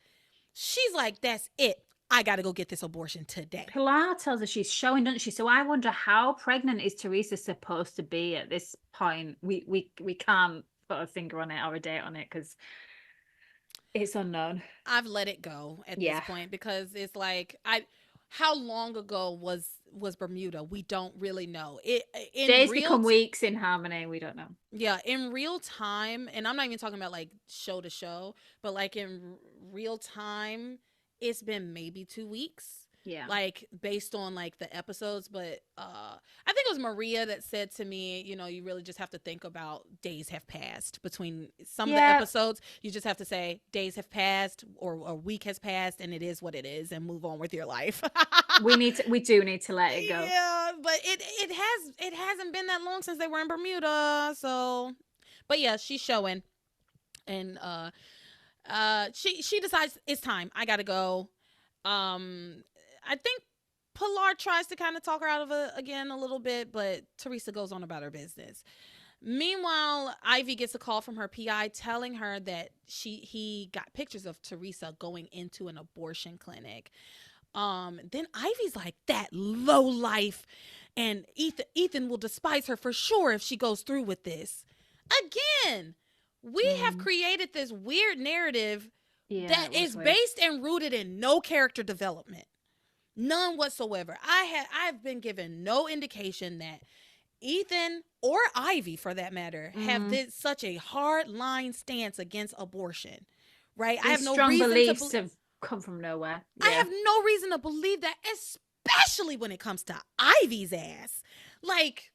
she's like, that's it. I got to go get this abortion today. Pilar tells her she's showing, doesn't she? So I wonder, how pregnant is Theresa supposed to be at this point? We can't put a finger on it or a date on it because it's unknown. I've let it go at this point, because it's like, how long ago was Bermuda? We don't really know. Days become weeks in harmony. We don't know. Yeah, in real time, and I'm not even talking about like show to show, but like in real time, it's been maybe 2 weeks. Yeah. Like based on like the episodes, but I think it was Maria that said to me, you know, you really just have to think about days have passed between some of the episodes. You just have to say days have passed, or a week has passed, and it is what it is, and move on with your life. We do need to let it go. Yeah, but it hasn't been that long since they were in Bermuda, so. But yeah, she's showing, and she decides it's time. I gotta go. I think Pilar tries to kind of talk her out of it again a little bit, but Theresa goes on about her business. Meanwhile, Ivy gets a call from her PI telling her that he got pictures of Theresa going into an abortion clinic. Then Ivy's like, that low life, and Ethan will despise her for sure if she goes through with this. Again, we have created this weird narrative that is based and rooted in no character development. None whatsoever. I've been given no indication that Ethan or Ivy, for that matter, have this such a hard line stance against abortion. Right? These I have no strong reason beliefs to have come from nowhere. I have no reason to believe that, especially when it comes to Ivy's ass. Like,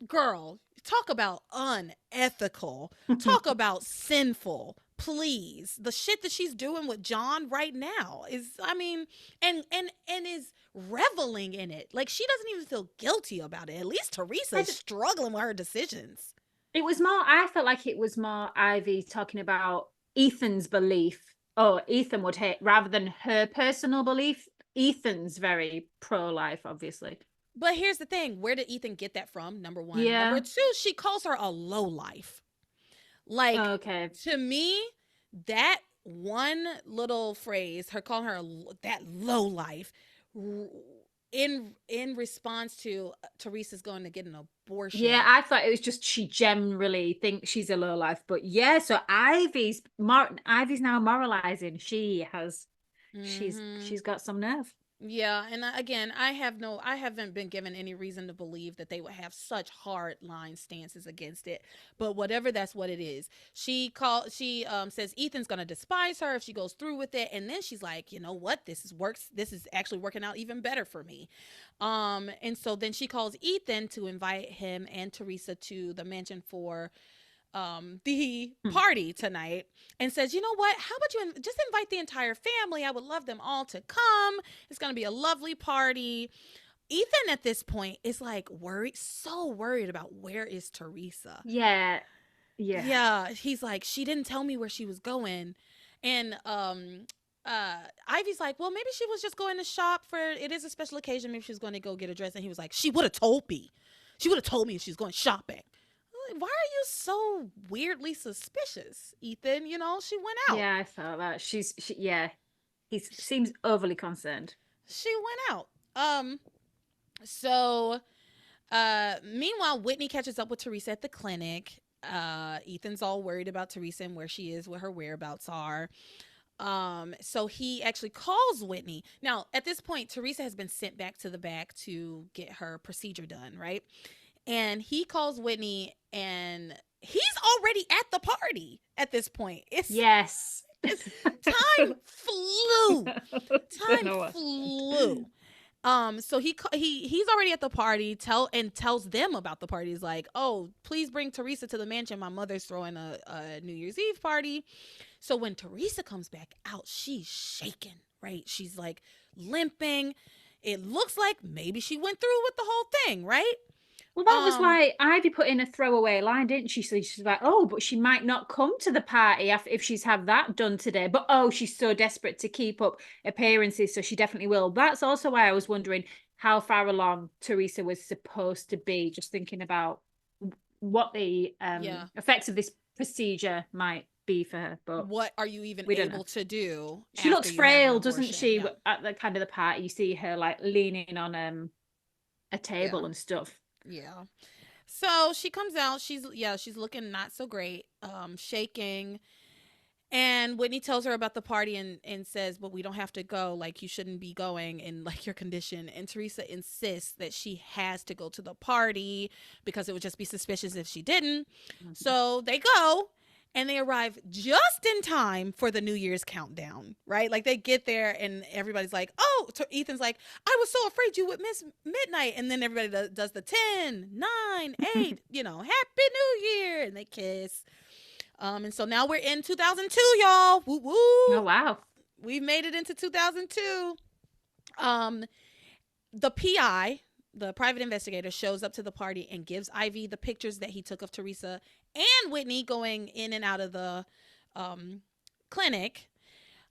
girl, talk about unethical. Talk about sinful. Please. The shit that she's doing with John right now is, I mean, and is reveling in it. Like, she doesn't even feel guilty about it. At least Theresa is struggling with her decisions. I felt like it was more Ivy talking about Ethan's belief. Oh, Ethan would hate, rather than her personal belief. Ethan's very pro-life, obviously. But here's the thing. Where did Ethan get that from? Number one. Yeah. Number two, she calls her a low life. Like, to me, that one little phrase, her calling her that low life, in response to Theresa's going to get an abortion. Yeah, I thought it was just she generally thinks she's a low life, but yeah. So Ivy's now moralizing. She's got some nerve. Yeah, and again, I haven't been given any reason to believe that they would have such hard line stances against it. But whatever, that's what it is. She says Ethan's gonna despise her if she goes through with it, and then she's like, you know what, this is actually working out even better for me. And so then she calls Ethan to invite him and Theresa to the mansion for the party tonight, and says, you know what, how about you just invite the entire family? I would love them all to come. It's gonna be a lovely party. Ethan at this point is like so worried about where is Theresa. Yeah. He's like, she didn't tell me where she was going. And Ivy's like, well, maybe she was just going to shop it is a special occasion. Maybe she was going to go get a dress. And he was like, she would have told me if she was going shopping. Why are you so weirdly suspicious, Ethan? You know, she went out. Yeah, I felt that. He seems overly concerned. She went out. So meanwhile, Whitney catches up with Theresa at the clinic. Ethan's all worried about Theresa and where she is, what her whereabouts are. So he actually calls Whitney. Now, at this point, Theresa has been sent back to the back to get her procedure done, right? And he calls Whitney, and he's already at the party at this point. Time flew. Time flew. So he's already at the party. Tells them about the party. He's like, oh, please bring Theresa to the mansion. My mother's throwing a New Year's Eve party. So when Theresa comes back out, she's shaking, right? She's like limping. It looks like maybe she went through with the whole thing, right? Well, that was why Ivy put in a throwaway line, didn't she? So she's like, oh, but she might not come to the party if she's had that done today. But oh, she's so desperate to keep up appearances, so she definitely will. That's also why I was wondering how far along Theresa was supposed to be, just thinking about what the effects of this procedure might be for her. But what are you even able to do? She looks frail, doesn't she? At the kind of the party, you see her like leaning on a table and stuff. Yeah. So she comes out. She's looking not so great, shaking. And Whitney tells her about the party and says, but we don't have to go. Like, you shouldn't be going in like your condition. And Theresa insists that she has to go to the party because it would just be suspicious if she didn't. Mm-hmm. So they go. And they arrive just in time for the New Year's countdown, right? Like, they get there and everybody's like, oh, Ethan's like, I was so afraid you would miss midnight. And then everybody does the 10, 9, 8, Happy New Year. And they kiss. And so now we're in 2002, y'all. Woo woo. Oh, wow. We've made it into 2002. The PI, the private investigator, shows up to the party and gives Ivy the pictures that he took of Theresa and Whitney going in and out of the clinic.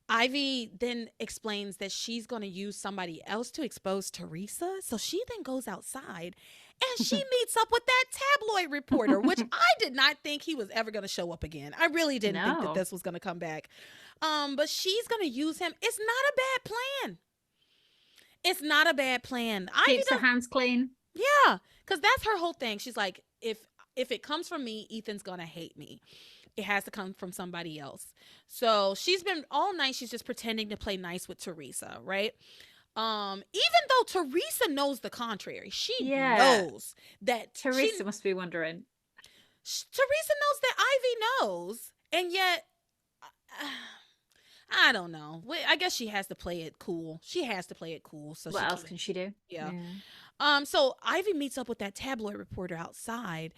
Ivy then explains that she's going to use somebody else to expose Theresa. So she then goes outside and she meets up with that tabloid reporter, which I did not think he was ever going to show up again. I really didn't think that this was going to come back. But she's going to use him. It's not a bad plan. It's not a bad plan. Keeps her hands clean. Yeah, because that's her whole thing. She's like, if it comes from me, Ethan's going to hate me. It has to come from somebody else. So she's been all night. She's just pretending to play nice with Theresa, right? Even though Theresa knows the contrary. She knows that. Theresa must be wondering. Theresa knows that Ivy knows. And yet, I don't know. I guess she has to play it cool. So what else can she do? Yeah. So Ivy meets up with that tabloid reporter outside,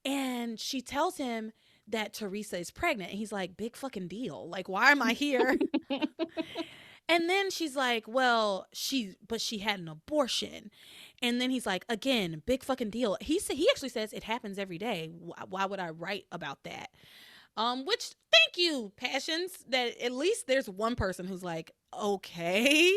and she tells him that Theresa is pregnant. And he's like, big fucking deal. Like, why am I here? And then she's like, well, she had an abortion. And then he's like, again, big fucking deal. He actually says it happens every day. Why would I write about that? Which, thank you, Passions, that at least there's one person who's like, okay.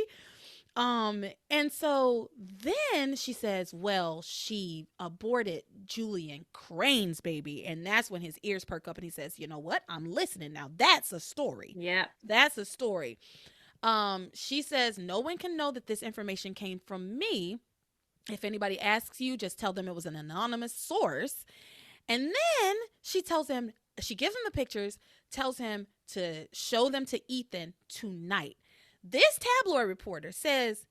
And so then she says, well, she aborted Julian Crane's baby. And that's when his ears perk up and he says, you know what? I'm listening now. That's a story. Yeah. That's a story. She says, no one can know that this information came from me. If anybody asks you, just tell them it was an anonymous source. And then she gives him the pictures, tells him to show them to Ethan tonight. This tabloid reporter says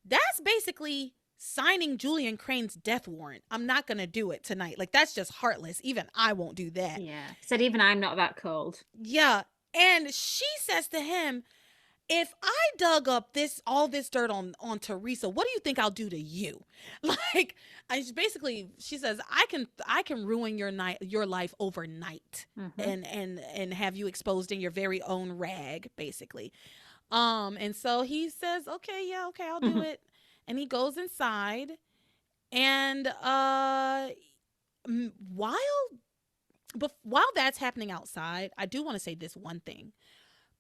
that's basically signing Julian Crane's death warrant. I'm not going to do it tonight. Like, that's just heartless. Even I won't do that. Yeah. Said even I'm not that cold. Yeah. And she says to him, if I dug up all this dirt on Theresa, what do you think I'll do to you? Like, she says, I can ruin your life overnight, and have you exposed in your very own rag, basically. And so he says, okay, I'll do it. And he goes inside, and while that's happening outside, I do want to say this one thing.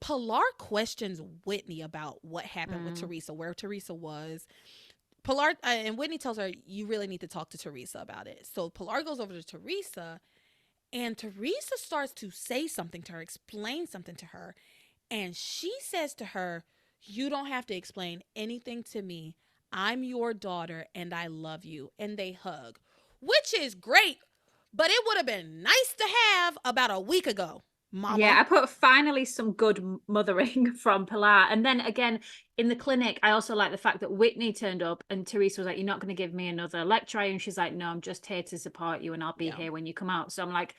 Pilar questions Whitney about what happened with Theresa, where Theresa was. Pilar and Whitney tells her, you really need to talk to Theresa about it. So Pilar goes over to Theresa, and Theresa starts to say something to her, explain something to her. And she says to her, you don't have to explain anything to me. I'm your daughter and I love you. And they hug, which is great, but it would have been nice to have about a week ago. Mama. Yeah, I put finally some good mothering from Pilar. And then again, in the clinic, I also like the fact that Whitney turned up and Theresa was like, you're not going to give me another lecture. And she's like, no, I'm just here to support you and I'll be here when you come out. So I'm like,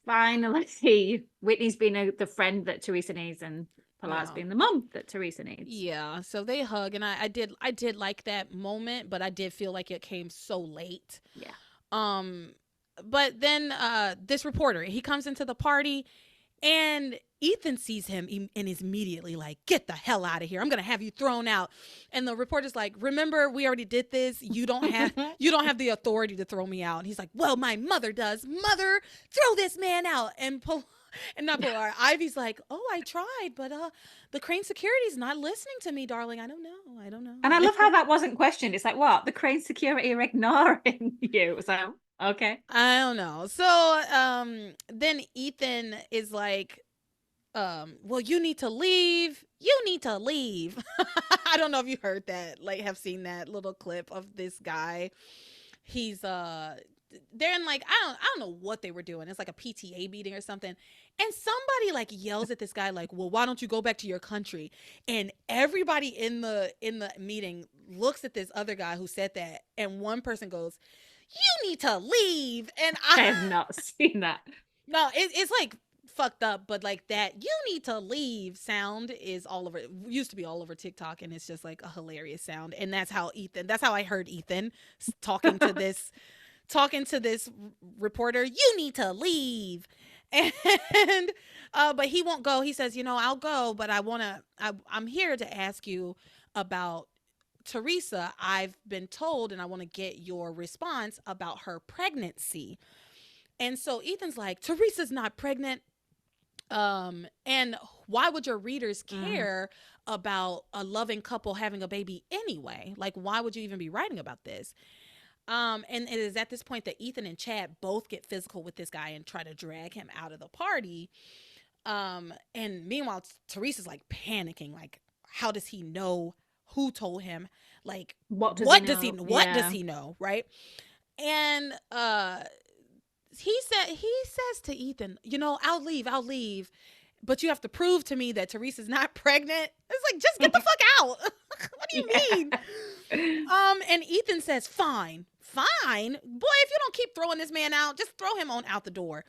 finally, Whitney's been the friend that Theresa needs and Pilar's been the mom that Theresa needs. Yeah, so they hug, and I did like that moment, but I did feel like it came so late. Yeah. But then this reporter, he comes into the party And Ethan sees him and is immediately like, get the hell out of here. I'm going to have you thrown out. And the reporter's like, remember, we already did this. You don't have the authority to throw me out. And he's like, well, my mother does. Mother, throw this man out. And not Polar. Ivy's like, oh, I tried, but the Crane security's not listening to me, darling. I don't know. And I love how that wasn't questioned. It's like, what? The Crane security are ignoring you. So, okay. I don't know. So then Ethan is like, well, you need to leave. I don't know if you heard that, like have seen that little clip of this guy. He's they're in like I don't know what they were doing. It's like a PTA meeting or something. And somebody like yells at this guy like, "Well, why don't you go back to your country?" And everybody in the meeting looks at this other guy who said that, and one person goes, "You need to leave." And I have not seen that. No, it's like fucked up, but like that "you need to leave" sound is all over, used to be all over TikTok, and it's just like a hilarious sound. And that's how I heard Ethan talking to this reporter, "You need to leave." And but he won't go. He says, "I'll go, but I'm here to ask you about Theresa. I've been told, and I want to get your response about her pregnancy." And so Ethan's like, "Theresa's not pregnant. And why would your readers care about a loving couple having a baby anyway? Like, why would you even be writing about this?" And it is at this point that Ethan and Chad both get physical with this guy and try to drag him out of the party. And meanwhile, Theresa's like panicking, like, how does he know? Who told him? Like, what does he know? Right? And he says to Ethan, "I'll leave, but you have to prove to me that Theresa's not pregnant." It's like, just get the fuck out. What do you mean? And Ethan says, fine. Boy, if you don't keep throwing this man out, just throw him on out the door.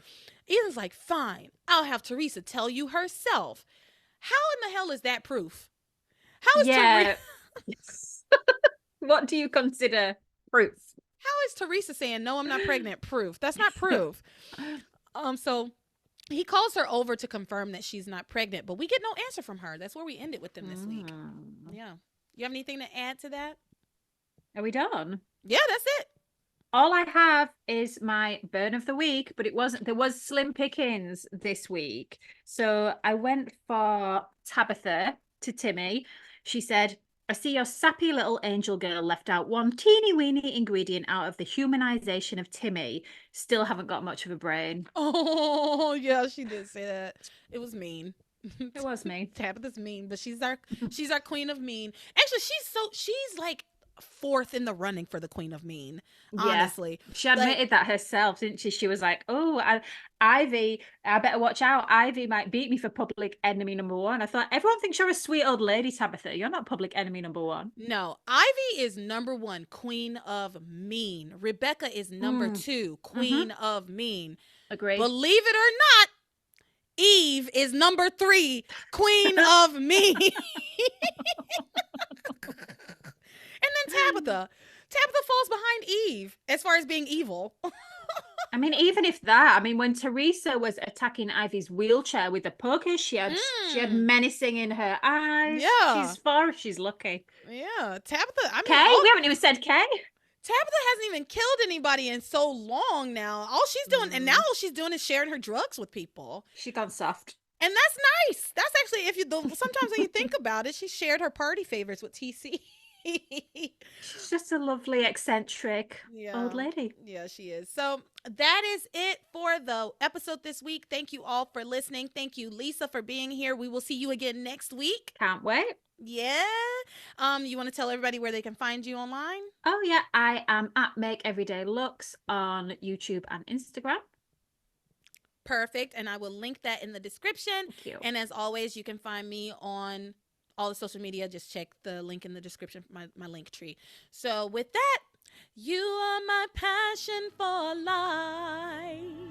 Ethan's like, fine, I'll have Theresa tell you herself. How in the hell is that proof? How is Theresa? What do you consider proof? How is Theresa saying, "No, I'm not pregnant"? Proof. That's not proof. So he calls her over to confirm that she's not pregnant, but we get no answer from her. That's where we ended with them this week. Yeah. You have anything to add to that? Are we done? Yeah, that's it. All I have is my burn of the week, but there was slim pickings this week. So I went for Tabitha to Timmy. She said, "I see your sappy little angel girl left out one teeny weeny ingredient out of the humanization of Timmy. Still haven't got much of a brain." Oh, yeah, she did say that. It was mean. It was mean. Tabitha's mean, but she's our queen of mean. Actually, she's like fourth in the running for the queen of mean, honestly. Yeah. She admitted that herself, didn't she? She was like, "Oh, Ivy, I better watch out. Ivy might beat me for public enemy number one." I thought, everyone thinks you're a sweet old lady, Tabitha. You're not public enemy number one. No, Ivy is number one, queen of mean. Rebecca is number two, queen of mean. Agreed. Believe it or not, Eve is number three, queen of mean. And then Tabitha falls behind Eve as far as being evil. I mean, even if that, when Theresa was attacking Ivy's wheelchair with the poker, she had menacing in her eyes. Yeah. She's far if she's lucky. Yeah. Tabitha, Kay? We haven't even said Kay. Tabitha hasn't even killed anybody in so long now. All she's doing, and now all she's doing is sharing her drugs with people. She got soft. And that's nice. That's actually, sometimes when you think about it, she shared her party favorites with TC. She's just a lovely, eccentric old lady. Yeah, she is. So that is it for the episode this week. Thank you all for listening. Thank you, Lisa, for being here. We will see you again next week. Can't wait. Yeah. You want to tell everybody where they can find you online? Oh yeah, I am at Make Everyday Looks on YouTube and Instagram. Perfect. And I will link that in the description. Thank you. And as always, you can find me on all the social media. Just check the link in the description for my link tree. So with that, you are my passion for life.